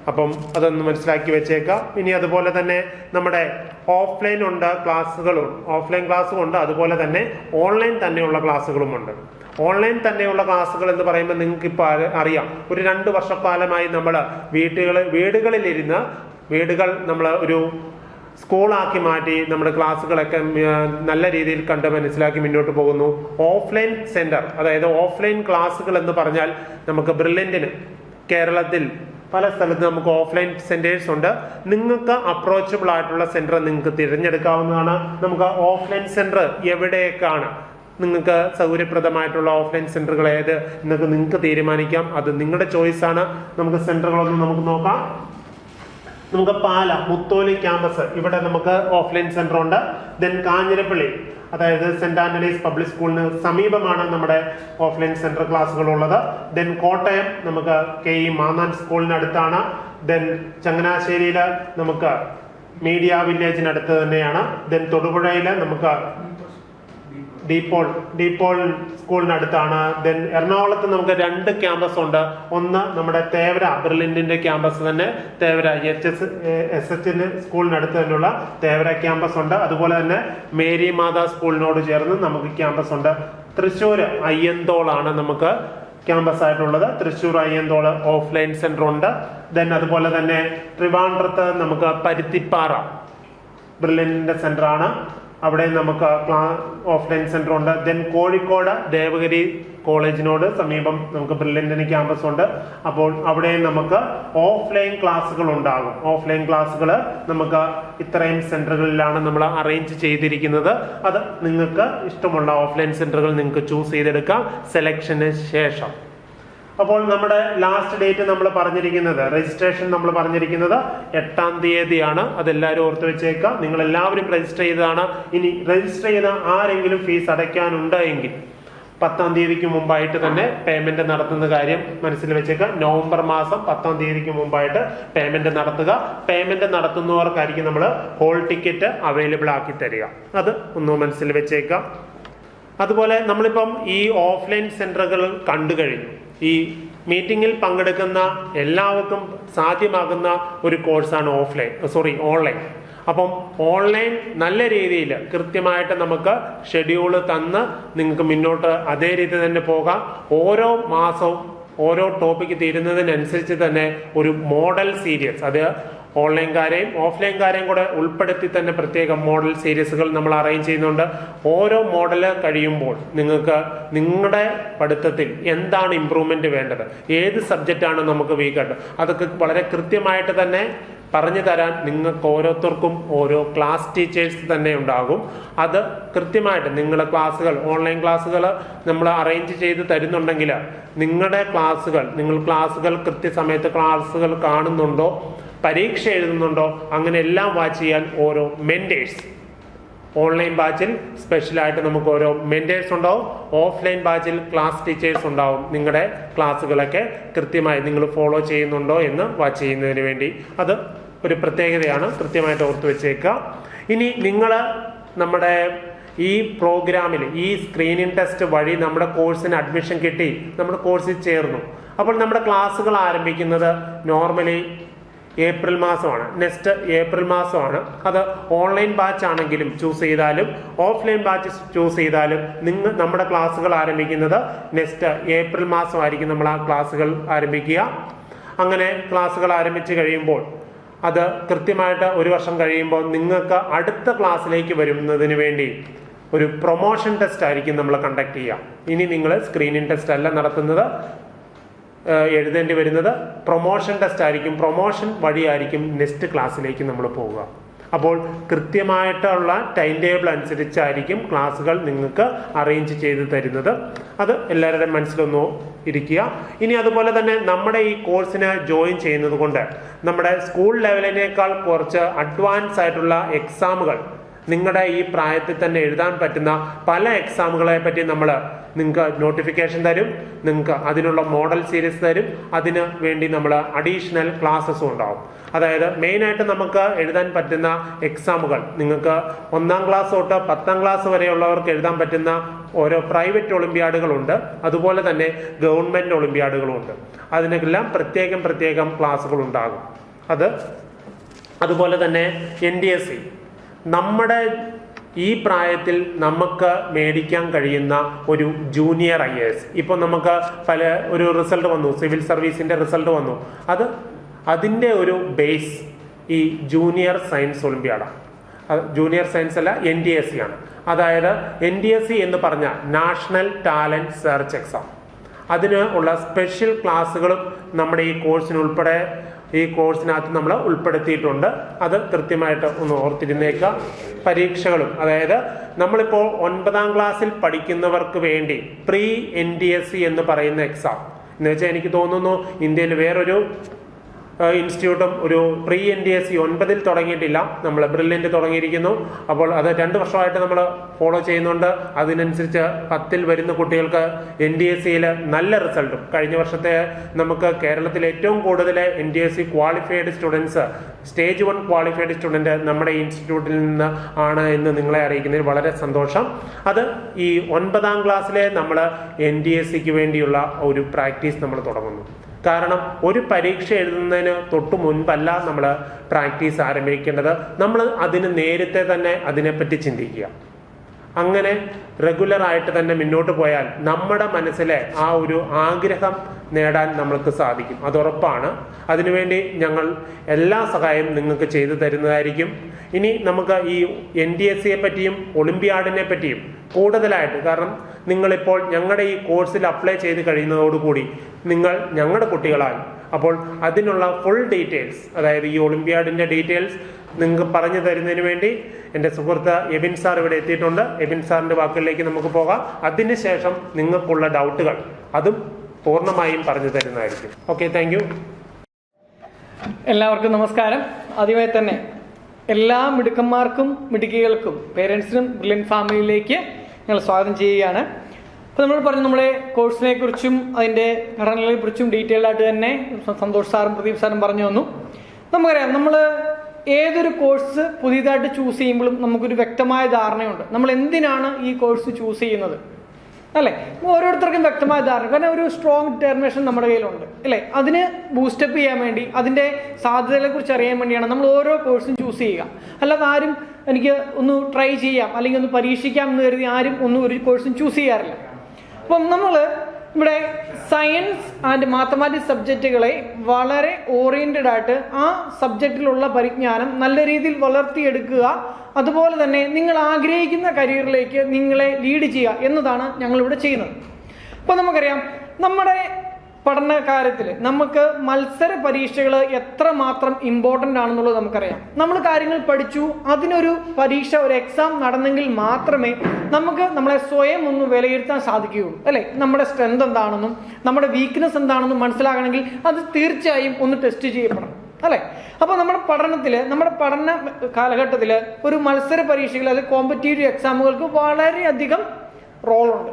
അപ്പം അതൊന്ന് മനസ്സിലാക്കി വെച്ചേക്കാം. ഇനി അതുപോലെ തന്നെ നമ്മുടെ ഓഫ്ലൈൻ ഉണ്ട്, ഓഫ്ലൈൻ ക്ലാസ്സും ഉണ്ട്. അതുപോലെ തന്നെ ഓൺലൈൻ തന്നെയുള്ള ക്ലാസ്സുകളുമുണ്ട്. ഓൺലൈൻ തന്നെയുള്ള ക്ലാസ്സുകൾ എന്ന് പറയുമ്പോൾ നിങ്ങൾക്ക് ഇപ്പോൾ അറിയാം, ഒരു 2 വർഷക്കാലമായി നമ്മൾ വീടുകളിലിരുന്ന് നമ്മൾ ഒരു സ്കൂളാക്കി മാറ്റി നമ്മുടെ ക്ലാസ്സുകളൊക്കെ നല്ല രീതിയിൽ കണ്ട് മനസ്സിലാക്കി മുന്നോട്ട് പോകുന്നു. ഓഫ്ലൈൻ സെന്റർ, അതായത് ഓഫ്ലൈൻ ക്ലാസ്സുകൾ എന്ന് പറഞ്ഞാൽ നമുക്ക് ബ്രില്യന്റിന് കേരളത്തിൽ പല സ്ഥലത്ത് നമുക്ക് ഓഫ്ലൈൻ സെന്റേഴ്സ് ഉണ്ട്. നിങ്ങൾക്ക് അപ്രോച്ചബിൾ ആയിട്ടുള്ള സെന്റർ നിങ്ങൾക്ക് തിരഞ്ഞെടുക്കാവുന്നതാണ്. നമുക്ക് ഓഫ്ലൈൻ സെന്റർ എവിടെയൊക്കെയാണ് നിങ്ങൾക്ക് സൗകര്യപ്രദമായിട്ടുള്ള ഓഫ്ലൈൻ സെന്ററുകൾ ഏത് എന്നൊക്കെ നിങ്ങൾക്ക് തീരുമാനിക്കാം. അത് നിങ്ങളുടെ ചോയ്സ് ആണ്. നമുക്ക് സെന്ററുകളൊന്നും നമുക്ക് നോക്കാം. നമുക്ക് പാല മുത്തോലി ക്യാമ്പസ്, ഇവിടെ നമുക്ക് ഓഫ്ലൈൻ സെന്റർ ഉണ്ട്. ദെൻ കാഞ്ഞിരപ്പള്ളി, അതായത് സെന്റ് ആന്റണീസ് പബ്ലിക് സ്കൂളിന് സമീപമാണ് നമ്മുടെ ഓഫ്ലൈൻ സെന്റർ ക്ലാസ്സുകൾ ഉള്ളത്. ദെൻ കോട്ടയം നമുക്ക് KE മാന്നാൻ സ്കൂളിന് അടുത്താണ്. ദെൻ ചങ്ങനാശ്ശേരിയില് നമുക്ക് മീഡിയ വില്ലേജിനടുത്ത് തന്നെയാണ്. ദെൻ തൊടുപുഴയില് നമുക്ക് ഡീപോൾ സ്കൂളിനടുത്താണ്. ദെൻ എറണാകുളത്ത് നമുക്ക് 2 ക്യാമ്പസ് ഉണ്ട്. ഒന്ന് നമ്മുടെ തേവര ബ്രില്യന്റിന്റെ ക്യാമ്പസ് തന്നെ, തേവര SH സ്കൂളിനടുത്ത് തന്നെയുള്ള തേവര ക്യാമ്പസ് ഉണ്ട്. അതുപോലെ തന്നെ മേരി മാതാ സ്കൂളിനോട് ചേർന്ന് നമുക്ക് ക്യാമ്പസ് ഉണ്ട്. തൃശ്ശൂർ അയ്യന്തോളാണ് നമുക്ക് ക്യാമ്പസ് ആയിട്ടുള്ളത്. തൃശ്ശൂർ അയ്യന്തോള് ഓഫ്ലൈൻ സെന്റർ ഉണ്ട്. ദെൻ അതുപോലെ തന്നെ ട്രിവാൻഡ്രത്ത് നമുക്ക് പരുത്തിപ്പാറ ബ്രില്യന്റിന്റെ സെന്റർ ആണ്, അവിടെ നമുക്ക് ഓഫ്ലൈൻ സെന്റർ ഉണ്ട്. ദെൻ കോഴിക്കോട് ദേവഗിരി കോളേജിനോട് സമീപം നമുക്ക് ബ്രില്യന്റിന് ക്യാമ്പസ് ഉണ്ട്. അപ്പോൾ അവിടെ നമുക്ക് ഓഫ്ലൈൻ ക്ലാസ്സുകൾ ഉണ്ടാകും. ഓഫ്ലൈൻ ക്ലാസ്സുകൾ നമുക്ക് ഇത്രയും സെന്ററുകളിലാണ് നമ്മൾ അറേഞ്ച് ചെയ്തിരിക്കുന്നത്. അത് നിങ്ങൾക്ക് ഇഷ്ടമുള്ള ഓഫ്ലൈൻ സെന്ററുകൾ നിങ്ങൾക്ക് ചൂസ് ചെയ്തെടുക്കാം സെലക്ഷന് ശേഷം. അപ്പോൾ നമ്മുടെ ലാസ്റ്റ് ഡേറ്റ് നമ്മൾ പറഞ്ഞിരിക്കുന്നത്, രജിസ്ട്രേഷൻ നമ്മൾ പറഞ്ഞിരിക്കുന്നത് 8-ാം തീയതിയാണ്. അതെല്ലാവരും ഓർത്ത് വെച്ചേക്കാം. നിങ്ങൾ എല്ലാവരും രജിസ്റ്റർ ചെയ്തതാണ്. ഇനി രജിസ്റ്റർ ചെയ്ത ആരെങ്കിലും ഫീസ് അടയ്ക്കാനുണ്ട് എങ്കിൽ 10-ാം തീയതിക്ക് മുമ്പായിട്ട് തന്നെ പേയ്മെന്റ് നടത്തുന്ന കാര്യം മനസ്സിൽ വെച്ചേക്കാം. നവംബർ മാസം 10-ാം തീയതിക്ക് മുമ്പായിട്ട് പേയ്മെന്റ് നടത്തുക. പേയ്മെന്റ് നടത്തുന്നവർക്കായിരിക്കും നമ്മൾ ഹോൾ ടിക്കറ്റ് അവൈലബിൾ ആക്കി തരിക. അത് ഒന്ന് മനസ്സിൽ വെച്ചേക്കാം. അതുപോലെ നമ്മളിപ്പം ഈ ഓഫ്ലൈൻ സെന്ററുകൾ കണ്ടു കഴിഞ്ഞു. ഈ മീറ്റിംഗിൽ പങ്കെടുക്കുന്ന എല്ലാവർക്കും സാധ്യമാകുന്ന ഒരു കോഴ്സാണ് ഓൺലൈൻ. അപ്പം ഓൺലൈൻ നല്ല രീതിയിൽ കൃത്യമായിട്ട് നമുക്ക് ഷെഡ്യൂള് തന്ന് നിങ്ങൾക്ക് മുന്നോട്ട് അതേ രീതി തന്നെ പോകാം. ഓരോ മാസവും ഓരോ ടോപ്പിക്ക് തീരുന്നതിനനുസരിച്ച് തന്നെ ഒരു മോഡൽ സീരീസ്, അത് ഓൺലൈൻകാരെയും ഓഫ്ലൈൻകാരെയും കൂടെ ഉൾപ്പെടുത്തി തന്നെ പ്രത്യേകം മോഡൽ സീരീസുകൾ നമ്മൾ അറേഞ്ച് ചെയ്യുന്നുണ്ട്. ഓരോ മോഡല് കഴിയുമ്പോൾ നിങ്ങൾക്ക് നിങ്ങളുടെ പഠിത്തത്തിൽ എന്താണ് ഇമ്പ്രൂവ്മെന്റ് വേണ്ടത്, ഏത് സബ്ജക്റ്റാണ് നമുക്ക് വീക്കായിട്ട്, അതൊക്കെ വളരെ കൃത്യമായിട്ട് തന്നെ പറഞ്ഞു തരാൻ നിങ്ങൾക്ക് ഓരോരുത്തർക്കും ഓരോ ക്ലാസ് ടീച്ചേഴ്സ് തന്നെ ഉണ്ടാകും. അത് കൃത്യമായിട്ട് നിങ്ങളുടെ ക്ലാസ്സുകൾ, ഓൺലൈൻ ക്ലാസ്സുകൾ നമ്മൾ അറേഞ്ച് ചെയ്ത് തരുന്നുണ്ടെങ്കിൽ നിങ്ങളുടെ നിങ്ങൾ ക്ലാസ്സുകൾ കൃത്യസമയത്ത് ക്ലാസ്സുകൾ കാണുന്നുണ്ടോ, പരീക്ഷ എഴുതുന്നുണ്ടോ, അങ്ങനെ എല്ലാം വാച്ച് ചെയ്യാൻ ഓരോ മെന്റേഴ്സ്, ഓൺലൈൻ ബാച്ചിൽ സ്പെഷ്യലായിട്ട് നമുക്ക് ഓരോ മെന്റേഴ്സ് ഉണ്ടാവും. ഓഫ്ലൈൻ ബാച്ചിൽ ക്ലാസ് ടീച്ചേഴ്സ് ഉണ്ടാവും. നിങ്ങളുടെ ക്ലാസ്സുകളൊക്കെ കൃത്യമായി നിങ്ങൾ ഫോളോ ചെയ്യുന്നുണ്ടോ എന്ന് വാച്ച് ചെയ്യുന്നതിന് വേണ്ടി അത് ഒരു പ്രത്യേകതയാണ്, കൃത്യമായിട്ട് ഓർത്ത് വെച്ചേക്കുക. ഇനി നിങ്ങൾ നമ്മുടെ ഈ പ്രോഗ്രാമിൽ ഈ സ്ക്രീനിങ് ടെസ്റ്റ് വഴി നമ്മുടെ കോഴ്സിന് അഡ്മിഷൻ കിട്ടി, നമ്മുടെ കോഴ്സിൽ ചേർന്നു. അപ്പോൾ നമ്മുടെ ക്ലാസ്സുകൾ ആരംഭിക്കുന്നത് നോർമലി ഏപ്രിൽ മാസമാണ്. നെക്സ്റ്റ് ഏപ്രിൽ മാസമാണ്. അത് ഓൺലൈൻ ബാച്ച് ആണെങ്കിലും ചൂസ് ചെയ്താലും ഓഫ്ലൈൻ ബാച്ച് ചൂസ് ചെയ്താലും നമ്മുടെ ക്ലാസ്സുകൾ ആരംഭിക്കുന്നത് നെക്സ്റ്റ് ഏപ്രിൽ മാസമായിരിക്കും നമ്മൾ ആ ക്ലാസ്സുകൾ ആരംഭിക്കുക. അങ്ങനെ ക്ലാസ്സുകൾ ആരംഭിച്ച് കഴിയുമ്പോൾ അത് കൃത്യമായിട്ട് ഒരു വർഷം കഴിയുമ്പോൾ നിങ്ങൾക്ക് അടുത്ത ക്ലാസ്സിലേക്ക് വരുന്നതിന് വേണ്ടി ഒരു പ്രൊമോഷൻ ടെസ്റ്റ് ആയിരിക്കും നമ്മൾ കണ്ടക്ട് ചെയ്യുക. ഇനി നിങ്ങൾ സ്ക്രീനിങ് ടെസ്റ്റ് അല്ല നടത്തുന്നത്, എഴുതേണ്ടി വരുന്നത് പ്രൊമോഷൻ ടെസ്റ്റ് ആയിരിക്കും. പ്രൊമോഷൻ വഴിയായിരിക്കും നെക്സ്റ്റ് ക്ലാസ്സിലേക്ക് നമ്മൾ പോവുക. അപ്പോൾ കൃത്യമായിട്ടുള്ള ടൈം ടേബിൾ അനുസരിച്ചായിരിക്കും ക്ലാസ്സുകൾ നിങ്ങൾക്ക് അറേഞ്ച് ചെയ്ത് തരുന്നത്. അത് എല്ലാവരുടെയും മനസ്സിലൊന്ന് ഇരിക്കുക. ഇനി അതുപോലെ തന്നെ നമ്മുടെ ഈ കോഴ്സിന് ജോയിൻ ചെയ്യുന്നത് കൊണ്ട് നമ്മുടെ സ്കൂൾ ലെവലിനേക്കാൾ കുറച്ച് അഡ്വാൻസ് ആയിട്ടുള്ള എക്സാമുകൾ നിങ്ങളുടെ ഈ പ്രായത്തിൽ തന്നെ എഴുതാൻ പറ്റുന്ന പല എക്സാമുകളെ പറ്റി നിങ്ങൾക്ക് നോട്ടിഫിക്കേഷൻ തരും. നിങ്ങൾക്ക് അതിനുള്ള മോഡൽ സീരീസ് തരും. അതിന് വേണ്ടി നമ്മൾ അഡീഷണൽ ക്ലാസ്സസും ഉണ്ടാവും. അതായത് മെയിനായിട്ട് നമുക്ക് എഴുതാൻ പറ്റുന്ന എക്സാമുകൾ നിങ്ങൾക്ക് 1-ാം ക്ലാസ് തൊട്ട് 10-ാം ക്ലാസ് വരെയുള്ളവർക്ക് എഴുതാൻ പറ്റുന്ന ഓരോ പ്രൈവറ്റ് ഒളിമ്പ്യാഡുകളുണ്ട്. അതുപോലെ തന്നെ ഗവൺമെന്റ് ഒളിമ്പ്യാഡുകളുമുണ്ട്. അതിനെല്ലാം പ്രത്യേകം ക്ലാസ്സുകൾ ഉണ്ടാകും. അതുപോലെ തന്നെ NDSC, നമ്മുടെ ഈ പ്രായത്തിൽ നമുക്ക് മേടിക്കാൻ കഴിയുന്ന ഒരു ജൂനിയർ IAS. ഇപ്പം നമുക്ക് ഒരു റിസൾട്ട് വന്നു, സിവിൽ സർവീസിന്റെ റിസൾട്ട് വന്നു. അതിൻ്റെ ഒരു ബേസ് ഈ ജൂനിയർ സയൻസ് ഒളിമ്പ്യാഡ. ജൂനിയർ സയൻസ് അല്ല, NTSC ആണ്. അതായത് NTSC എന്ന് പറഞ്ഞ നാഷണൽ ടാലന്റ് സെർച്ച് എക്സാം. അതിന് ഉള്ള സ്പെഷ്യൽ ക്ലാസ്സുകളും നമ്മുടെ ഈ കോഴ്സിനകത്ത് നമ്മൾ ഉൾപ്പെടുത്തിയിട്ടുണ്ട്. അത് കൃത്യമായിട്ട് ഒന്ന് ഓർത്തിരുന്നേക്കുക. പരീക്ഷകളും, അതായത് നമ്മളിപ്പോൾ 9ാം ക്ലാസ്സിൽ പഠിക്കുന്നവർക്ക് വേണ്ടി പ്രീ NTSC എന്ന് പറയുന്ന എക്സാം എന്ന് വെച്ചാൽ, എനിക്ക് തോന്നുന്നു ഇന്ത്യയിൽ വേറൊരു ഇൻസ്റ്റിറ്റ്യൂട്ടും ഒരു പ്രീ NTSC 9ൽ തുടങ്ങിയിട്ടില്ല. നമ്മൾ ബ്രില്യൻ്റ് തുടങ്ങിയിരിക്കുന്നു. അപ്പോൾ അത് 2 വർഷമായിട്ട് നമ്മൾ ഫോളോ ചെയ്യുന്നുണ്ട്. അതിനനുസരിച്ച് 10ൽ വരുന്ന കുട്ടികൾക്ക് NTSCയിൽ നല്ല റിസൾട്ടും, കഴിഞ്ഞ വർഷത്തെ നമുക്ക് കേരളത്തിൽ ഏറ്റവും കൂടുതൽ NTSC qualified students, stage 1 qualified student നമ്മുടെ ഇൻസ്റ്റിറ്റ്യൂട്ടിൽ നിന്ന് ആണ് എന്ന് നിങ്ങളെ അറിയിക്കുന്നതിൽ വളരെ സന്തോഷം. അത് ഈ 9ാം ക്ലാസ്സിലെ നമ്മൾ NTSCക്ക് വേണ്ടിയുള്ള ഒരു പ്രാക്ടീസ് നമ്മൾ തുടങ്ങുന്നു. കാരണം ഒരു പരീക്ഷ എഴുതുന്നതിന് തൊട്ട് മുൻപല്ല നമ്മൾ പ്രാക്ടീസ് ആരംഭിക്കേണ്ടത്. നമ്മൾ അതിന് നേരത്തെ തന്നെ അതിനെപ്പറ്റി ചിന്തിക്കുക. അങ്ങനെ റെഗുലറായിട്ട് തന്നെ മുന്നോട്ട് പോയാൽ നമ്മുടെ മനസ്സിലെ ആ ഒരു ആഗ്രഹം നേടാൻ നമ്മൾക്ക് സാധിക്കും. അത് ഉറപ്പാണ്. അതിനുവേണ്ടി ഞങ്ങൾ എല്ലാ സഹായവും നിങ്ങൾക്ക് ചെയ്തു തരുന്നതായിരിക്കും. ഇനി നമുക്ക് ഈ NTSCയെ പറ്റിയും ഒളിമ്പിയാഡിനെ പറ്റിയും കൂടുതലായിട്ട്, കാരണം നിങ്ങളിപ്പോൾ ഞങ്ങളുടെ ഈ കോഴ്സിൽ അപ്ലൈ ചെയ്ത് കഴിയുന്നതോടുകൂടി നിങ്ങൾ ഞങ്ങളുടെ കുട്ടികളായി. അപ്പോൾ അതിനുള്ള ഫുൾ ഡീറ്റെയിൽസ്, അതായത് ഈ ഒളിമ്പിയാഡിൻ്റെ ഡീറ്റെയിൽസ് നിങ്ങൾക്ക് പറഞ്ഞു തരുന്നതിന് വേണ്ടി എൻ്റെ സുഹൃത്ത് എബിൻ സാർ ഇവിടെ എത്തിയിട്ടുണ്ട്. എബിൻ സാറിൻ്റെ വാക്കുകളിലേക്ക് നമുക്ക് പോകാം. അതിനുശേഷം നിങ്ങൾക്കുള്ള ഡൗട്ടുകൾ അതും പൂർണ്ണമായും പറഞ്ഞു തരുന്നതായിരിക്കും. Okay, thank U. എല്ലാവർക്കും നമസ്കാരം. ആദ്യമായി തന്നെ എല്ലാ മിടുക്കന്മാർക്കും മിടുക്കികൾക്കും പേരൻസിനും ബ്രില്യൻറ്റ് ഫാമിലിയിലേക്ക് ഞങ്ങൾ സ്വാഗതം ചെയ്യുകയാണ്. അപ്പോൾ നമ്മൾ പറഞ്ഞു, നമ്മളെ കോഴ്സിനെ കുറിച്ചും അതിൻ്റെ ഘടനകളെ കുറിച്ചും ഡീറ്റെയിൽഡ് ആയിട്ട് തന്നെ സന്തോഷ് സാറും പ്രദീപ് സാറും പറഞ്ഞു തന്നു. നമുക്കറിയാം, നമ്മൾ ഏതൊരു കോഴ്സ് പുതിയതായിട്ട് ചൂസ് ചെയ്യുമ്പോഴും നമുക്കൊരു വ്യക്തമായ ധാരണയുണ്ട് നമ്മൾ എന്തിനാണ് ഈ കോഴ്സ് ചൂസ് ചെയ്യുന്നത്, അല്ലേ? ഓരോരുത്തർക്കും വ്യക്തമായ ധാരണ, കാരണം ഒരു സ്ട്രോങ് ഡിറ്റർമിനേഷൻ നമ്മുടെ കയ്യിലുണ്ട്, അല്ലേ? അതിന് ബൂസ്റ്റപ്പ് ചെയ്യാൻ വേണ്ടി, അതിൻ്റെ സാധ്യതകളെ കുറിച്ച് അറിയാൻ വേണ്ടിയാണ് നമ്മൾ ഓരോ കോഴ്സും ചൂസ് ചെയ്യുക. അല്ലാതെ ആരും എനിക്ക് ഒന്ന് ട്രൈ ചെയ്യാം അല്ലെങ്കിൽ ഒന്ന് പരീക്ഷിക്കാം എന്ന് കരുതി ആരും ഒരു കോഴ്സും ചൂസ് ചെയ്യാറില്ല. അപ്പം നമ്മൾ ഇവിടെ സയൻസ് ആൻഡ് മാത്തമാറ്റിക്സ് സബ്ജക്റ്റുകളെ വളരെ ഓറിയൻറ്റഡ് ആയിട്ട് ആ സബ്ജക്റ്റിലുള്ള പരിജ്ഞാനം നല്ല രീതിയിൽ വളർത്തിയെടുക്കുക, അതുപോലെ തന്നെ നിങ്ങൾ ആഗ്രഹിക്കുന്ന കരിയറിലേക്ക് നിങ്ങളെ ലീഡ് ചെയ്യുക എന്നതാണ് ഞങ്ങളിവിടെ ചെയ്യുന്നത്. അപ്പോൾ നമുക്കറിയാം, നമ്മുടെ പഠന കാര്യത്തിൽ നമുക്ക് മത്സര പരീക്ഷകൾ എത്രമാത്രം ഇമ്പോർട്ടൻ്റ് ആണെന്നുള്ളത് നമുക്കറിയാം. നമ്മൾ കാര്യങ്ങൾ പഠിച്ചു, അതിനൊരു പരീക്ഷ, ഒരു എക്സാം നടന്നെങ്കിൽ മാത്രമേ നമുക്ക് നമ്മളെ സ്വയം ഒന്ന് വിലയിരുത്താൻ സാധിക്കുകയുള്ളൂ, അല്ലേ? നമ്മുടെ സ്ട്രെങ്ത് എന്താണെന്നും നമ്മുടെ വീക്ക്നെസ് എന്താണെന്നും മനസ്സിലാകണമെങ്കിൽ അത് തീർച്ചയായും ഒന്ന് ടെസ്റ്റ് ചെയ്യപ്പെടണം, അല്ലേ? അപ്പോൾ നമ്മുടെ പഠന കാലഘട്ടത്തിൽ ഒരു മത്സര പരീക്ഷകൾ, അത് കോമ്പറ്റീറ്റീവ് എക്സാമുകൾക്ക് വളരെയധികം റോളുണ്ട്.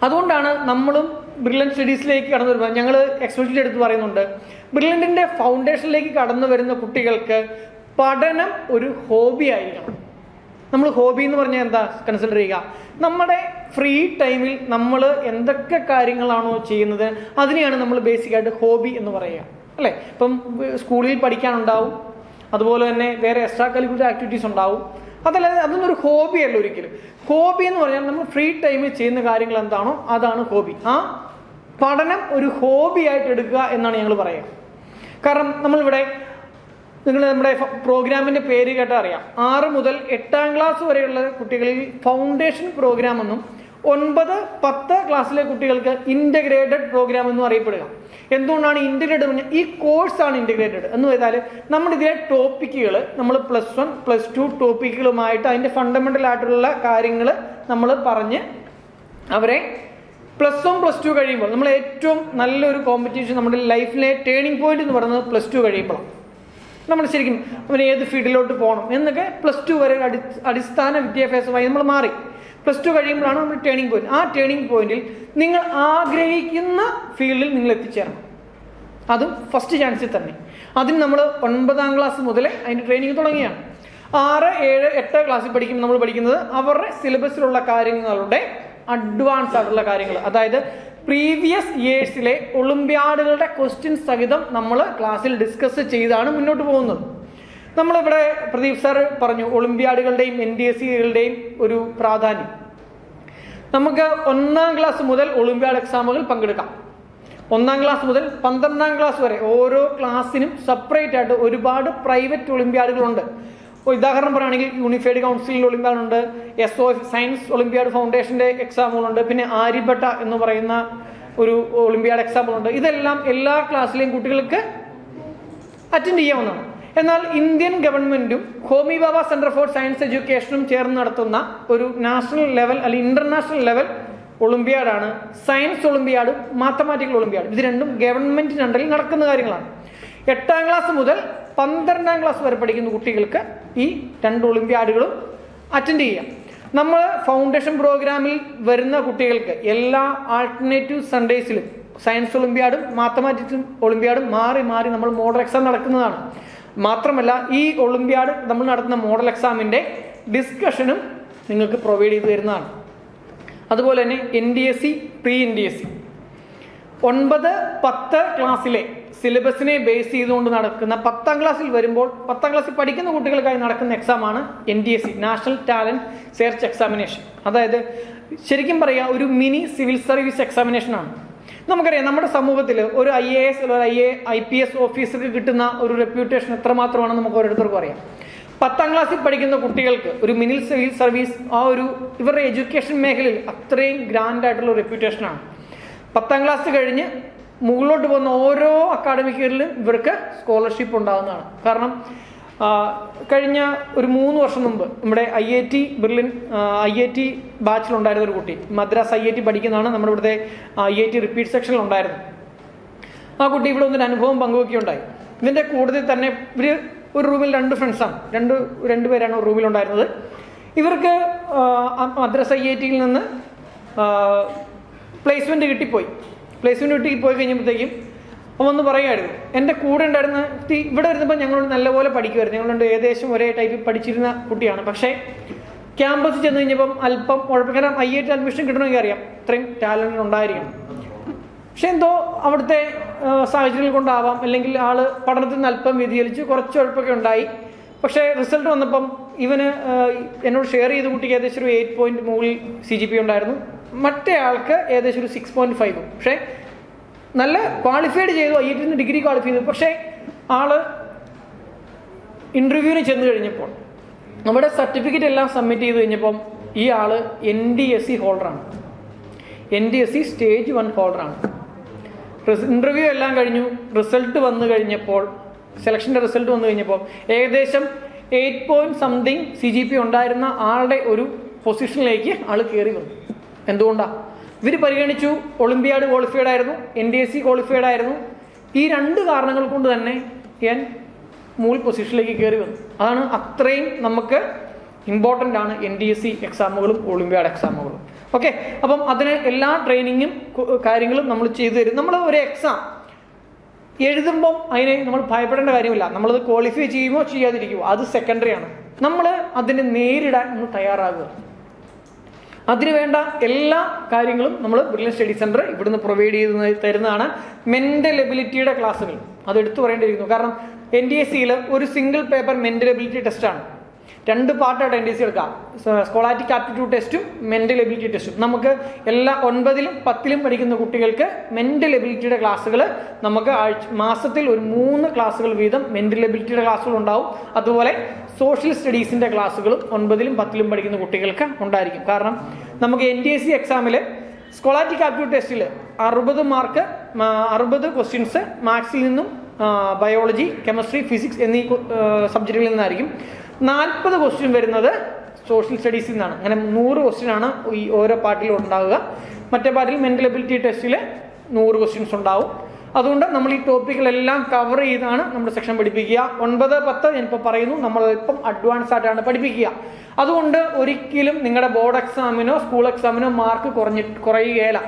അതുകൊണ്ടാണ് നമ്മളും ബ്രില്യൻറ്റ് സ്റ്റഡീസിലേക്ക് കടന്നു വരുമ്പോൾ ഞങ്ങൾ എക്സ്പെഷ്യലി എടുത്ത് പറയുന്നുണ്ട്, ബ്രില്യൻറ്റിൻ്റെ ഫൗണ്ടേഷനിലേക്ക് കടന്നു വരുന്ന കുട്ടികൾക്ക് പഠനം ഒരു ഹോബി ആയിരിക്കണം. നമ്മൾ ഹോബി എന്ന് പറഞ്ഞാൽ എന്താ കൺസിഡർ ചെയ്യുക? നമ്മുടെ ഫ്രീ ടൈമിൽ നമ്മൾ എന്തൊക്കെ കാര്യങ്ങളാണോ ചെയ്യുന്നത് അതിനെയാണ് നമ്മൾ ബേസിക്കായിട്ട് ഹോബി എന്ന് പറയുക, അല്ലേ? ഇപ്പം സ്കൂളിൽ പഠിക്കാനുണ്ടാവും, അതുപോലെ തന്നെ വേറെ എക്സ്ട്രാ കരിക്കുലർ ആക്ടിവിറ്റീസ് ഉണ്ടാവും. അതല്ലാതെ അതൊന്നും ഒരു ഹോബി അല്ല ഒരിക്കലും. ഹോബി എന്ന് പറഞ്ഞാൽ നമ്മൾ ഫ്രീ ടൈമിൽ ചെയ്യുന്ന കാര്യങ്ങൾ എന്താണോ അതാണ് ഹോബി. ആ പഠനം ഒരു ഹോബി ആയിട്ട് എടുക്കുക എന്നാണ് ഞങ്ങൾ പറയുക. കാരണം നമ്മളിവിടെ നിങ്ങൾ നമ്മുടെ പ്രോഗ്രാമിൻ്റെ പേര് കേട്ടാൽ അറിയാം, 6 മുതൽ 8ാം ക്ലാസ് വരെയുള്ള കുട്ടികളിൽ ഫൗണ്ടേഷൻ പ്രോഗ്രാം എന്നും 9, 10 ക്ലാസ്സിലെ കുട്ടികൾക്ക് ഇൻ്റഗ്രേറ്റഡ് പ്രോഗ്രാം എന്നും അറിയപ്പെടുക. എന്തുകൊണ്ടാണ് ഇൻ്റഗ്രേറ്റഡ് പറഞ്ഞാൽ ഈ കോഴ്സാണ് ഇൻ്റഗ്രേറ്റഡ് എന്ന് പറഞ്ഞാൽ നമ്മുടെ ഇതിലെ ടോപ്പിക്കുകൾ നമ്മൾ +1, +2 ടോപ്പിക്കുകളുമായിട്ട് അതിൻ്റെ ഫണ്ടമെൻ്റൽ ആയിട്ടുള്ള കാര്യങ്ങൾ നമ്മൾ പറഞ്ഞ് അവരെ +1, +2 കഴിയുമ്പോൾ നമ്മൾ ഏറ്റവും നല്ലൊരു കോമ്പറ്റീഷൻ നമ്മുടെ ലൈഫിലെ ടേണിംഗ് പോയിന്റ് എന്ന് പറയുന്നത് +2 കഴിയുമ്പോഴാണ്. നമ്മൾ ശരിക്കും അവന് ഏത് ഫീൽഡിലോട്ട് പോകണം എന്നൊക്കെ +2 വരെ അടിസ്ഥാന വിദ്യാഭ്യാസമായി നമ്മൾ മാറി. +2 കഴിയുമ്പോഴാണ് നമ്മൾ ടേണിംഗ് പോയിന്റ്. ആ ടേണിംഗ് പോയിന്റിൽ നിങ്ങൾ ആഗ്രഹിക്കുന്ന ഫീൽഡിൽ നിങ്ങൾ എത്തിച്ചേരണം. അതും ഫസ്റ്റ് ചാൻസിൽ തന്നെ. അതിന് നമ്മൾ 9ാം ക്ലാസ് മുതലേ അതിൻ്റെ ട്രെയിനിങ് തുടങ്ങിയാണ്. 6, 7, 8 ക്ലാസ്സിൽ പഠിക്കുമ്പോൾ നമ്മൾ പഠിക്കുന്നത് അവരുടെ സിലബസിലുള്ള കാര്യങ്ങളുടെ അഡ്വാൻസ് ആയിട്ടുള്ള കാര്യങ്ങൾ, അതായത് പ്രീവിയസ് ഇയേഴ്സിലെ ഒളിമ്പ്യാഡുകളുടെ ക്വസ്റ്റ്യൻസ് സഹിതം നമ്മൾ ക്ലാസ്സിൽ ഡിസ്കസ് ചെയ്താണ് മുന്നോട്ട് പോകുന്നത്. നമ്മളിവിടെ പ്രദീപ് സാർ പറഞ്ഞു ഒളിമ്പ്യാഡുകളുടെയും NTSCകളുടെയും ഒരു പ്രാധാന്യം. നമുക്ക് 1ാം ക്ലാസ് മുതൽ ഒളിമ്പ്യാഡ് എക്സാമുകൾ പങ്കെടുക്കാം. 1ാം ക്ലാസ് മുതൽ 12ാം ക്ലാസ് വരെ ഓരോ ക്ലാസ്സിനും സെപ്പറേറ്റ് ആയിട്ട് ഒരുപാട് പ്രൈവറ്റ് ഒളിമ്പ്യാഡുകളുണ്ട്. ഉദാഹരണം പറയുകയാണെങ്കിൽ യൂണിഫൈഡ് കൗൺസിൽ ഒളിമ്പ്യാഡ് ഉണ്ട്, SO സയൻസ് ഒളിമ്പ്യാഡ് ഫൗണ്ടേഷൻ്റെ എക്സാമുകളുണ്ട്, പിന്നെ ആര്യഭട്ട എന്ന് പറയുന്ന ഒരു ഒളിമ്പ്യാഡ് എക്സാമുകളുണ്ട്. ഇതെല്ലാം എല്ലാ ക്ലാസ്സിലെയും കുട്ടികൾക്ക് അറ്റൻഡ് ചെയ്യാവുന്നതാണ്. എന്നാൽ ഇന്ത്യൻ ഗവൺമെന്റും ഹോമി ബാബ സെന്റർ ഫോർ സയൻസ് എഡ്യൂക്കേഷനും ചേർന്ന് നടത്തുന്ന ഒരു നാഷണൽ ലെവൽ അല്ലെങ്കിൽ ഇന്റർനാഷണൽ ലെവൽ ഒളിമ്പ്യാഡാണ് സയൻസ് ഒളിമ്പ്യാഡും മാത്തമാറ്റിക്കൽ ഒളിമ്പ്യാഡും. ഇത് രണ്ടും ഗവൺമെന്റിന്റെ അണ്ടറിൽ നടക്കുന്ന കാര്യങ്ങളാണ്. 8ാം ക്ലാസ് മുതൽ 12ാം ക്ലാസ് വരെ പഠിക്കുന്ന കുട്ടികൾക്ക് ഈ 2 ഒളിമ്പ്യാഡുകളും അറ്റൻഡ് ചെയ്യാം. നമ്മൾ ഫൗണ്ടേഷൻ പ്രോഗ്രാമിൽ വരുന്ന കുട്ടികൾക്ക് എല്ലാ ആൾട്ടർനേറ്റീവ് സൺഡേസിലും സയൻസ് ഒളിമ്പ്യാഡും മാത്തമാറ്റിക്സ് ഒളിമ്പ്യാഡും മാറി മാറി നമ്മൾ മോഡൽ എക്സാം നടക്കുന്നതാണ്. മാത്രമല്ല ഈ ഒളിമ്പ്യാഡ് നമ്മൾ നടത്തുന്ന മോഡൽ എക്സാമിൻ്റെ ഡിസ്കഷനും നിങ്ങൾക്ക് പ്രൊവൈഡ് ചെയ്ത് തരുന്നതാണ്. അതുപോലെ തന്നെ NDSC പ്രീ NDSC 9-10 ക്ലാസ്സിലെ സിലബസിനെ ബേസ് ചെയ്തുകൊണ്ട് നടക്കുന്ന 10ാം ക്ലാസ്സിൽ വരുമ്പോൾ 10ാം ക്ലാസ്സിൽ പഠിക്കുന്ന കുട്ടികൾക്കായി നടക്കുന്ന എക്സാമാണ് NDSC national talent search examination. അതായത് ശരിക്കും പറയുക ഒരു മിനി സിവിൽ സർവീസ് എക്സാമിനേഷനാണ്. നമുക്കറിയാം നമ്മുടെ സമൂഹത്തിൽ ഒരു IAS IPS ഓഫീസർക്ക് കിട്ടുന്ന ഒരു റെപ്യൂട്ടേഷൻ എത്രമാത്രമാണെന്ന് നമുക്ക് ഓരോരുത്തർക്കും അറിയാം. 10ാം ക്ലാസ്സിൽ പഠിക്കുന്ന കുട്ടികൾക്ക് ഒരു മിനി സിവിൽ സർവീസ് ഇവരുടെ എഡ്യൂക്കേഷൻ മേഖലയിൽ അത്രയും ഗ്രാൻഡ് ആയിട്ടുള്ള റെപ്യൂട്ടേഷനാണ്. 10ാം ക്ലാസ് കഴിഞ്ഞ് മുകളിലോട്ട് പോകുന്ന ഓരോ അക്കാഡമിക് ഇയറിലും ഇവർക്ക് സ്കോളർഷിപ്പ് ഉണ്ടാകുന്നതാണ്. കാരണം കഴിഞ്ഞ ഒരു 3 വർഷം മുമ്പ് നമ്മുടെ IIT ബെർലിൻ IIT ബാച്ചിലുണ്ടായിരുന്ന ഒരു കുട്ടി മദ്രാസ് IIT പഠിക്കുന്നതാണ്. നമ്മുടെ ഇവിടുത്തെ IIT റിപ്പീറ്റ് സെക്ഷനിൽ ഉണ്ടായിരുന്നു. ആ കുട്ടി ഇവിടെ ഒന്നൊരു അനുഭവം പങ്കുവയ്ക്കുകയുണ്ടായി. ഇതിൻ്റെ കൂടുതൽ തന്നെ ഇവർ ഒരു റൂമിൽ 2 ഫ്രണ്ട്സാണ്, രണ്ടുപേരാണ് ഒരു റൂമിലുണ്ടായിരുന്നത്. ഇവർക്ക് മദ്രാസ് IITയിൽ നിന്ന് പ്ലേസ്മെൻറ്റ് കിട്ടിപ്പോയി കഴിഞ്ഞപ്പോഴത്തേക്കും ഒന്ന് പറയുമായിരുന്നു, എൻ്റെ കൂടെ ഉണ്ടായിരുന്ന ഇവിടെ വരുന്നപ്പോൾ ഞങ്ങൾ നല്ലപോലെ പഠിക്കുമായിരുന്നു, ഞങ്ങളുണ്ട് ഏകദേശം ഒരേ ടൈപ്പിൽ പഠിച്ചിരുന്ന കുട്ടിയാണ്. പക്ഷേ ക്യാമ്പസിൽ ചെന്ന് കഴിഞ്ഞപ്പം അല്പം കുഴപ്പം, കാരണം IIT അഡ്മിഷൻ കിട്ടണമെങ്കിൽ അറിയാം ഇത്രയും ടാലൻ്റ് ഉണ്ടായിരിക്കണം. പക്ഷെ എന്തോ അവിടുത്തെ സാഹചര്യങ്ങൾ കൊണ്ടാവാം, അല്ലെങ്കിൽ ആൾ പഠനത്തിൽ നിന്ന് അല്പം വ്യതിചലിച്ച് കുറച്ച് കുഴപ്പമൊക്കെ ഉണ്ടായി. പക്ഷേ റിസൾട്ട് വന്നപ്പം ഇവന് എന്നോട് ഷെയർ ചെയ്ത കുട്ടിക്ക് ഏകദേശം ഒരു 8 പോയിന്റ് മുകളിൽ CGP ഉണ്ടായിരുന്നു. മറ്റേ ആൾക്ക് ഏകദേശം ഒരു 6.5. പക്ഷേ നല്ല ക്വാളിഫൈഡ് ചെയ്തു, IIT നിന്ന് ഡിഗ്രി ക്വാളിഫൈ ചെയ്തു. പക്ഷേ ആള് ഇൻ്റർവ്യൂവിന് ചെന്ന് കഴിഞ്ഞപ്പോൾ നമ്മുടെ സർട്ടിഫിക്കറ്റ് എല്ലാം സബ്മിറ്റ് ചെയ്ത് കഴിഞ്ഞപ്പം ഈ ആള് NDSC ഹോൾഡറാണ്, NDSC സ്റ്റേജ് 1 ഹോൾഡറാണ്. ഇൻ്റർവ്യൂ എല്ലാം കഴിഞ്ഞു, റിസൾട്ട് വന്നു കഴിഞ്ഞപ്പോൾ, സെലക്ഷൻ്റെ റിസൾട്ട് വന്നു കഴിഞ്ഞപ്പോൾ ഏകദേശം 8 പോയിന്റ് സംതിങ് CGP ഉണ്ടായിരുന്ന ആളുടെ ഒരു പൊസിഷനിലേക്ക് ആൾ കയറി വന്നു. എന്തുകൊണ്ടാണ്? ഇവർ പരിഗണിച്ചു, ഒളിമ്പ്യാഡ് ക്വാളിഫൈഡ് ആയിരുന്നു, NDSC ക്വാളിഫൈഡ് ആയിരുന്നു. ഈ 2 കാരണങ്ങൾ കൊണ്ട് തന്നെ ഞാൻ മൂൾ പൊസിഷനിലേക്ക് കയറി വന്നു. അതാണ് അത്രയും നമുക്ക് ഇമ്പോർട്ടൻ്റ് ആണ് NDSC എക്സാമുകളും ഒളിമ്പ്യാഡ് എക്സാമുകളും. ഓക്കെ, അപ്പം അതിന് എല്ലാ ട്രെയിനിങ്ങും കാര്യങ്ങളും നമ്മൾ ചെയ്തു തരും. നമ്മൾ ഒരു എക്സാം എഴുതുമ്പം അതിനെ നമ്മൾ ഭയപ്പെടേണ്ട കാര്യമില്ല. നമ്മളത് ക്വാളിഫൈ ചെയ്യുമോ ചെയ്യാതിരിക്കുമോ അത് സെക്കൻഡറി ആണ്. നമ്മൾ അതിനെ നേരിടാൻ നമ്മൾ തയ്യാറാകുക. അതിനുവേണ്ട എല്ലാ കാര്യങ്ങളും നമ്മൾ ബ്രില്യൻ സ്റ്റഡി സെൻറ്റർ ഇവിടുന്ന് പ്രൊവൈഡ് ചെയ്ത് തരുന്നതാണ്. മെൻ്റൽ എബിലിറ്റിയുടെ ക്ലാസ്സുകൾ അത് എടുത്തു പറയേണ്ടിയിരിക്കുന്നു. കാരണം NDSCയിൽ ഒരു സിംഗിൾ പേപ്പർ മെൻ്റൽ എബിലിറ്റി ടെസ്റ്റാണ്. 2 പാർട്ടായിട്ട് NDSC എടുക്കാം, സ്കോളാറ്റിക് ആപ്റ്റിറ്റ്യൂഡ് ടെസ്റ്റും മെൻ്റൽ എബിലിറ്റി ടെസ്റ്റും. നമുക്ക് എല്ലാ 9ലും 10ലും പഠിക്കുന്ന കുട്ടികൾക്ക് മെൻ്റൽ എബിലിറ്റിയുടെ ക്ലാസ്സുകൾ നമുക്ക് മാസത്തിൽ ഒരു 3 ക്ലാസ്സുകൾ വീതം മെൻ്റൽ എബിലിറ്റിയുടെ ക്ലാസ്സുകൾ ഉണ്ടാവും. അതുപോലെ സോഷ്യൽ സ്റ്റഡീസിൻ്റെ ക്ലാസ്സുകളും 9ലും 10ലും പഠിക്കുന്ന കുട്ടികൾക്ക് ഉണ്ടായിരിക്കും. കാരണം നമുക്ക് NDSC എക്സാമിൽ സ്കോളാറ്റിക് ആപ്റ്റിറ്റ്യൂഡ് ടെസ്റ്റിൽ 60 മാർക്ക് 60 ക്വസ്റ്റ്യൻസ് മാത്സിൽ നിന്നും ബയോളജി, കെമിസ്ട്രി, ഫിസിക്സ് എന്നീ സബ്ജക്റ്റുകളിൽ നിന്നായിരിക്കും. 40 ക്വസ്റ്റ്യൻ വരുന്നത് സോഷ്യൽ സ്റ്റഡീസിൽ നിന്നാണ്. അങ്ങനെ 100 ക്വസ്റ്റ്യനാണ് ഈ ഓരോ പാർട്ടിലും ഉണ്ടാവുക. മറ്റേ പാർട്ടിൽ മെൻ്റൽ എബിലിറ്റി ടെസ്റ്റിൽ 100 ക്വസ്റ്റ്യൻസ് ഉണ്ടാവും. അതുകൊണ്ട് നമ്മൾ ഈ ടോപ്പിക്കുകളെല്ലാം കവർ ചെയ്താണ് നമ്മുടെ സെക്ഷൻ പഠിപ്പിക്കുക. 9, 10 ഞാനിപ്പോൾ പറയുന്നു, നമ്മളിപ്പം അഡ്വാൻസ് ആയിട്ടാണ് പഠിപ്പിക്കുക. അതുകൊണ്ട് ഒരിക്കലും നിങ്ങളുടെ ബോർഡ് എക്സാമിനോ സ്കൂൾ എക്സാമിനോ മാർക്ക് കുറയുകയില്ല.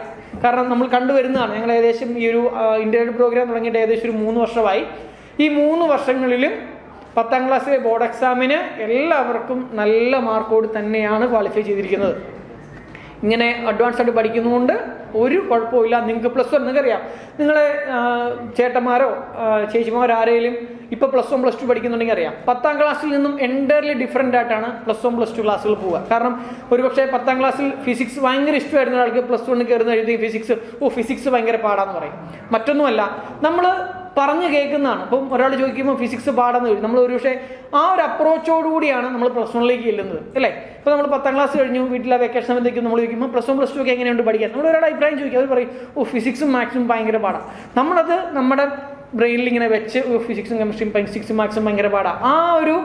കാരണം നമ്മൾ കണ്ടുവരുന്നതാണ്. ഞങ്ങൾ ഏകദേശം ഈ ഒരു ഇൻ്റർവ്യൂ പ്രോഗ്രാം തുടങ്ങിയിട്ട് ഏകദേശം ഒരു 3 വർഷമായി. ഈ 3 വർഷങ്ങളിലും 10ാം ക്ലാസ്സിലെ ബോർഡ് എക്സാമിന് എല്ലാവർക്കും നല്ല മാർക്കോട് തന്നെയാണ് ക്വാളിഫൈ ചെയ്തിരിക്കുന്നത്. ഇങ്ങനെ അഡ്വാൻസ് ആയിട്ട് പഠിക്കുന്നതുകൊണ്ട് ഒരു കുഴപ്പമില്ല. നിങ്ങൾക്ക് +1 നിങ്ങൾക്കറിയാം, നിങ്ങളെ ചേട്ടന്മാരോ ചേച്ചിമാരോ ആരെങ്കിലും ഇപ്പോൾ +1 +2 പഠിക്കുന്നുണ്ടെങ്കിൽ അറിയാം, 10ാം ക്ലാസ്സിൽ നിന്നും എൻ്റയർലി ഡിഫറൻ്റ് ആയിട്ടാണ് +1 +2 ക്ലാസ്സുകൾ പോവുക. കാരണം ഒരുപക്ഷെ 10ാം ക്ലാസ്സിൽ ഫിസിക്സ് ഭയങ്കര ഇഷ്ടമായിരുന്ന ഒരാൾക്ക് +1 കയറുന്ന എഴുതി ഫിസിക്സ് ഭയങ്കര പാടാന്ന് പറയും. മറ്റൊന്നുമല്ല, നമ്മൾ പറഞ്ഞു കേൾക്കുന്നതാണ്. അപ്പം ഒരാൾ ചോദിക്കുമ്പോൾ ഫിസിക്സ് പാടെന്ന് വരും, നമ്മൾ ഒരു പക്ഷേ ആ ഒരു അപ്രോച്ചോടുകൂടിയാണ് നമ്മൾ പ്ലസ് വണ്ണിലേക്ക് ചെല്ലുന്നത് അല്ലേ. ഇപ്പോൾ നമ്മൾ 10ാം ക്ലാസ് കഴിഞ്ഞു, വീട്ടിലെ വെക്കേഷൻ സമയത്തേക്ക് നമ്മൾ ചോദിക്കുമ്പോൾ പ്ലസ് 1 പ്ലസ് 2 ഒക്കെ എങ്ങനെയുണ്ട് പഠിക്കാൻ, നമ്മൾ ഒരാളുടെ അഭിപ്രായം ചോദിക്കും, അവർ പറയും ഫിസിക്സും മാത്സും ഭയങ്കര പാടാണ്. നമ്മളത് നമ്മുടെ ബ്രെയിനിൽ ഇങ്ങനെ വെച്ച് ഫിസിക്സും കെമിസ്ട്രിയും ഫിസിക്സും മാത്സും ഭയങ്കര പാടാണ്, ആ ഒരു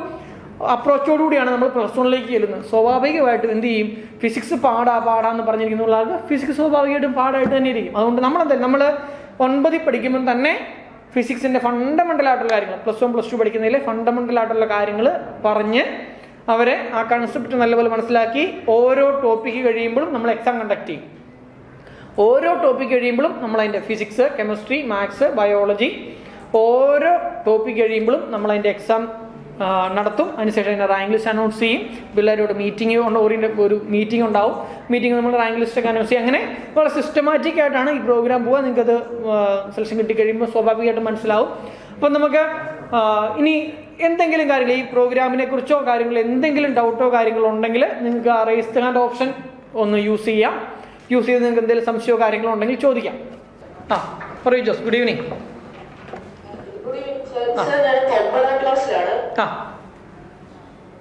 അപ്രോച്ചോടുകൂടിയാണ് നമ്മൾ പ്ലസ് 1ലേക്ക് ചെല്ലുന്നത്. സ്വാഭാവികമായിട്ടും എന്ത് ചെയ്യും, ഫിസിക്സ് പാടാന്ന് പറഞ്ഞിരിക്കുന്ന ആൾക്ക് ഫിസിക്സ് സ്വാഭാവികമായിട്ടും പാടായിട്ട് തന്നെ ഇരിക്കും. അതുകൊണ്ട് നമ്മൾ 9ൽ പഠിക്കുമ്പോൾ തന്നെ ഫിസിക്സിൻ്റെ ഫണ്ടമെൻ്റലായിട്ടുള്ള കാര്യങ്ങൾ, പ്ലസ് 1 പ്ലസ് 2 പഠിക്കുന്നതിലെ ഫണ്ടമെൻ്റലായിട്ടുള്ള കാര്യങ്ങൾ പറഞ്ഞ് അവരെ ആ കൺസെപ്റ്റ് നല്ലപോലെ മനസ്സിലാക്കി ഓരോ ടോപ്പിക്ക് കഴിയുമ്പോഴും നമ്മൾ എക്സാം കണ്ടക്ട് ചെയ്യും. ഓരോ ടോപ്പിക്ക് കഴിയുമ്പോഴും നമ്മളതിൻ്റെ ഫിസിക്സ്, കെമിസ്ട്രി, മാത്സ്, ബയോളജി ഓരോ ടോപ്പിക്ക് കഴിയുമ്പോഴും നമ്മളതിൻ്റെ എക്സാം നടത്തും. അതിനുശേഷം അതിൻ്റെ റാങ്ക് ലിസ്റ്റ് അനൗൺസ് ചെയ്യും. പിള്ളേരോട് ഒരു മീറ്റിംഗ് ഉണ്ടാവും. മീറ്റിംഗ് നമ്മൾ റാങ്ക് ലിസ്റ്റൊക്കെ അനൗൺസ് ചെയ്യും. അങ്ങനെ വളരെ സിസ്റ്റമാറ്റിക് ആയിട്ടാണ് ഈ പ്രോഗ്രാം പോവുക. നിങ്ങൾക്കത് സെലക്ഷൻ കിട്ടിക്കഴിയുമ്പോൾ സ്വാഭാവികമായിട്ടും മനസ്സിലാവും. അപ്പം നമുക്ക് ഇനി എന്തെങ്കിലും കാര്യങ്ങൾ ഈ പ്രോഗ്രാമിനെ കുറിച്ചോ കാര്യങ്ങൾ എന്തെങ്കിലും ഡൗട്ടോ കാര്യങ്ങളോ ഉണ്ടെങ്കിൽ നിങ്ങൾക്ക് ആ റേസ് ദ ഹാൻഡ് ഓപ്ഷൻ ഒന്ന് യൂസ് ചെയ്യാം. യൂസ് ചെയ്ത് നിങ്ങൾക്ക് എന്തെങ്കിലും സംശയമോ കാര്യങ്ങളോ ഉണ്ടെങ്കിൽ ചോദിക്കാം. പറയൂ ജോസ്. Good evening.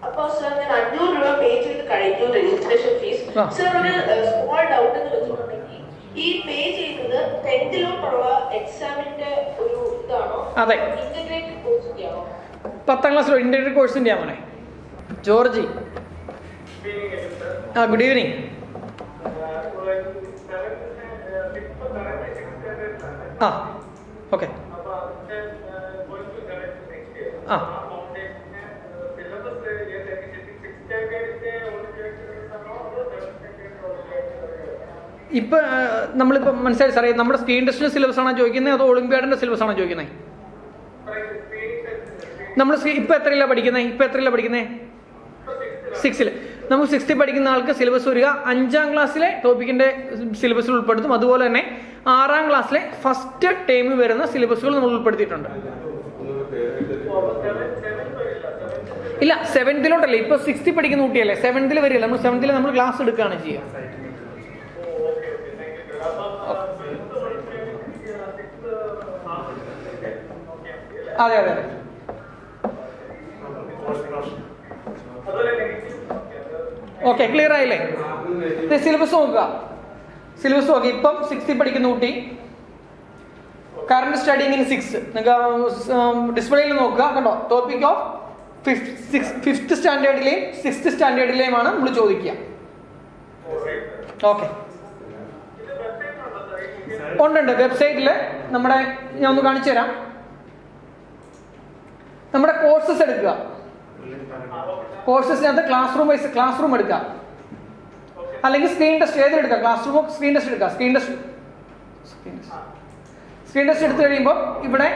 അപ്പൊ സർ ഞാൻ 500 രൂപ പേ ചെയ്ത് കഴിഞ്ഞു രജിസ്ട്രേഷൻ ഫീസ്. സർ ഒരു സ്മോൾ ഡൗട്ട് എന്ന് വെച്ചിട്ടുണ്ടെങ്കിൽ ഈ പേ ചെയ്തത് 10th ലോട്ടുള്ള എക്സാമിന്റെ ഒരു ഇതാണോ, അതെ, ഇന്റഗ്രേറ്റഡ് കോഴ്സിന്റെ ആണോ? 10ാം ക്ലാസ്സിലോ ഇന്റഗ്രേറ്റഡ് കോഴ്സിന്റെ ആണോ? ജോർജി. Good evening. ഓക്കെ. ഇപ്പൊ നമ്മളിപ്പോ മനസ്സിലായി സാറേ, നമ്മുടെ സ്ക്രീൻ ടെസ്റ്റിന്റെ സിലബസ് ആണോ ചോദിക്കുന്നത് അതോ ഒളിമ്പ്യാഡിന്റെ സിലബസ് ആണോ ചോദിക്കുന്നത്? നമ്മൾ ഇപ്പൊ എത്രയിലാണ് പഠിക്കുന്നത്? 6ൽ. നമുക്ക് 6th പഠിക്കുന്ന ആൾക്ക് സിലബസ് വരിക 5ാം ക്ലാസ്സിലെ ടോപ്പിക്കിന്റെ സിലബസിൽ ഉൾപ്പെടുത്തും. അതുപോലെ തന്നെ 6ാം ക്ലാസ്സിലെ ഫസ്റ്റ് ടൈം വരുന്ന സിലബസുകൾ നമ്മൾ ഉൾപ്പെടുത്തിയിട്ടുണ്ട്. ഇല്ല, 7th ഇപ്പൊ 6th പഠിക്കുന്ന കുട്ടിയല്ലേ, 7th വരില്ല. നമ്മൾ 7th നമ്മൾ ക്ലാസ് എടുക്കുകയാണ് ചെയ്യുക. അതെ. ഓക്കെ, ക്ലിയർ ആയില്ലേ? സിലബസ് നോക്കുക. ഇപ്പം 6th പഠിക്കുന്ന കുട്ടി കറണ്ട് സ്റ്റഡിങ് ഇൻ 6 നിങ്ങൾക്ക് ഡിസ്പ്ലേയിൽ നോക്കുക, കണ്ടോ? ടോപ്പിക് ഓഫ് 5th സ്റ്റാൻഡേർഡിലെയും 6th സ്റ്റാൻഡേർഡിലെയുമാണ് നമ്മൾ ചോദിക്കുക. ഓക്കെ, ഉണ്ട്. വെബ്സൈറ്റിൽ നമ്മുടെ ഞാൻ ഒന്ന് കാണിച്ചു തരാം. നമ്മുടെ കോഴ്സസ് എടുക്കുക. കോഴ്സസിനകത്ത് ക്ലാസ് റൂം എടുക്കുക, അല്ലെങ്കിൽ സ്ക്രീൻ ടെസ്റ്റ് ഏതെടുക്കുക. ക്ലാസ് റൂമോ സ്ക്രീൻ ടെസ്റ്റ് എടുക്കുക. സ്ക്രീൻ ടെസ്റ്റ് എടുത്തു കഴിയുമ്പോൾ ഇവിടെ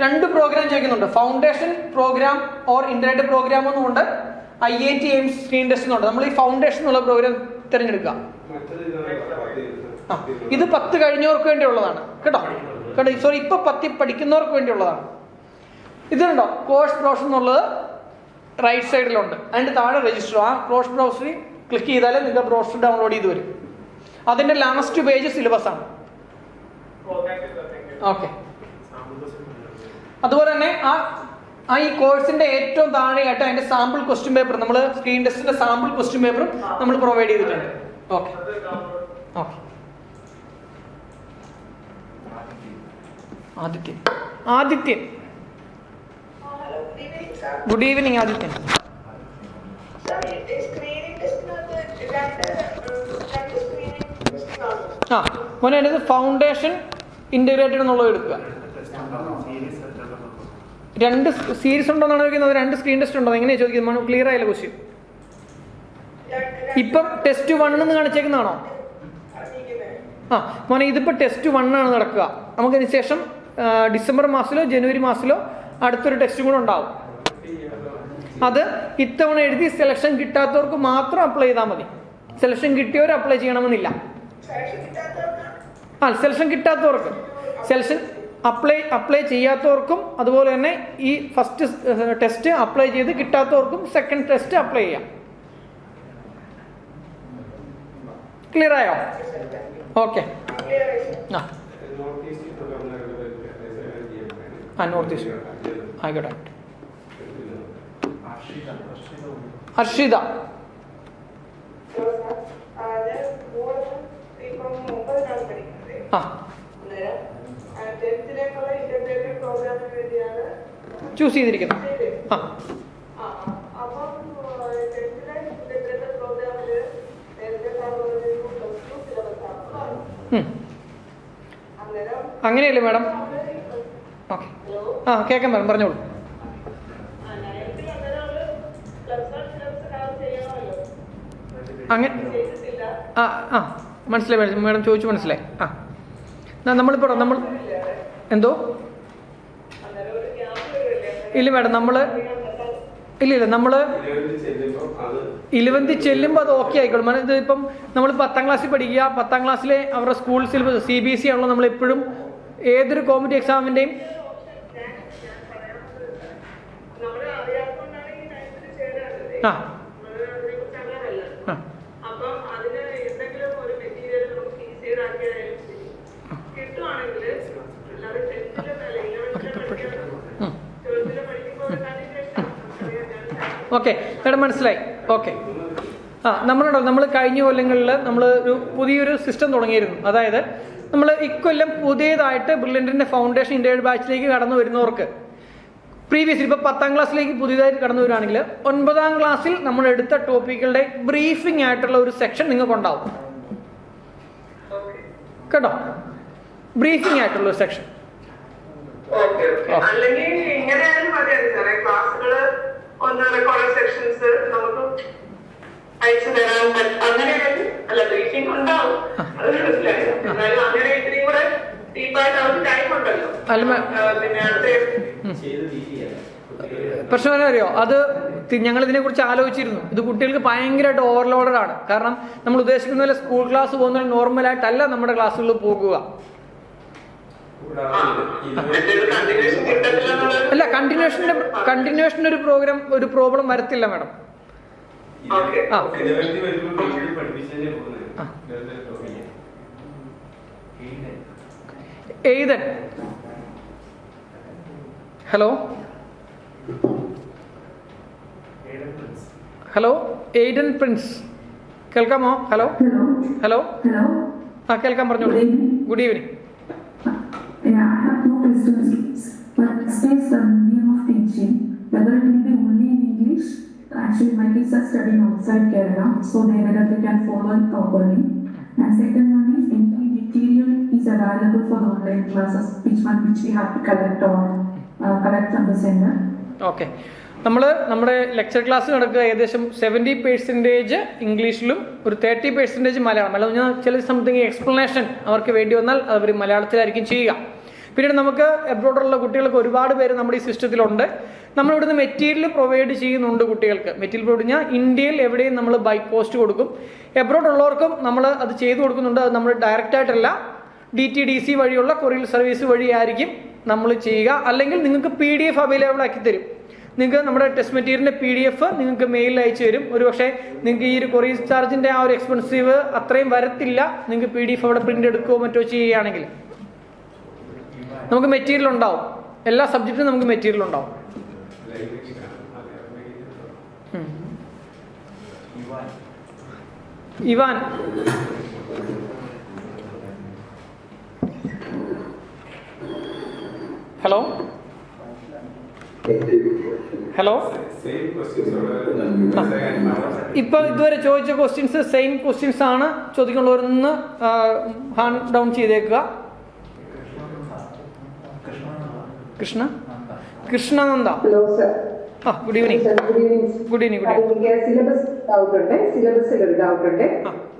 2 പ്രോഗ്രാം ചോദിക്കുന്നുണ്ട്. Foundation programme or internet programme എന്നുണ്ട്, IIT എയിംസ് സ്ക്രീൻ ടെസ്റ്റ് എന്നുണ്ട്. നമ്മൾ ഈ ഫൗണ്ടേഷൻ എന്നുള്ള പ്രോഗ്രാം തിരഞ്ഞെടുക്കുക. ഇത് 10 കഴിഞ്ഞവർക്ക് വേണ്ടിയുള്ളതാണ് കേട്ടോ. സോറി, ഇപ്പൊ 10 പഠിക്കുന്നവർക്ക് വേണ്ടിയുള്ളതാണ്. ഇതുണ്ടോ കോഴ്സ് ബ്രൗസർ എന്നുള്ളത് റൈറ്റ് സൈഡിലുണ്ട്. അതിന്റെ താഴെ രജിസ്റ്റർ. ആ കോഴ്സ് ബ്രൗസറിൽ ക്ലിക്ക് ചെയ്താൽ നിങ്ങൾക്ക് ബ്രൗസർ ഡൗൺലോഡ് ചെയ്ത് വരും. അതിന്റെ ലാസ്റ്റ് പേജ് സിലബസ് ആണ്. ഓക്കെ. അതുപോലെ തന്നെ ഈ കോഴ്സിന്റെ ഏറ്റവും താഴെയായിട്ട് അതിന്റെ സാമ്പിൾ ക്വസ്റ്റ്യൻ പേപ്പർ, നമ്മൾ സ്ക്രീൻ ടെസ്റ്റിന്റെ സാമ്പിൾ ക്വസ്റ്റ്യൻ പേപ്പറും നമ്മൾ പ്രൊവൈഡ് ചെയ്തിട്ടുണ്ട്. Okay. Adithyan. Good evening Adithyan. മോനെ ഫൗണ്ടേഷൻ ഇന്റഗ്രേറ്റഡ് എന്നുള്ളത് എടുക്കുക. 2 സീരീസ് ഉണ്ടോന്നാണ് ചോദിക്കുന്നത്. 2 സ്ക്രീൻ ടെസ്റ്റ് ഉണ്ടോ എങ്ങനെയാ ചോദിക്കുന്നത്? ക്ലിയർ ആയില്ല ക്വസ്റ്റ്യൻ. ഇപ്പം ടെസ്റ്റ് 1 എന്ന് കാണിച്ചേക്കുന്നതാണോ? മോനെ ഇതിപ്പോ ടെസ്റ്റ് 1 ആണ് നടക്കുക. നമുക്കതിന് ശേഷം ഡിസംബർ മാസത്തിലോ ജനുവരി മാസത്തിലോ അടുത്തൊരു ടെസ്റ്റ് കൂടെ ഉണ്ടാവും. അത് ഇത്തവണ എഴുതി സെലക്ഷൻ കിട്ടാത്തവർക്ക് മാത്രം അപ്ലൈ ചെയ്താൽ മതി. സെലക്ഷൻ കിട്ടിയവർ അപ്ലൈ ചെയ്യണമെന്നില്ല. സെലക്ഷൻ കിട്ടാത്തവർക്ക്, സെലക്ഷൻ അപ്ലൈ ചെയ്യാത്തവർക്കും അതുപോലെ തന്നെ ഈ ഫസ്റ്റ് ടെസ്റ്റ് അപ്ലൈ ചെയ്ത് കിട്ടാത്തവർക്കും സെക്കൻഡ് ടെസ്റ്റ് അപ്ലൈ ചെയ്യാം. ക്ലിയർ ആയോ? ഓക്കെ. നോർത്ത് ഈസ്റ്റ് ആയിക്കോട്ടെ. അർഷിത. ആ ചൂസ് ചെയ്തിരിക്കുന്നു. ആ അങ്ങനെയല്ലേ മാഡം? ഓക്കെ. ആ കേൾക്കാം മാഡം, പറഞ്ഞോളൂ. അങ്ങനെ ആ ആ മനസ്സിലായി മാഡം, മാഡം ചോദിച്ചു മനസ്സിലായി. ആ നമ്മളിപ്പോൾ നമ്മൾ എന്തോ ഇല്ല മാഡം, ഇല്ല നമ്മൾ 11th ചെല്ലുമ്പോൾ അത് ഓക്കെ ആയിക്കോളും മാഡം. ഇത് ഇപ്പം നമ്മൾ 10ാം ക്ലാസ്സിൽ പഠിക്കുക, 10ാം ക്ലാസ്സിലെ അവരുടെ സ്കൂൾ സിലബസ് CBSE ആണല്ലോ. നമ്മളെപ്പോഴും ഏതൊരു കോമ്പറ്റീവ് എക്സാമിൻ്റെയും ആ ഓക്കെ മാഡം മനസ്സിലായി. ഓക്കെ. നമ്മൾ കഴിഞ്ഞ കൊല്ലങ്ങളിൽ നമ്മൾ ഒരു പുതിയൊരു സിസ്റ്റം തുടങ്ങിയിരുന്നു. അതായത് നമ്മൾ ഇക്കൊല്ലം പുതിയതായിട്ട് ബ്രില്യൻറ്റിൻ്റെ ഫൗണ്ടേഷൻ ഇൻ്റർമീഡിയറ്റ് ബാച്ചിലേക്ക് കടന്നു വരുന്നവർക്ക് പ്രീവിയസ് ഇപ്പോൾ 10ാം ക്ലാസ്സിലേക്ക് പുതിയതായിട്ട് കടന്നു വരികയാണെങ്കിൽ 9ാം ക്ലാസ്സിൽ നമ്മൾ എടുത്ത ടോപ്പിക്കുകളുടെ ബ്രീഫിംഗ് ആയിട്ടുള്ള ഒരു സെക്ഷൻ നിങ്ങൾക്ക് ഉണ്ടാവും കേട്ടോ. ബ്രീഫിംഗ് ആയിട്ടുള്ള ഒരു സെക്ഷൻ. പ്രശ്നം അറിയോ? അത് ഞങ്ങൾ ഇതിനെക്കുറിച്ച് ആലോചിച്ചിരുന്നു. ഇത് കുട്ടികൾക്ക് ഭയങ്കരമായിട്ട് ഓവർലോഡാണ്. കാരണം നമ്മൾ ഉദ്ദേശിക്കുന്ന പോലെ സ്കൂൾ ക്ലാസ് പോകുന്ന നോർമലായിട്ടല്ല നമ്മുടെ ക്ലാസ്സുകളിൽ പോകുക. അല്ല, കണ്ടിന്യൂഷൻ്റെ ഒരു പ്രോബ്ലം വരത്തില്ല madam. Ethan. Hello Aiden Prince കേൾക്കാമോ? ഹലോ ആ കേൾക്കാൻ പറഞ്ഞോളൂ. Good evening. Yeah, I have two questions. First is the medium of teaching, whether it will be only in English. Actually, my kids are studying outside Kerala, so whether they can follow it properly. And second one is, any material is available for the online classes, which we have to collect from the center. Okay. നമ്മുടെ lecture class നടക്കുക ഏകദേശം 70% ഇംഗ്ലീഷിലും ഒരു 30% മലയാളം. ഞാൻ ചില something explanation അവർക്ക് വേണ്ടി വന്നാൽ അവർ മലയാളത്തിലായിരിക്കും ചെയ്യുക. പിന്നീട് നമുക്ക് എബ്രോഡുള്ള കുട്ടികൾക്ക് ഒരുപാട് പേര് നമ്മുടെ ഈ സിസ്റ്റത്തിലുണ്ട്. നമ്മളിവിടുന്ന് മെറ്റീരിയൽ പ്രൊവൈഡ് ചെയ്യുന്നുണ്ട് കുട്ടികൾക്ക്. മെറ്റീരിയൽ പ്രൊവൈഡ് ചെയ്യാൻ ഇന്ത്യയിൽ എവിടെയും നമ്മൾ ബൈ പോസ്റ്റ് കൊടുക്കും. എബ്രോഡുള്ളവർക്കും നമ്മൾ അത് ചെയ്തു കൊടുക്കുന്നുണ്ട്. അത് നമ്മൾ ഡയറക്റ്റായിട്ടല്ല, DTDC വഴിയുള്ള കൊറിയർ സർവീസ് വഴിയായിരിക്കും നമ്മൾ ചെയ്യുക. അല്ലെങ്കിൽ നിങ്ങൾക്ക് PDF അവൈലബിൾ ആക്കി തരും. നിങ്ങൾക്ക് നമ്മുടെ ടെസ്റ്റ് മെറ്റീരിയലിൻ്റെ PDF നിങ്ങൾക്ക് മെയിലിൽ അയച്ചു തരും. ഒരു പക്ഷേ നിങ്ങൾക്ക് ഈ ഒരു കൊറിയർ ചാർജിൻ്റെ ആ ഒരു എക്സ്പെൻസീവ് അത്രയും വരത്തില്ല. നിങ്ങൾക്ക് PDF അവിടെ പ്രിൻ്റ് എടുക്കുകയോ മറ്റോ ചെയ്യുകയാണെങ്കിൽ നമുക്ക് മെറ്റീരിയൽ ഉണ്ടാവും. എല്ലാ സബ്ജക്റ്റിനും നമുക്ക് മെറ്റീരിയൽ ഉണ്ടാവും. ഇവാൻ. ഹലോ ഇപ്പൊ ഇതുവരെ ചോദിച്ച ക്വസ്റ്റ്യൻസ് സെയിം ക്വസ്റ്റ്യൻസ് ആണ്. ചോദിക്കുന്നുള്ളവരൊന്ന് ഹാൻഡ് ഡൗൺ ചെയ്തേക്കുക. Krishnananda. Hello sir. Good evening. Good evening. Syllabus doubt ഉണ്ട്.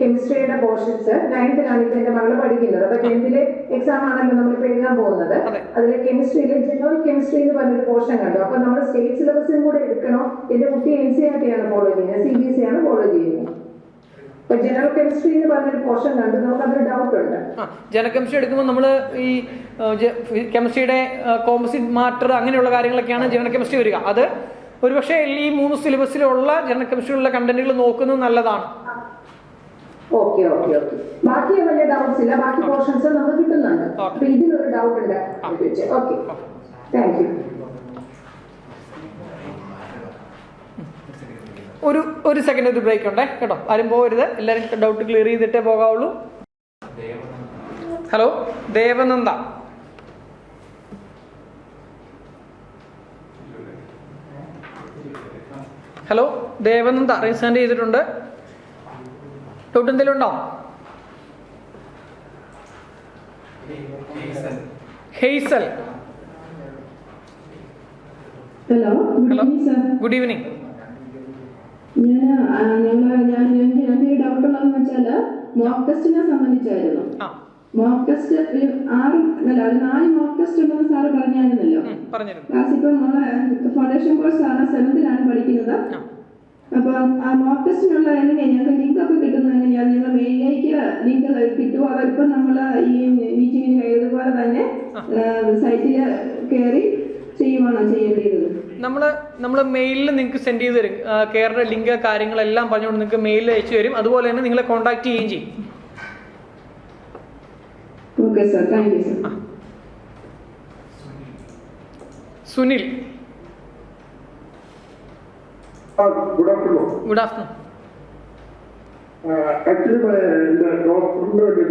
കെമിസ്ട്രിയുടെ പോർഷൻസ് 9th ഇപ്പൊ എന്റെ മകള് പഠിക്കുന്നത്. അപ്പൊ 10th എക്സാം ആണല്ലോ നമ്മളിപ്പോ എഴുതാൻ പോകുന്നത്. അതിലെ കെമിസ്ട്രിയിലെ ജനറൽ കെമിസ്ട്രി എന്ന് പറഞ്ഞൊരു പോർഷൻ കണ്ടു. അപ്പൊ നമ്മൾ സ്റ്റേറ്റ് സിലബസും കൂടെ എടുക്കണോ? എന്റെ കുട്ടി NCERT ആണ് ഫോളോ ചെയ്യുന്നത്, CBSE ആണ് ഫോളോ ചെയ്യുന്നത്. അപ്പൊ ജനറൽ കെമിസ്ട്രി എന്ന് പറഞ്ഞൊരു പോർഷൻ കണ്ടു, നമുക്ക് അതൊരു ഡൗട്ട് ഉണ്ട്. ജനറൽ കെമിസ്ട്രി എടുക്കുമ്പോൾ നമ്മൾ ഈ കെമിസ്ട്രിയുടെ കോമ്പോസിറ്റ് മാറ്റർ അങ്ങനെയുള്ള കാര്യങ്ങളൊക്കെയാണ് ജനറൽ കെമിസ്ട്രി വരിക. അത് ഒരുപക്ഷെ ഈ 3 സിലബസിലുള്ള ജനറൽ കെമിസ്ട്രിയിലുള്ള കണ്ടന്റുകൾ നോക്കുന്നത് നല്ലതാണ്. ഓക്കെ. ബാക്കി വലിയ ഡൗട്ട്സ് ഇല്ല, ബാക്കി പോർഷൻസ് നമുക്ക് കിട്ടുന്നുണ്ട്. അപ്പൊ ഇതിലൊരു ഡൗട്ട് ഉണ്ട്. ഓക്കെ. Thank you. ഒരു സെക്കൻഡ് ഒരു ബ്രേക്ക് ഉണ്ടേ കേട്ടോ, ആരും പോകരുത്, എല്ലാവരും ഡൗട്ട് ക്ലിയർ ചെയ്തിട്ടേ പോകാവുള്ളൂ. Hello Devananda. Hello Devananda raise hand ചെയ്തിട്ടുണ്ട്. ഡൗട്ട് എന്തെങ്കിലും ഉണ്ടോ? Hazel. Hello, hello sir. Good evening. ഞങ്ങൾക്ക് ഡൗട്ട് ഉള്ളതെന്ന് വെച്ചാല് മോക്ക് ടെസ്റ്റിനെ സംബന്ധിച്ചായിരുന്നു. മോക്ക് ടെസ്റ്റ് 4 മോക്ക് ടെസ്റ്റ് ഉണ്ടെന്ന് സാറ് പറഞ്ഞായിരുന്നല്ലോ. ക്ലാസ് ഇപ്പം ഫൗണ്ടേഷൻ കോഴ്സ് ആണ്, 7th പഠിക്കുന്നത്. അപ്പൊ ആ മോക്ക് ടെസ്റ്റിനുള്ള എങ്ങനെയാ ഞങ്ങൾക്ക് ലിങ്ക് ഒക്കെ കിട്ടുന്നത് എങ്ങനെയാ? നിങ്ങൾ മെയിലിലേക്ക് ലിങ്ക് കിട്ടുമോ? അതിപ്പം നമ്മള് ഈ മീറ്റിങ്ങിന് കഴിയുന്നതുപോലെ തന്നെ സൈറ്റില് കയറി ചെയ്യുവാണോ ചെയ്യേണ്ടത്? നമ്മൾ മെയിലിൽ നിങ്ങൾക്ക് സെൻഡ് ചെയ്ത് തരും. കെയറുടെ ലിങ്ക് കാര്യങ്ങളെല്ലാം പറഞ്ഞുകൊണ്ട് നിങ്ങൾക്ക് മെയിലിൽ അയച്ചു തരും. അതുപോലെ തന്നെ നിങ്ങളെ കോൺടാക്ട് ചെയ്യുകയും ചെയ്യും. Okay sir, thank you sir. Sunil. Good afternoon. Good afternoon. Actually, my daughter,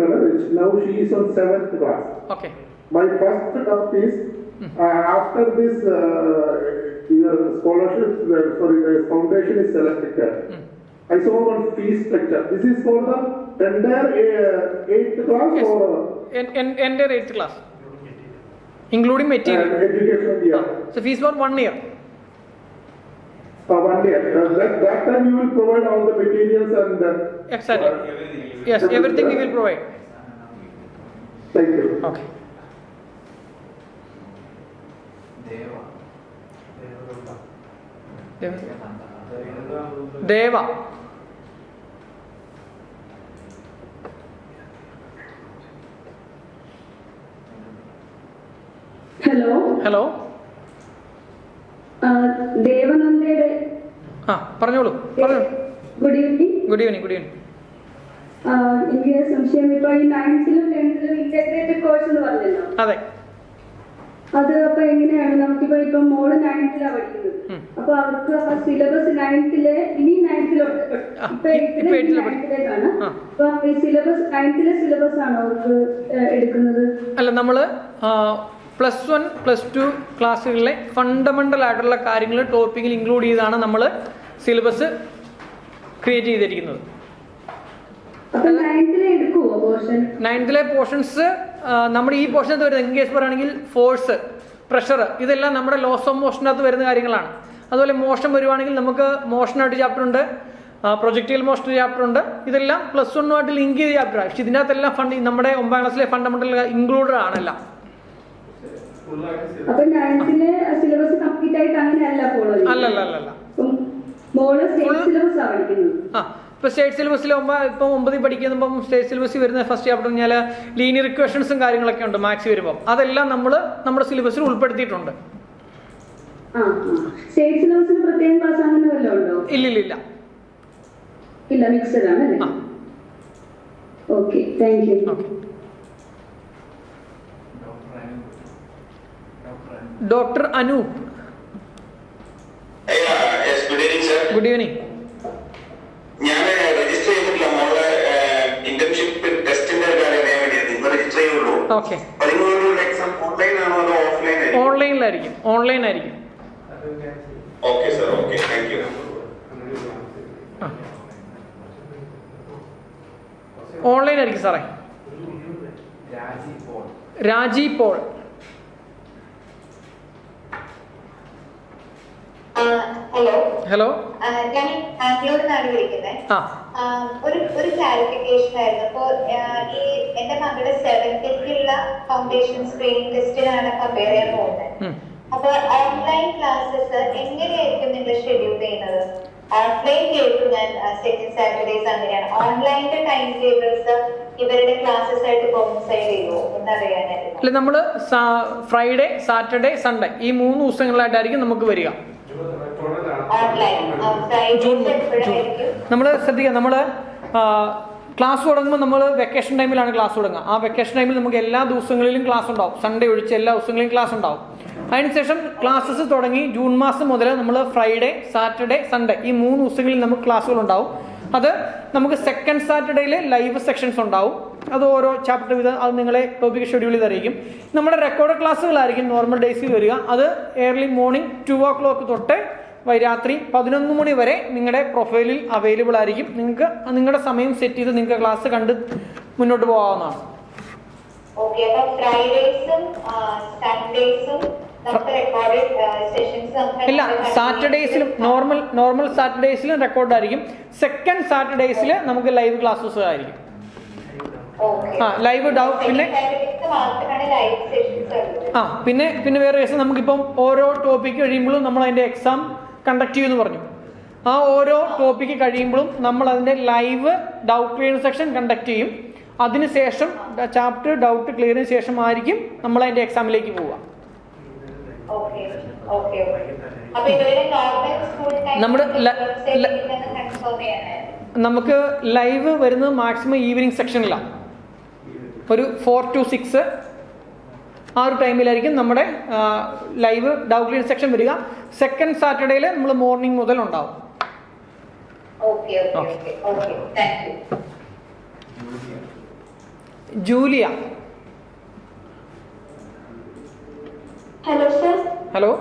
now she is on 7th class. Okay. My first doubt is, after this your scholarship, the foundation is selected. I saw one fee structure. This is for the entire 8th class, yes, or entire 8th class, including material. Education year. So fees for 1 year. 1 year. That time you will provide all the materials and. Exactly. Yes, everything we will provide. Thank you. Okay. Deva. Hello. Hello ദേവനന്ദയുടെ. പറഞ്ഞോളൂ. Good evening. Good evening. Good evening. എനിക്ക് സംശയം, ഇപ്പൊ ഈ 9th ലും 10th ലും integrated course എന്ന് പറഞ്ഞല്ലോ. അതെ. അത് അപ്പൊ എങ്ങനെയാണ്? നമുക്കിപ്പോ മോള് 9th പഠിക്കുന്നത്. അപ്പൊ അവർക്ക് സിലബസ് 9th ഇനി 9th ഇപ്പൊ 8th അപ്പൊ ഈ സിലബസ് 9th സിലബസ് ആണോ അവർക്ക് എടുക്കുന്നത്? അല്ല, നമ്മള് +1 +2 ക്ലാസ്സുകളിലെ ഫണ്ടമെന്റൽ ആയിട്ടുള്ള കാര്യങ്ങൾ ടോപ്പിക്കിൽ ഇൻക്ലൂഡ് ചെയ്താണ് നമ്മൾ സിലബസ് ക്രിയേറ്റ് ചെയ്തിരിക്കുന്നത്. 9th പോർഷൻസ് നമ്മുടെ ഈ പോർഷനകത്ത് വരുന്നത് ഇംഗ്ലീഷ് പറയുകയാണെങ്കിൽ ഫോഴ്സ്, പ്രഷർ, ഇതെല്ലാം നമ്മുടെ ലോസ് ഓഫ് മോഷനകത്ത് വരുന്ന കാര്യങ്ങളാണ്. അതുപോലെ മോഷൻ വരുവാണെങ്കിൽ നമുക്ക് മോഷനായിട്ട് ചാപ്റ്റർ ഉണ്ട്, പ്രൊജക്റ്റൈൽ മോഷൻ ചാപ്റ്റർ ഉണ്ട്. ഇതെല്ലാം +1 ലിങ്ക് ചെയ്ത ചാപ്റ്ററാണ്. പക്ഷെ ഇതിനകത്തെല്ലാം നമ്മുടെ 9ാം ക്ലാസ്സിലെ ഫണ്ടമെന്റൽ ഇൻക്ലൂഡഡ് ആണല്ല. അല്ലല്ല. ഇപ്പൊ സ്റ്റേറ്റ് സിലബസിൽ ഇപ്പം 9ൽ പഠിക്കുമ്പം സ്റ്റേറ്റ് സിലബസിൽ വരുന്ന ഫസ്റ്റ് ചാപ്റ്റർ പറഞ്ഞാൽ ലീനിയർ ഇക്വേഷൻസും കാര്യങ്ങളൊക്കെ ഉണ്ട് മാത്സ് വരുമ്പോൾ. അതെല്ലാം നമ്മൾ നമ്മുടെ സിലബസിൽ ഉൾപ്പെടുത്തിയിട്ടുണ്ട്. ഇല്ല. ഡോക്ടർ അനൂപ്. Good evening. ഞാൻ രജിസ്റ്റർ ചെയ്തിട്ടില്ല മോളെ ഇന്റേൺഷിപ്പ് ടെസ്റ്റിന്റെ കാര്യം അറിയാൻ വേണ്ടിയത്. ഇപ്പൊ രജിസ്റ്റർ ചെയ്യുള്ളൂ. ഓക്കെ. എക്സാം ഓൺലൈൻ ആണോ അതോ ഓഫ്ലൈൻ ആയിരിക്കും? ഓൺലൈനായിരിക്കും. Okay sir, okay, thank you. ഓൺലൈനായിരിക്കും സാറേ. രാജി പോൾ. ഹലോ. ഞാൻ ബാംഗ്ലൂരിൽ നിന്നാണ് വിളിക്കുന്നത്. ഒരു ക്ലാരിഫിക്കേഷൻ ആയിരുന്നു. അപ്പോ ഈ എന്റെ മകളുടെ 7th ഫൗണ്ടേഷൻ സ്ക്രീനിങ് ടെസ്റ്റിനാണ് കമ്പയർ ചെയ്യാൻ പോകുന്നത്. അപ്പൊ ഓൺലൈൻ ക്ലാസ്സസ് എങ്ങനെയായിരിക്കും നിങ്ങൾ ഷെഡ്യൂൾ ചെയ്യുന്നത്? ഓഫ്ലൈൻ കേട്ടു ഞാൻ, സെക്കൻഡ് സാറ്റർഡേസ് അങ്ങനെയാണ്. ഓൺലൈനിന്റെ ടൈം ടേബിൾസ് ഇവരുടെ ക്ലാസ്സസ് ആയിട്ട് കോയിൻസൈഡ് ചെയ്യുമോ എന്നറിയാനായിരുന്നു. അല്ല, നമ്മള് ഫ്രൈഡേ, സാറ്റർഡേ, സൺഡേ ഈ 3 ദിവസങ്ങളായിട്ടായിരിക്കും നമുക്ക് വരിക. നമ്മൾ ശ്രദ്ധിക്കുക, നമ്മൾ ക്ലാസ് തുടങ്ങുമ്പോൾ നമ്മൾ വെക്കേഷൻ ടൈമിലാണ് ക്ലാസ് തുടങ്ങുക. ആ വെക്കേഷൻ ടൈമിൽ നമുക്ക് എല്ലാ ദിവസങ്ങളിലും ക്ലാസ് ഉണ്ടാവും. സൺഡേ ഒഴിച്ച് എല്ലാ ദിവസങ്ങളിലും ക്ലാസ് ഉണ്ടാവും. അതിനുശേഷം ക്ലാസ്സസ് തുടങ്ങി ജൂൺ മാസം മുതൽ നമ്മൾ ഫ്രൈഡേ, സാറ്റർഡേ, സൺഡേ ഈ 3 ദിവസങ്ങളിൽ നമുക്ക് ക്ലാസ്സുകൾ ഉണ്ടാവും. അത് നമുക്ക് സെക്കൻഡ് സാറ്റർഡേയിൽ ലൈവ് സെക്ഷൻസ് ഉണ്ടാവും. അത് ഓരോ ചാപ്റ്റർ വീതം അത് നിങ്ങളെ ടോപ്പിക് ഷെഡ്യൂൾ ചെയ്തായിരിക്കും. നമ്മുടെ റെക്കോർഡ് ക്ലാസ്സുകളായിരിക്കും നോർമൽ ഡേയ്സിൽ വരിക. അത് ഏർലി മോർണിംഗ് 2 o'clock തൊട്ട് രാത്രി 11 മണി വരെ നിങ്ങളുടെ പ്രൊഫൈലിൽ അവൈലബിൾ ആയിരിക്കും. നിങ്ങൾക്ക് നിങ്ങളുടെ സമയം സെറ്റ് ചെയ്ത് നിങ്ങൾക്ക് ക്ലാസ് കണ്ട് മുന്നോട്ട് പോകാവുന്നതാണ്. ഇല്ല, സാറ്റർഡേസിലും നോർമൽ സാറ്റർഡേസിലും റെക്കോർഡ് ആയിരിക്കും. സെക്കൻഡ് സാറ്റർഡേസിൽ നമുക്ക് ലൈവ് ക്ലാസ്സസ് ആയിരിക്കും. ലൈവ് ഡൗട്ട് പിന്നെ വേറെ കേസ് നമുക്കിപ്പം ഓരോ ടോപ്പിക്ക് കഴിയുമ്പോഴും നമ്മൾ അതിന്റെ എക്സാം കണ്ടക്ട് ചെയ്യുമെന്ന് പറഞ്ഞു. ആ ഓരോ ടോപ്പിക്ക് കഴിയുമ്പോഴും നമ്മൾ അതിന്റെ live doubt clearing section conduct ചെയ്യും. അതിനുശേഷം ചാപ്റ്റർ ഡൗട്ട് ക്ലിയറിന് ശേഷമായിരിക്കും നമ്മൾ അതിന്റെ എക്സാമിലേക്ക് പോവുക. നമുക്ക് ലൈവ് വരുന്നത് മാക്സിമം ഈവനിങ് സെക്ഷനിലാണ്. ഒരു 4 to 6 ആ ഒരു ടൈമിലായിരിക്കും നമ്മുടെ ലൈവ് ഡൗട്ട് ക്ലിയറിംഗ് സെക്ഷൻ വരിക. സെക്കൻഡ് സാറ്റർഡേയിൽ നമ്മൾ മോർണിംഗ് മുതൽ ഉണ്ടാവും. Julia. Hello sir. Hello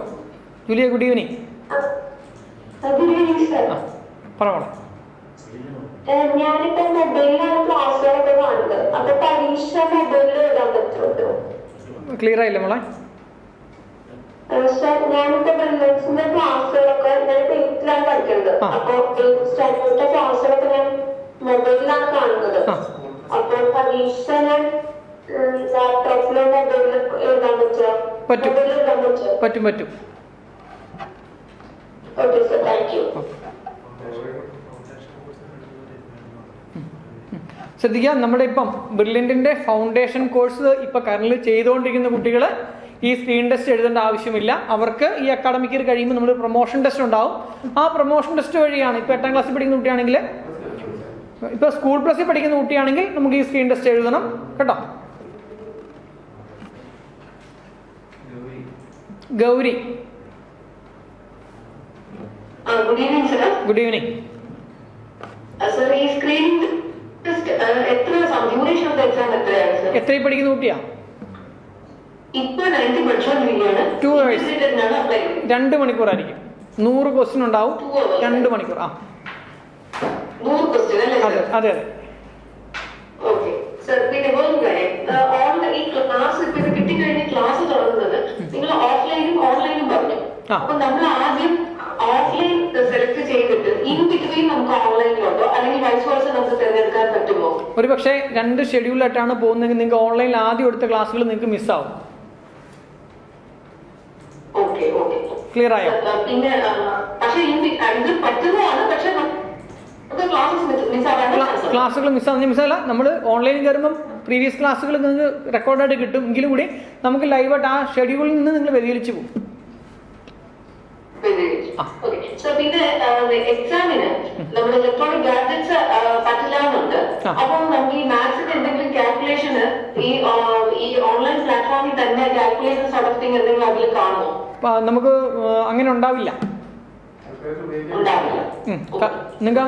Julia, good evening. Good evening sir. പറഞ്ഞോളാം. ഞാനിപ്പോ മൊബൈലിലാണ് ക്ലാസ്സുകളൊക്കെ കാണുന്നത്. അപ്പൊ പരീക്ഷ മൊബൈലിൽ എഴുതാൻ പറ്റുമോ? ക്ലിയർ ആയില്ല മോളെ. സർ, ഞാനിപ്പോ ബ്രില്യൻസിന്റെ ക്ലാസ്സുകളൊക്കെ ഞാൻ പേജിലാണ് പഠിക്കുന്നത്. അപ്പൊ സ്റ്റാൻഡേർഡിന്റെ ക്ലാസ്സുകളൊക്കെ ഞാൻ മൊബൈലിലാണ് കാണുന്നത്. അപ്പൊ പരീക്ഷ ഞാൻ ലാപ്ടോപ്പിലോ മൊബൈലിൽ എഴുതാൻ പറ്റുമോ? മൊബൈലിൽ എഴുതാൻ പറ്റുമോ? പറ്റും. Okay sir, thank you. ശ്രദ്ധിക്കുക, നമ്മുടെ ഇപ്പം ബ്രില്യൻറ്റിൻ്റെ ഫൗണ്ടേഷൻ കോഴ്സ് ഇപ്പം കറന്റ് ചെയ്തുകൊണ്ടിരിക്കുന്ന കുട്ടികൾ ഈ സ്ക്രീൻ ടെസ്റ്റ് എഴുതേണ്ട ആവശ്യമില്ല. അവർക്ക് ഈ അക്കാഡമിക് ഇയർ കഴിയുമ്പോൾ നമ്മൾ പ്രൊമോഷൻ ടെസ്റ്റ് ഉണ്ടാവും. ആ പ്രൊമോഷൻ ടെസ്റ്റ് വഴിയാണ് ഇപ്പോൾ 8ാം ക്ലാസ്സിൽ പഠിക്കുന്ന കുട്ടിയാണെങ്കിൽ, ഇപ്പോൾ സ്കൂൾ പ്ലസിൽ പഠിക്കുന്ന കുട്ടിയാണെങ്കിൽ നമുക്ക് ഈ സ്ക്രീൻ ടെസ്റ്റ് എഴുതണം കേട്ടോ. Gauri. Good evening sir. Good evening. Sir, ഈ സ്ക്രീൻ എത്രയും പഠിക്കുന്ന കുട്ടിയാ? ഇപ്പൊ 9th പഠിച്ചോണ്ടിരിക്കുകയാണ്. 2 hours 2 മണിക്കൂറായിരിക്കും. 100 ക്വസ്റ്റ്യൻ ഉണ്ടാവും. 2 മണിക്കൂർ. 100 ക്വസ്റ്റ്യൻ അല്ലേ? അതെ. Okay sir. പിന്നെ ഈ ക്ലാസ് ഇപ്പൊ കിട്ടിക്കഴിഞ്ഞ ക്ലാസ് തുടങ്ങുന്നത് നിങ്ങൾ ഓഫ്ലൈനും ഓൺലൈനും പറഞ്ഞു. അപ്പൊ നമ്മൾ ആദ്യം ഓഫ്ലൈൻ സെലക്ട് ചെയ്തിട്ട് ഇൻ ബിറ്റ്വീൻ നമുക്ക് ഓൺലൈനിലുണ്ടോ അല്ലെങ്കിൽ വൈസ് വേഴ്സ നമുക്ക് തിരഞ്ഞെടുക്കാൻ പറ്റുമോ? ഒരു പക്ഷേ 2 ഷെഡ്യൂളായിട്ടാണ് പോകുന്നതെങ്കിൽ നിങ്ങൾക്ക് ഓൺലൈനിൽ ആദ്യം എടുത്ത ക്ലാസ്സുകൾ നിങ്ങൾക്ക് മിസ്സാവും. ക്ലിയർ ആയോ? പിന്നെ പക്ഷേ ഇത് പറ്റുന്നതാണ്. പക്ഷെ ക്ലാസ്സുകൾ മിസ്സാവില്ല. നമ്മൾ ഓൺലൈനിൽ കയറുമ്പം പ്രീവിയസ് ക്ലാസ്സുകൾ നിങ്ങൾക്ക് റെക്കോർഡായിട്ട് കിട്ടും. എങ്കിലും കൂടി നമുക്ക് ലൈവായിട്ട് ആ ഷെഡ്യൂളിൽ നിന്ന് നിങ്ങൾ വ്യതിചലിച്ചു പോകും. പിന്നെ എക്സാമിന് നമ്മൾ ഇലക്ട്രോണിക് ഗാഡ്ജറ്റ്സ് പറ്റില്ലാന്നുണ്ട്. അപ്പൊ നമുക്ക് ഈ മാത്സിന് എന്തെങ്കിലും കാൽക്കുലേഷന് ഈ ഓൺലൈൻ പ്ലാറ്റ്ഫോമിൽ തന്നെ കാൽക്കുലേഷൻ സോർട്ട് ഓഫ് തിങ് എന്തെങ്കിലും അതിൽ കാണുമോ? നമുക്ക് അങ്ങനെ ഉണ്ടാവില്ല.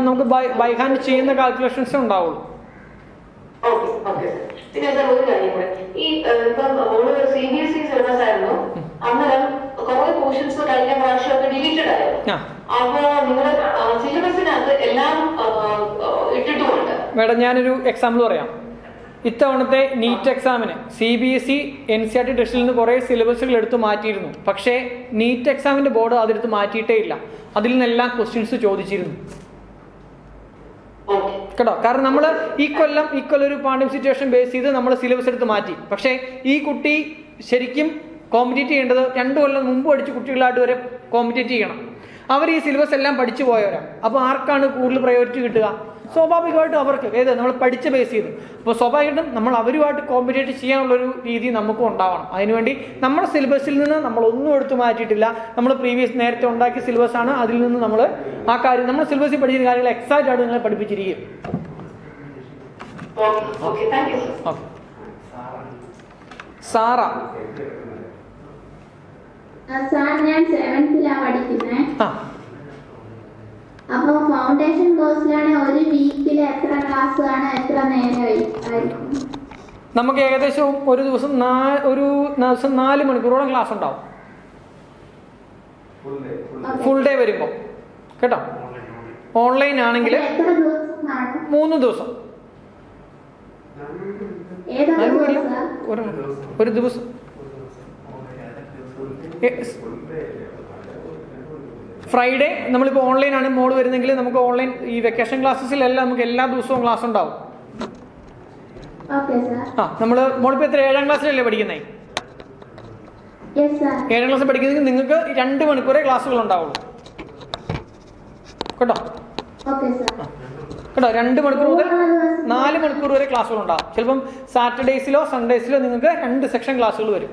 നമുക്ക് ബൈ ഹാൻഡ് ചെയ്യുന്ന കാൽക്കുലേഷൻസ് ഉണ്ടാവുള്ളൂ. പിന്നെ ഒരു കാര്യം കൂടെ, ഈ ഇപ്പം CBSE സിലബസ് ആയിരുന്നു. അന്നേരം കുറെ പോർഷൻസ് കഴിഞ്ഞ പ്രാവശ്യമൊക്കെ ഡിലീറ്റഡ് ആയിരുന്നു. അപ്പോ നിങ്ങളുടെ സിലബസിനകത്ത് എല്ലാം ഇട്ടിട്ടുമുണ്ട്. മേഡം, ഞാനൊരു എക്സാമ്പിൾ പറയാം. ഇത്തവണത്തെ നീറ്റ് എക്സാമിന് CBSE NCERT ടെസ്റ്റിൽ നിന്ന് കുറേ സിലബസുകൾ എടുത്ത് മാറ്റിയിരുന്നു. പക്ഷേ നീറ്റ് എക്സാമിന്റെ ബോർഡ് അതെടുത്ത് മാറ്റിയിട്ടേ ഇല്ല. അതിൽ നിന്നെല്ലാം ക്വസ്റ്റ്യൻസ് ചോദിച്ചിരുന്നു കേട്ടോ. കാരണം നമ്മൾ ഈ കൊല്ലം ഒരു പാൻഡമിക് സിറ്റുവേഷൻ ബേസ് ചെയ്ത് നമ്മൾ സിലബസ് എടുത്ത് മാറ്റി. പക്ഷേ ഈ കുട്ടി ശരിക്കും കോമ്പറ്റേറ്റ് ചെയ്യേണ്ടത് 2 കൊല്ലം മുമ്പ് പഠിച്ച കുട്ടികളായിട്ട് വരെ കോമ്പറ്റേറ്റ് ചെയ്യണം. അവർ ഈ സിലബസ് എല്ലാം പഠിച്ചു പോയവരാണ്. അപ്പോൾ ആർക്കാണ് കൂടുതൽ പ്രയോറിറ്റി കിട്ടുക? സ്വാഭാവികമായിട്ടും അവർക്ക്. നമ്മൾ പഠിച്ച ബേസ് ചെയ്ത്. അപ്പോൾ സ്വാഭാവികമായിട്ടും നമ്മൾ അവരുമായിട്ട് കോമ്പറ്റേറ്റ് ചെയ്യാനുള്ളൊരു രീതി നമുക്കും ഉണ്ടാവണം. അതിനുവേണ്ടി നമ്മുടെ സിലബസിൽ നിന്ന് നമ്മളൊന്നും എടുത്തു മാറ്റിയിട്ടില്ല. നമ്മൾ നേരത്തെ ഉണ്ടാക്കിയ സിലബസ് ആണ്. അതിൽ നിന്ന് നമ്മൾ ആ കാര്യം നമ്മൾ സിലബസിൽ പഠിക്കുന്ന കാര്യങ്ങൾ എക്സാക്റ്റ് ആയിട്ട് നിങ്ങളെ പഠിപ്പിച്ചിരിക്കും. സാറ. സാർ ഞാൻ 7th പഠിക്കുന്നത്. അപ്പൊ ഫൗണ്ടേഷൻ കോഴ്സിലാണ് ഒരു വീക്കിൽ എത്ര ക്ലാസ് ആണ്, എത്ര നേരം ആയിരിക്കും? നമുക്ക് ഏകദേശം ഒരു ദിവസം 4 മണിക്കൂറോളം ക്ലാസ് ഉണ്ടാവും ഫുൾ ഡേ വരുമ്പോ കേട്ടോ. ഓൺലൈൻ ആണെങ്കിൽ 3 ദിവസം. ഒരു ദിവസം ഫ്രൈഡേ നമ്മളിപ്പോൾ ഓൺലൈൻ ആണ് മോഡ് വരുന്നെങ്കിൽ നമുക്ക് ഓൺലൈൻ ഈ വെക്കേഷൻ ക്ലാസ്സസിലെല്ലാം നമുക്ക് എല്ലാ ദിവസവും ക്ലാസ് ഉണ്ടാവും. നമ്മൾ മോളിപ്പോൾ എത്ര 7ാം ക്ലാസ്സിലല്ലേ പഠിക്കുന്നത്? 7ാം ക്ലാസ്സിൽ പഠിക്കുന്നെങ്കിൽ നിങ്ങൾക്ക് 2 മണിക്കൂറേ ക്ലാസ്സുകൾ ഉണ്ടാവുള്ളൂ കേട്ടോ. കേട്ടോ 2 മണിക്കൂർ മുതൽ 4 മണിക്കൂർ വരെ ക്ലാസ്സുകൾ ഉണ്ടാവും. ചിലപ്പം സാറ്റർഡേസിലോ സൺഡേസിലോ നിങ്ങൾക്ക് 2 സെക്ഷൻ ക്ലാസ്സുകൾ വരും.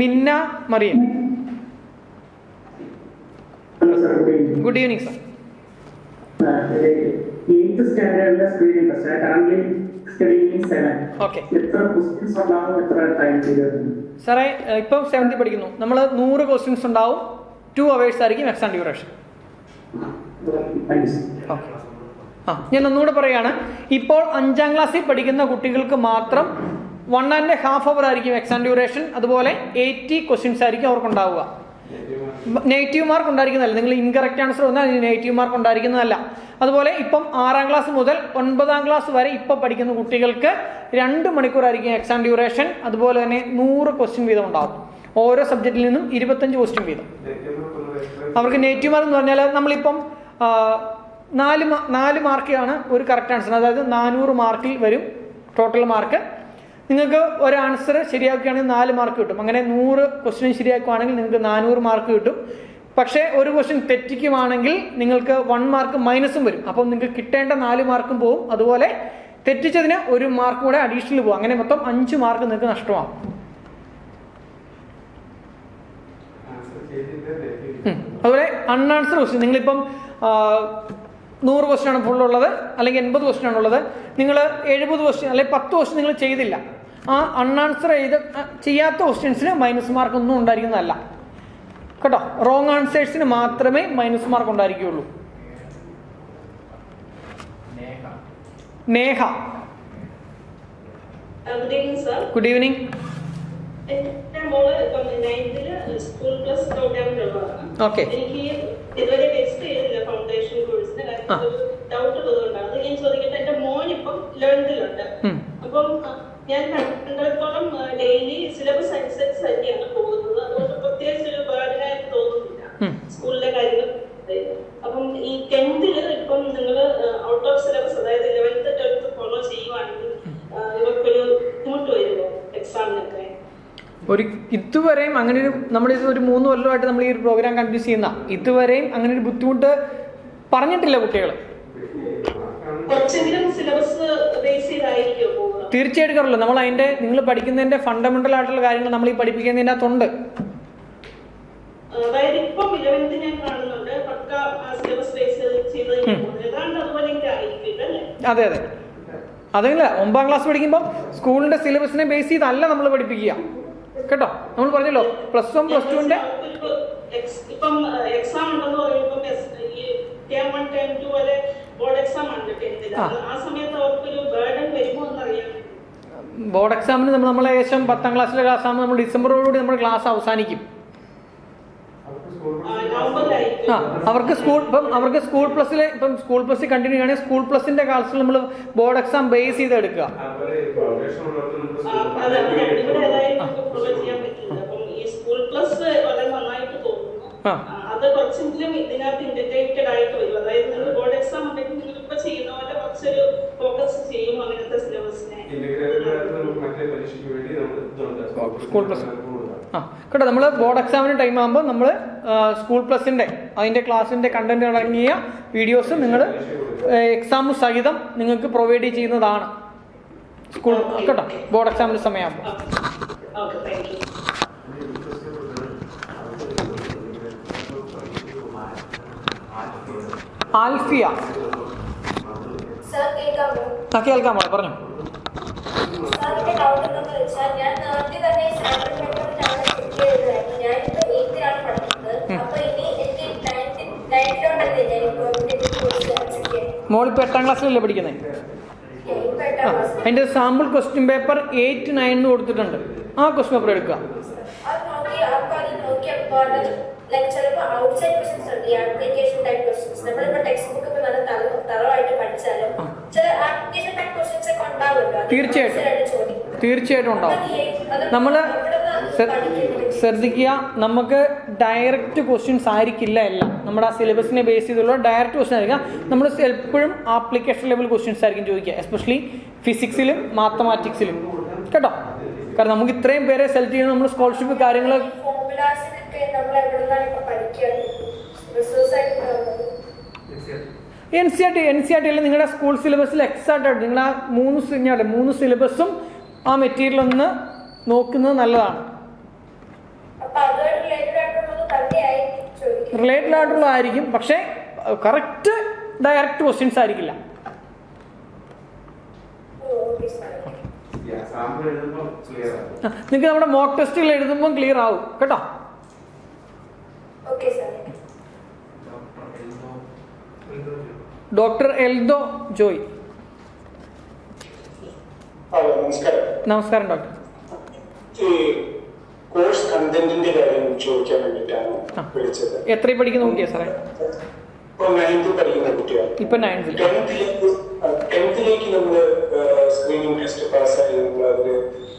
Minna Mariyam. Good evening sir. 8th സ്റ്റാൻഡേർഡിലെ സ്ക്രീനിംഗ് ടെസ്റ്റ് കറന്റ്ലി സ്റ്റഡിയിങ് 7. ഓക്കെ. എത്ര ക്വസ്റ്റ്യൻസ് ഉണ്ടാവും, എത്ര ടൈം പീരിയഡ്? സാറേ ഇപ്പം 7th പഠിക്കുന്നു. നമ്മൾ 100 ക്വസ്റ്റ്യൻസ് ഉണ്ടാവും. 2 hours ആയിരിക്കും എക്സാം ഡ്യൂറേഷൻ. ഞാൻ ഒന്നുകൂടെ പറയാണ്, ഇപ്പോൾ 5ാം ക്ലാസ്സിൽ പഠിക്കുന്ന കുട്ടികൾക്ക് മാത്രം 1.5 hour ആയിരിക്കും എക്സാം ഡ്യൂറേഷൻ. അതുപോലെ 80 ക്വസ്റ്റ്യൻസ് ആയിരിക്കും അവർക്കുണ്ടാവുക. Negative mark ഉണ്ടായിരിക്കുന്നതല്ല. നിങ്ങൾ ഇൻകറക്റ്റ് ആൻസർ വന്നാൽ അതിന് നെഗറ്റീവ് മാർക്ക് ഉണ്ടായിരിക്കുന്നതല്ല. അതുപോലെ ഇപ്പം 6ാം ക്ലാസ് മുതൽ 9ാം ക്ലാസ് വരെ ഇപ്പം പഠിക്കുന്ന കുട്ടികൾക്ക് 2 മണിക്കൂറായിരിക്കും എക്സാം ഡ്യൂറേഷൻ. അതുപോലെ തന്നെ 100 ക്വസ്റ്റ്യൻ വീതം ഉണ്ടാവും. ഓരോ സബ്ജക്റ്റിൽ നിന്നും 25 ക്വസ്റ്റ്യൻ വീതം. അവർക്ക് നെഗറ്റീവ് മാർക്ക് എന്ന് പറഞ്ഞാൽ നമ്മളിപ്പം 4 മാർക്കാണ് ഒരു കറക്റ്റ് ആൻസർ. അതായത് 400 മാർക്കിൽ വരും ടോട്ടൽ മാർക്ക്. നിങ്ങൾക്ക് ഒരു ആൻസർ ശരിയാക്കുകയാണെങ്കിൽ 4 മാർക്ക് കിട്ടും. അങ്ങനെ 100 ക്വസ്റ്റ്യൻ ശരിയാക്കുകയാണെങ്കിൽ നിങ്ങൾക്ക് 400 മാർക്ക് കിട്ടും. പക്ഷേ ഒരു ക്വസ്റ്റ്യൻ തെറ്റിക്കുവാണെങ്കിൽ നിങ്ങൾക്ക് 1 മാർക്ക് മൈനസും വരും. അപ്പം നിങ്ങൾക്ക് കിട്ടേണ്ട 4 മാർക്കും പോകും. അതുപോലെ തെറ്റിച്ചതിന് 1 മാർക്ക് കൂടെ അഡീഷണൽ പോകും. അങ്ങനെ മൊത്തം 5 മാർക്ക് നിങ്ങൾക്ക് നഷ്ടമാകും. അതുപോലെ അൺആൻസർ ക്വസ്റ്റ്യൻ, നിങ്ങളിപ്പം 100 ക്വസ്റ്റ്യൻ ആണ് ഫുള്ളുള്ളത്, അല്ലെങ്കിൽ 80 ക്വസ്റ്റ്യൻ ആണുള്ളത്. നിങ്ങൾ 70 ക്വസ്റ്റ്യൻ അല്ലെങ്കിൽ 10 ക്വസ്റ്റ്യൻ നിങ്ങൾ ചെയ്തില്ല. ആ അൺആൻസർ ചെയ്യാത്ത ക്വസ്റ്റ്യൻസിന് മൈനസ് മാർക്ക് ഒന്നും ഉണ്ടായിരിക്കുന്നതല്ല കേട്ടോ. റോങ് ആൻസേഴ്സിന് മാത്രമേ മൈനസ് മാർക്ക് ഉണ്ടായിരിക്കുകയുള്ളൂ. നേഹ. Good evening. എന്റെ മോള് ഇപ്പം 9th സ്കൂൾ പ്ലസ് പ്രോഗ്രാമിലുള്ളതാണ്. എനിക്ക് ഇതുവരെ ടെസ്റ്റ് ചെയ്തില്ല ഫൗണ്ടേഷൻ കോഴ്സിന്. ഡൗട്ട് ഉള്ളതുകൊണ്ടാണ് അത് ഞാൻ ചോദിക്കട്ടെ. എന്റെ മോൻ ഇപ്പം 11th അപ്പം ഞാൻ കണ്ടിടത്തോളം ഡെയിലി സിലബസ് അനുസരിച്ച് തന്നെയാണ് പോകുന്നത്. അതുകൊണ്ട് പ്രത്യേകിച്ച് ഒരു ബേർഡനായിട്ട് തോന്നുന്നില്ല സ്കൂളിലെ കാര്യങ്ങൾ. അപ്പം ഈ 10th ഇപ്പം നിങ്ങൾ ഔട്ട് ഓഫ് സിലബസ്, അതായത് 11th 12th ഫോളോ ചെയ്യുവാണെങ്കിൽ ഇവർക്കൊരു ബുദ്ധിമുട്ട് വരുമോ എക്സാമിനൊക്കെ? ഇതുവരെയും അങ്ങനെ ഒരു നമ്മളിത് ഒരു 3 കൊല്ലമായിട്ട് നമ്മൾ ഈ ഒരു പ്രോഗ്രാം കണ്ടിന്യൂ ചെയ്യുന്ന ഇതുവരെയും അങ്ങനെ ഒരു ബുദ്ധിമുട്ട് പറഞ്ഞിട്ടില്ല കുട്ടികൾ. തീർച്ചയായിട്ടും കാറില്ല. നമ്മൾ അതിന്റെ നിങ്ങൾ പഠിക്കുന്നതിന്റെ ഫണ്ടമെന്റൽ ആയിട്ടുള്ള കാര്യങ്ങൾ നമ്മൾ ഈ പഠിപ്പിക്കുന്നതിൻ്റെ അകത്തുണ്ട്. അതെ അതെ അതല്ല, 9ാം ക്ലാസ് പഠിക്കുമ്പോൾ സ്കൂളിന്റെ സിലബസിനെ ബേസ് ചെയ്തല്ല നമ്മൾ പഠിപ്പിക്കുക കേട്ടോ. നമ്മൾ പറഞ്ഞല്ലോ +1 +2 ഇപ്പം എക്സാം ഉണ്ടെന്ന് പറയുമ്പോൾ ടേം 1 ടേം 2 വരെ ബോർഡ് എക്സാം ഉണ്ട് 10th. ആ സമയത്ത് അവർക്കൊരു ബർഡൻ വരുമോ എന്നറിയാൻ. ബോർഡ് എക്സാമിന് നമ്മൾ ഏകദേശം 10ാം ക്ലാസ്സിലെ ക്ലാസ് ആകുമ്പോൾ നമ്മൾ ഡിസംബറോടുകൂടി നമ്മുടെ ക്ലാസ് അവസാനിക്കും. അവർക്ക് സ്കൂൾ പ്ലസ് കണ്ടിന്യൂ ആണെങ്കിൽ സ്കൂൾ പ്ലസിന്റെ ക്ലാസ്സിൽ നമ്മൾ ബോർഡ് എക്സാം ബേസ് ചെയ്ത് എടുക്കുക. അത് കുറച്ചെങ്കിലും ഇതിനകത്ത് ഇന്റഗ്രേറ്റഡ് ആയിട്ട് വരും. അതായത് നിങ്ങൾ ബോർഡ് എക്സാം ഉണ്ടെങ്കിൽ നിങ്ങൾ ഇപ്പൊ ചെയ്യുന്ന പോലെ കുറച്ചൊരു ഫോക്കസ് ചെയ്യും അങ്ങനത്തെ സിലബസിനെ. സ്കൂൾ പ്ലസ് കേട്ടോ. നമ്മൾ ബോർഡ് എക്സാമിന് ടൈം ആകുമ്പോൾ നമ്മൾ സ്കൂൾ പ്ലസിന്റെ അതിന്റെ ക്ലാസിന്റെ കണ്ടന്റ് അടങ്ങിയ വീഡിയോസ് നിങ്ങൾ എക്സാം സഹിതം നിങ്ങൾക്ക് പ്രൊവൈഡ് ചെയ്യുന്നതാണ് സ്കൂൾ കേട്ടോ. ബോർഡ് എക്സാമിന്റെ സമയമാകുമ്പോൾ. സർ കേൾക്കാമോ? കേൾക്കാമോ? പറഞ്ഞു. സാറിന്റെ ഡൗട്ട് എന്താണെന്ന് വെച്ചാൽ ഞാൻ നേരത്തെ തന്നെ സാമ്പിൾ പേപ്പർ ഞാൻ ചെക്ക് ചെയ്തതായിരുന്നു. ഞാനിപ്പോ 8th പഠിക്കുന്നത്. അപ്പൊ ഇനി എനിക്ക് 9th മോളിപ്പോൾ 8ാം ക്ലാസ്സിലല്ലേ പഠിക്കുന്നത്? അതിൻ്റെ സാമ്പിൾ ക്വസ്റ്റ്യൻ പേപ്പർ 8, 9 കൊടുത്തിട്ടുണ്ട്. ആ ക്വസ്റ്റ്യൻ പേപ്പർ എടുക്കുക. ചിലപ്പോൾ ഔട്ട്സൈഡ് ക്വസ്റ്റ്യൻസ് ഉണ്ട്, ഈ ആപ്ലിക്കേഷൻ ടൈപ്പ് ക്വസ്റ്റ്യൻസ്. നമ്മളിപ്പോ ടെക്സ്റ്റ് ബുക്ക് ഒക്കെ നല്ല തറവായിട്ട് പഠിച്ചാലും ചില ആപ്ലിക്കേഷൻ ടൈപ്പ് ക്വസ്റ്റ്യൻസ് ഒക്കെ ഉണ്ടാവുമല്ലോ. തീർച്ചയായിട്ടും ഉണ്ടാവും. നമ്മൾ ശ്രദ്ധിക്കുക, നമുക്ക് ഡയറക്റ്റ് ക്വസ്റ്റ്യൻസ് ആയിരിക്കില്ല എല്ലാം. നമ്മുടെ ആ സിലബസിനെ ബേസ് ചെയ്തുള്ള ഡയറക്റ്റ് ക്വസ്റ്റ്യൻ ആയിരിക്കാം. നമ്മൾ എപ്പോഴും ആപ്ലിക്കേഷൻ ലെവൽ ക്വസ്റ്റ്യൻസ് ആയിരിക്കും ചോദിക്കുക, എസ്പെഷ്യലി ഫിസിക്സിലും മാത്തമാറ്റിക്സിലും കേട്ടോ. കാരണം നമുക്ക് ഇത്രയും പേരെ സെലക്ട് ചെയ്യുന്നത് നമ്മൾ സ്കോളർഷിപ്പ് കാര്യങ്ങൾ NCERT അല്ല നിങ്ങളുടെ സ്കൂൾ സിലബസിൽ എക്സാക്റ്റ് ആയിട്ട് നിങ്ങൾ ആ 3 സിലബസും ആ മെറ്റീരിയൽ ഒന്ന് നോക്കുന്നത് നല്ലതാണ്. റിലേറ്റഡ് ആയിട്ടുള്ളതായിരിക്കും, പക്ഷേ കറക്റ്റ് ഡയറക്റ്റ് ക്വസ്റ്റ്യൻസ് ആയിരിക്കില്ല. നിങ്ങൾക്ക് നമ്മുടെ മോക്ക് ടെസ്റ്റുകൾ എഴുതുമ്പോൾ ക്ലിയർ ആവും കേട്ടോ. ഡോക്ടർ എൽദോ ജോയ്. നമസ്കാരം ഡോക്ടർ. കോഴ്സ് കണ്ടന്റിന്റെ കാര്യം ചോദിക്കാൻ വേണ്ടിയിട്ടാണ് വിളിച്ചത്. എത്രയും പഠിക്കുന്ന കുട്ടിയാ സാറേ? ഇപ്പൊ 9th പഠിക്കുന്ന കുട്ടിയാണ്. ഇപ്പൊ 9th. 10th നമ്മൾ സ്ക്രീനിങ് ടെസ്റ്റ് പാസ്സായി നമ്മൾ അതിന്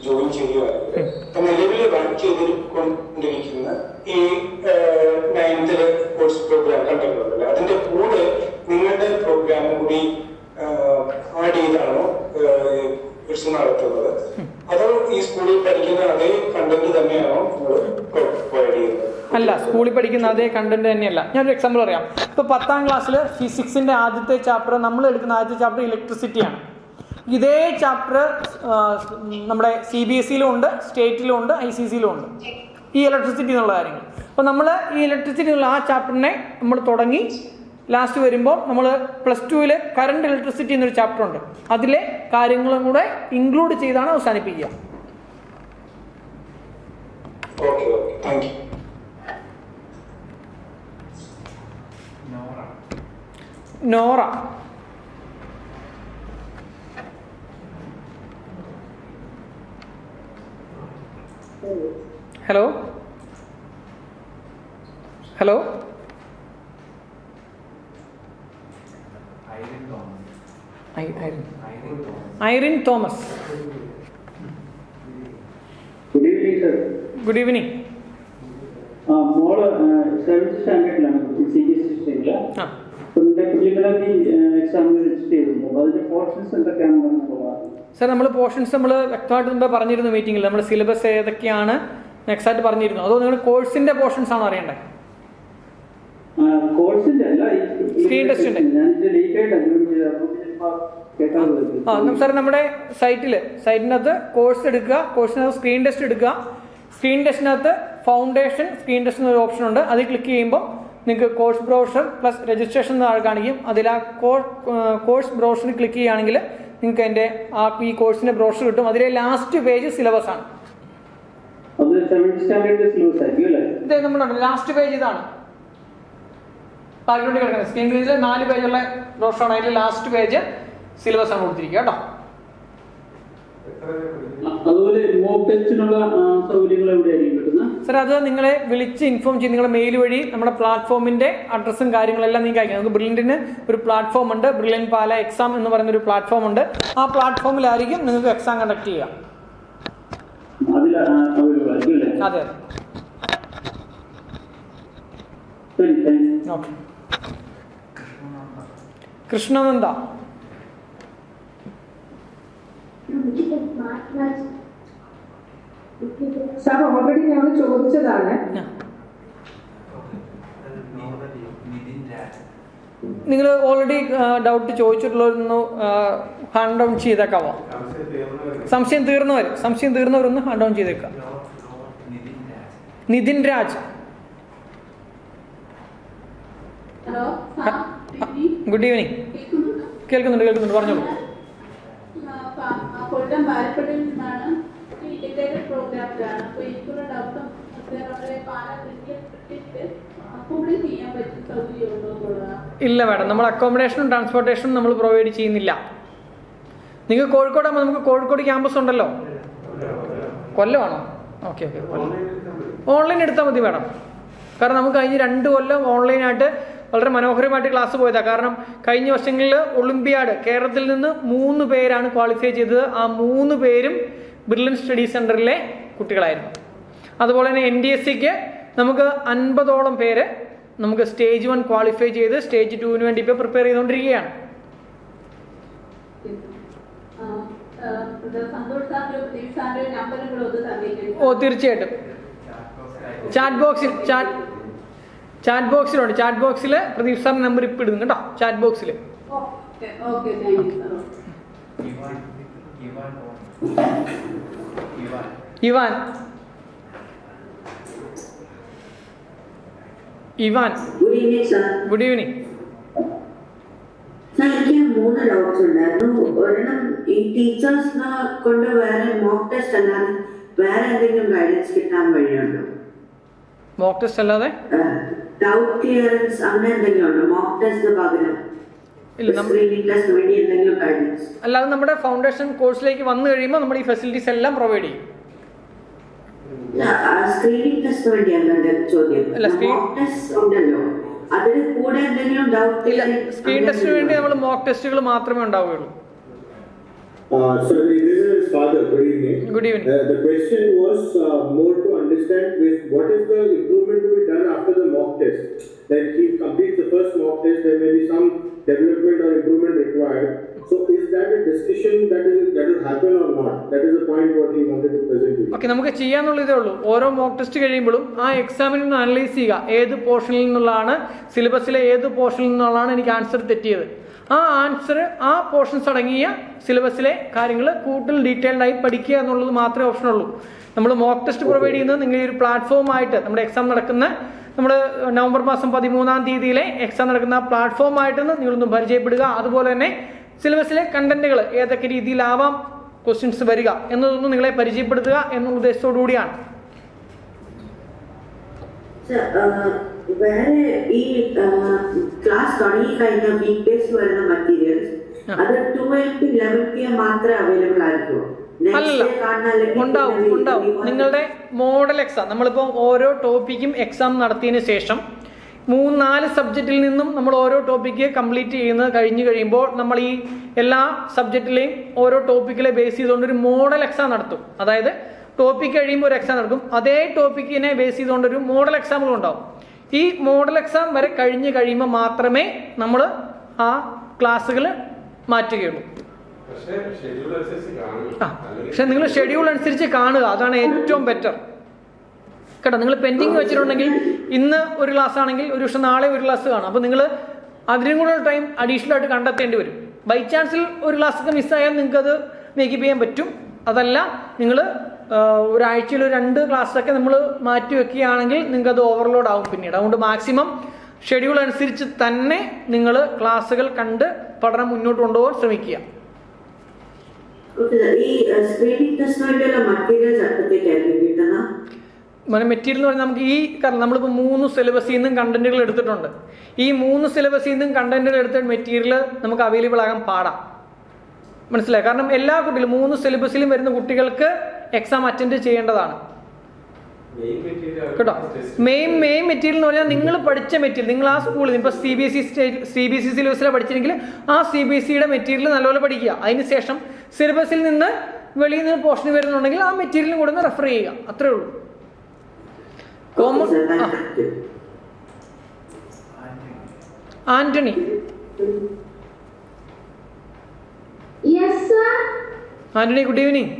ജോയിൻ ചെയ്യുകയാണെങ്കിൽ നിലവിൽ റൺ ചെയ്തുകൊണ്ടിരിക്കുന്ന ഈ 9th കോഴ്സ് പ്രോഗ്രാം കണ്ടിട്ടുണ്ടല്ലോ, അതിന്റെ കൂടെ നിങ്ങളുടെ പ്രോഗ്രാം കൂടി ആഡ് ചെയ്താണോ നടത്തുന്നത്, അതോ ഈ സ്കൂളിൽ പഠിക്കുന്ന അതേ കണ്ടന്റ് തന്നെയാണോ പ്രൊവൈഡ് ചെയ്യുന്നത്? അല്ല, സ്കൂളിൽ പഠിക്കുന്ന അതേ കണ്ടന്റ് തന്നെയല്ല. ഞാനൊരു എക്സാമ്പിൾ പറയാം. ഇപ്പോൾ 10ാം ക്ലാസ്സിൽ ഫിസിക്സിന്റെ ആദ്യത്തെ ചാപ്റ്റർ, നമ്മൾ എടുക്കുന്ന ആദ്യത്തെ ചാപ്റ്റർ ഇലക്ട്രിസിറ്റിയാണ്. ഇതേ ചാപ്റ്റർ നമ്മുടെ CBSEയിലും ഉണ്ട്, സ്റ്റേറ്റിലും ഉണ്ട്, ICSEയിലും ഉണ്ട്, ഈ ഇലക്ട്രിസിറ്റി എന്നുള്ള കാര്യങ്ങൾ. അപ്പോൾ നമ്മൾ ഈ ഇലക്ട്രിസിറ്റി എന്നുള്ള ആ ചാപ്റ്ററിനെ നമ്മൾ തുടങ്ങി ലാസ്റ്റ് വരുമ്പോൾ നമ്മൾ +2 കറണ്ട് ഇലക്ട്രിസിറ്റി എന്നൊരു ചാപ്റ്റർ ഉണ്ട്. അതിലെ കാര്യങ്ങളും കൂടെ ഇൻക്ലൂഡ് ചെയ്താണ് അവസാനിപ്പിക്കുക. Nora. Hello hello. Irene Thomas. Good evening sir. Good evening. മോള് 7th സ്റ്റാൻഡേർഡിലാണ്, CBSE സ്റ്റേറ്റില്. പ്രിലിമിനറി എക്സാമിന് രജിസ്റ്റർ ചെയ്തിരുന്നു. അതിന്റെ പോർഷൻസ് എന്തൊക്കെയാണെന്ന് സാർ നമ്മൾ പോർഷൻസ് നമ്മൾ വ്യക്തമായിട്ട് മുമ്പ് പറഞ്ഞിരുന്നു മീറ്റിംഗിൽ. നമ്മൾ സിലബസ് ഏതൊക്കെയാണ് എക്സാക്ട് പറഞ്ഞിരുന്നു. അതോ നിങ്ങൾ കോഴ്സിന്റെ പോർഷൻസ് ആണോ അറിയേണ്ടത്? സ്ക്രീൻ ടെസ്റ്റിന്റെ സാർ നമ്മുടെ സൈറ്റിനകത്ത് കോഴ്സ് എടുക്കുക, കോഴ്സിനകത്ത് സ്ക്രീൻ ടെസ്റ്റ് എടുക്കുക. സ്ക്രീൻ ടെസ്റ്റിനകത്ത് ഫൗണ്ടേഷൻ സ്ക്രീൻ ടെസ്റ്റ് എന്നൊരു ഓപ്ഷൻ ഉണ്ട്. അതിൽ ക്ലിക്ക് ചെയ്യുമ്പോൾ നിങ്ങൾക്ക് കോഴ്സ് ബ്രൗഷർ പ്ലസ് രജിസ്ട്രേഷൻ എന്ന് കാണിക്കും. അതിൽ ആ കോഴ്സ് ബ്രൗഷറിൽ ക്ലിക്ക് ചെയ്യുകയാണെങ്കിൽ നിങ്ങൾക്ക് അതിൻ്റെ ഈ കോഴ്സിൻ്റെ ബ്രോഷർ കിട്ടും. അതിലെ ലാസ്റ്റ് പേജ് സിലബസ് ആണ്. ഇത് നമ്മളുണ്ട് ലാസ്റ്റ് പേജ് ഇതാണ്. ബാക്ക്ഗ്രൗണ്ടിൽ കിടക്കുന്നത് സ്ക്രീൻ പേജിൽ 4 പേജുള്ള ബ്രോഷറാണ്. അതിൽ ലാസ്റ്റ് പേജ് സിലബസ് ആണ് കൊടുത്തിരിക്കുക കേട്ടോ. സാർ അത് നിങ്ങളെ വിളിച്ച് ഇൻഫോം ചെയ്ത് നിങ്ങളുടെ മെയിൽ വഴി നമ്മുടെ പ്ലാറ്റ്ഫോമിന്റെ അഡ്രസ്സും കാര്യങ്ങളെല്ലാം നിങ്ങൾക്ക് അയക്കാം. നമുക്ക് ബ്രില്യൻറ്റിന് ഒരു പ്ലാറ്റ്ഫോം ഉണ്ട്, ബ്രില്യൻ പാല എക്സാം എന്ന് പറയുന്ന ഒരു പ്ലാറ്റ്ഫോം ഉണ്ട്. ആ പ്ലാറ്റ്ഫോമിലായിരിക്കും നിങ്ങൾക്ക് എക്സാം കണ്ടക്ട് ചെയ്യുക. അതെ അതെ. ഓക്കെ. കൃഷ്ണനന്ദ. സാർ ഓൾറെഡി ഞങ്ങൾ ചോദിച്ചതാണ്. നിങ്ങൾ ഓൾറെഡി ഡൗട്ട് ചോദിച്ചിട്ടുള്ളവരൊന്ന് ഹാൻഡ് ഡൗൺ ചെയ്തേക്കാവോ? സംശയം തീർന്നവരൊന്ന് ഹാൻഡ് ഡൗൺ ചെയ്തേക്കാം. നിതിൻ രാജ്. Good evening. കേൾക്കുന്നുണ്ട് പറഞ്ഞോളൂ. കാരിപ്പള്ളിയിൽ നിന്നാണ്. ഇന്റഗ്രേറ്റഡ് പ്രോഗ്രാമിലാണ്. അപ്പൊ എനിക്കുള്ള ഡൗട്ട് നമ്മുടെ അക്കോമഡേറ്റ് ചെയ്യാൻ പറ്റുന്ന സൗകര്യമുണ്ടോ എന്നുള്ളതാണ്. ഇല്ല മാഡം, നമ്മൾ അക്കോമഡേഷനും ട്രാൻസ്പോർട്ടേഷനും നമ്മൾ പ്രൊവൈഡ് ചെയ്യുന്നില്ല. നിങ്ങൾ കോഴിക്കോടാകുമ്പോൾ നമുക്ക് കോഴിക്കോട് ക്യാമ്പസ് ഉണ്ടല്ലോ. കൊല്ലമാണോ? ഓക്കെ ഓക്കെ, ഓൺലൈൻ എടുത്താൽ മതി മാഡം. കാരണം നമുക്ക് കഴിഞ്ഞ് 2 കൊല്ലം ഓൺലൈനായിട്ട് വളരെ മനോഹരമായിട്ട് ക്ലാസ് പോയതാണ്. കാരണം കഴിഞ്ഞ വർഷങ്ങളിൽ ഒളിമ്പിയാഡ് കേരളത്തിൽ നിന്ന് 3 പേരാണ് ക്വാളിഫൈ ചെയ്തത്. ആ 3 പേരും ബ്രില്യൻ സ്റ്റഡി സെൻറ്ററിലെ കുട്ടികളായിരുന്നു. അതുപോലെ തന്നെ NDSCക്ക് നമുക്ക് 50ഓളം പേര് നമുക്ക് സ്റ്റേജ് 1 ക്വാളിഫൈ ചെയ്ത് സ്റ്റേജ് 2 വേണ്ടി ഇപ്പോൾ പ്രിപ്പയർ ചെയ്തുകൊണ്ടിരിക്കുകയാണ്. ഓ തീർച്ചയായിട്ടും. ചാറ്റ് ബോക്സിലുണ്ട്. ചാറ്റ് ബോക്സിൽ പ്രദീപ് സാറിന്റെ നമ്പർ ഇപ്പം ഇടുന്നു കേട്ടോ. ചാറ്റ് ബോക്സിൽ ഇവാൻ ഗുഡ് ഈവനിങ്. എനിക്ക് 3 ഡൗട്ട്സ് ഉണ്ടായിരുന്നു. ഒരെണ്ണം, ഈ ടീച്ചേഴ്സിനെ കൊണ്ട് വേറെ മോക്ക് ടെസ്റ്റ് അല്ലാതെ വേറെ എന്തെങ്കിലും ഗൈഡൻസ് കിട്ടാൻ വഴിയുണ്ടോ? മോക്ക് ടെസ്റ്റ് അല്ലാതെ ഡൗട്ട് ക്ലിയറൻസ് അങ്ങനെ എന്തെങ്കിലും ഉണ്ടോ? മോക്ക് ടെസ്റ്റിന് പകരം സ്ക്രീനിംഗ് ടെസ്റ്റിന് വേണ്ടി എന്തെങ്കിലും ഗൈഡൻസ്? അല്ലാതെ നമ്മുടെ ഫൗണ്ടേഷൻ കോഴ്സിലേക്ക് വന്നു കഴിയുമ്പോൾ നമ്മൾ ഈ ഫെസിലിറ്റീസ് എല്ലാം പ്രൊവൈഡ് ചെയ്യും. സ്ക്രീനിംഗ് ടെസ്റ്റിന് വേണ്ടിയല്ല എന്റെ ചോദ്യം. മോക്ക് ടെസ്റ്റ് ഉണ്ടല്ലോ, അതിന് കൂടെ എന്തെങ്കിലും ഡൗട്ട്? ഇല്ല, സ്ക്രീൻ ടെസ്റ്റിന് വേണ്ടി നമ്മൾ മോക്ക് ടെസ്റ്റുകൾ മാത്രമേ ഉണ്ടാവുകയുള്ളൂ. So this is his father. Good evening. Good evening. The question was more to understand with what is the improvement to be done after the mock test. Like he completes the first mock test, there may be some development or improvement required. So is that a discussion that will happen or not? That is the point what he wanted to present to you. Okay, നമുക്ക് ചെയ്യാന്നുള്ളതേ ഉള്ളൂ. ഓരോ mock test കഴിയുമ്പോഴും ആ എക്സാമിൽ നിന്ന് analyse ചെയ്യുക, ഏത് പോർഷനിൽ നിന്നുള്ളതാണ്, സിലബസിലെ ഏത് പോർഷനിൽ നിന്നുള്ളതാണ് എനിക്ക് ആൻസർ തെറ്റിയത്. ആ ആൻസർ, ആ പോർഷൻസ് അടങ്ങിയ സിലബസിലെ കാര്യങ്ങൾ കൂടുതൽ ഡീറ്റെയിൽഡ് ആയി പഠിക്കുക എന്നുള്ളത് മാത്രമേ ഓപ്ഷനുള്ളൂ. നമ്മൾ മോക്ക് ടെസ്റ്റ് പ്രൊവൈഡ് ചെയ്യുന്നത് നിങ്ങൾ ഈ ഒരു പ്ലാറ്റ്ഫോമായിട്ട്, നമ്മുടെ എക്സാം നടക്കുന്ന നമ്മൾ നവംബർ മാസം 13-ാം തീയതിയിലെ എക്സാം നടക്കുന്ന പ്ലാറ്റ്ഫോമായിട്ട് നിങ്ങളൊന്ന് പരിചയപ്പെടുക. അതുപോലെ തന്നെ സിലബസിലെ കണ്ടന്റുകൾ ഏതൊക്കെ രീതിയിലാവാം ക്വസ്റ്റ്യൻസ് വരിക എന്നതൊന്നും നിങ്ങളെ പരിചയപ്പെടുത്തുക എന്നുള്ള ഉദ്ദേശത്തോടു കൂടിയാണ്. വേറെ ഈ ക്ലാസ് തുടങ്ങി കഴിഞ്ഞ വീക്ക് ഡേയ്സ് വരുന്ന മെറ്റീരിയൽസ് അത് 2LP 11P മാത്രമേ അവൈലബിൾ ആയിരിക്കുമോ? അല്ലല്ല, ഉണ്ടാവും. നിങ്ങളുടെ മോഡൽ എക്സാം, നമ്മളിപ്പോൾ ഓരോ ടോപ്പിക്കും എക്സാം നടത്തിയതിന് ശേഷം 3-4 സബ്ജക്റ്റിൽ നിന്നും നമ്മൾ ഓരോ ടോപ്പിക്ക് കംപ്ലീറ്റ് ചെയ്യുന്നത് കഴിഞ്ഞ് കഴിയുമ്പോൾ നമ്മൾ ഈ എല്ലാ സബ്ജക്റ്റിലെയും ഓരോ ടോപ്പിക്കിലെ ബേസ് ചെയ്തുകൊണ്ട് ഒരു മോഡൽ എക്സാം നടത്തും. അതായത് ടോപ്പിക്ക് കഴിയുമ്പോൾ ഒരു എക്സാം നടക്കും, അതേ ടോപ്പിക്കിനെ ബേസ് ചെയ്തുകൊണ്ടൊരു മോഡൽ എക്സാമുകൾ ഉണ്ടാവും. ഈ മോഡൽ എക്സാം വരെ കഴിഞ്ഞ് കഴിയുമ്പോൾ മാത്രമേ നമ്മൾ ആ ക്ലാസ്സുകൾ മാറ്റുകയുള്ളൂ. പക്ഷെ നിങ്ങൾ ഷെഡ്യൂൾ അനുസരിച്ച് കാണുക, അതാണ് ഏറ്റവും ബെറ്റർ കേട്ടോ. നിങ്ങൾ പെൻഡിങ് വെച്ചിട്ടുണ്ടെങ്കിൽ ഇന്ന് ഒരു ക്ലാസ് ആണെങ്കിൽ ഒരു ദിവസം നാളെ ഒരു ക്ലാസ് കാണും. അപ്പോൾ നിങ്ങൾ അതിനും കൂടെ ടൈം അഡീഷണൽ ആയിട്ട് കണ്ടെത്തേണ്ടി വരും. ബൈ ചാൻസിൽ ഒരു ക്ലാസ്സൊക്കെ മിസ്സായാൽ നിങ്ങൾക്കത് മേക്കപ്പ് ചെയ്യാൻ പറ്റും. അതല്ല, നിങ്ങൾ ഒരാഴ്ചയിൽ 2 ക്ലാസ്സൊക്കെ നമ്മൾ മാറ്റി വെക്കുകയാണെങ്കിൽ നിങ്ങൾക്കത് ഓവർലോഡ് ആവും പിന്നീട്. അതുകൊണ്ട് മാക്സിമം ഷെഡ്യൂൾ അനുസരിച്ച് തന്നെ നിങ്ങൾ ക്ലാസ്സുകൾ കണ്ട് പഠനം മുന്നോട്ട് കൊണ്ടുപോകാൻ ശ്രമിക്കുക. മെറ്റീരിയൽ എന്ന് പറഞ്ഞാൽ നമുക്ക് ഈ നമ്മളിപ്പോൾ 3 സിലബസിൽ നിന്നും കണ്ടന്റുകൾ എടുത്തിട്ടുണ്ട്. ഈ 3 സിലബസിൽ നിന്നും കണ്ടന്റുകൾ എടുത്ത മെറ്റീരിയൽ നമുക്ക് അവൈലബിൾ ആകാൻ പാടാം. മനസ്സിലായി? കാരണം എല്ലാ കുട്ടികളും 3 സിലബസിലും വരുന്ന കുട്ടികൾക്ക് എക്സാം അറ്റൻഡ് ചെയ്യേണ്ടതാണ് കേട്ടോ. മെയിൻ മെറ്റീരിയൽ എന്ന് പറഞ്ഞാൽ നിങ്ങൾ പഠിച്ച മെറ്റീരിയൽ, നിങ്ങൾ ആ സ്കൂളിൽ ഇപ്പോൾ CBSE സിലബസിലാണ് പഠിച്ചിട്ടുണ്ടെങ്കിൽ ആ CBSEയുടെ മെറ്റീരിയൽ നല്ലപോലെ പഠിക്കുക. അതിനുശേഷം സിലബസിൽ നിന്ന് വെളിയിൽ നിന്ന് പോർഷൻ വരുന്നുണ്ടെങ്കിൽ ആ മെറ്റീരിയലും കൂടെ ഒന്ന് റെഫർ ചെയ്യുക. അത്രേ ഉള്ളൂ. Antony. Antony, good evening.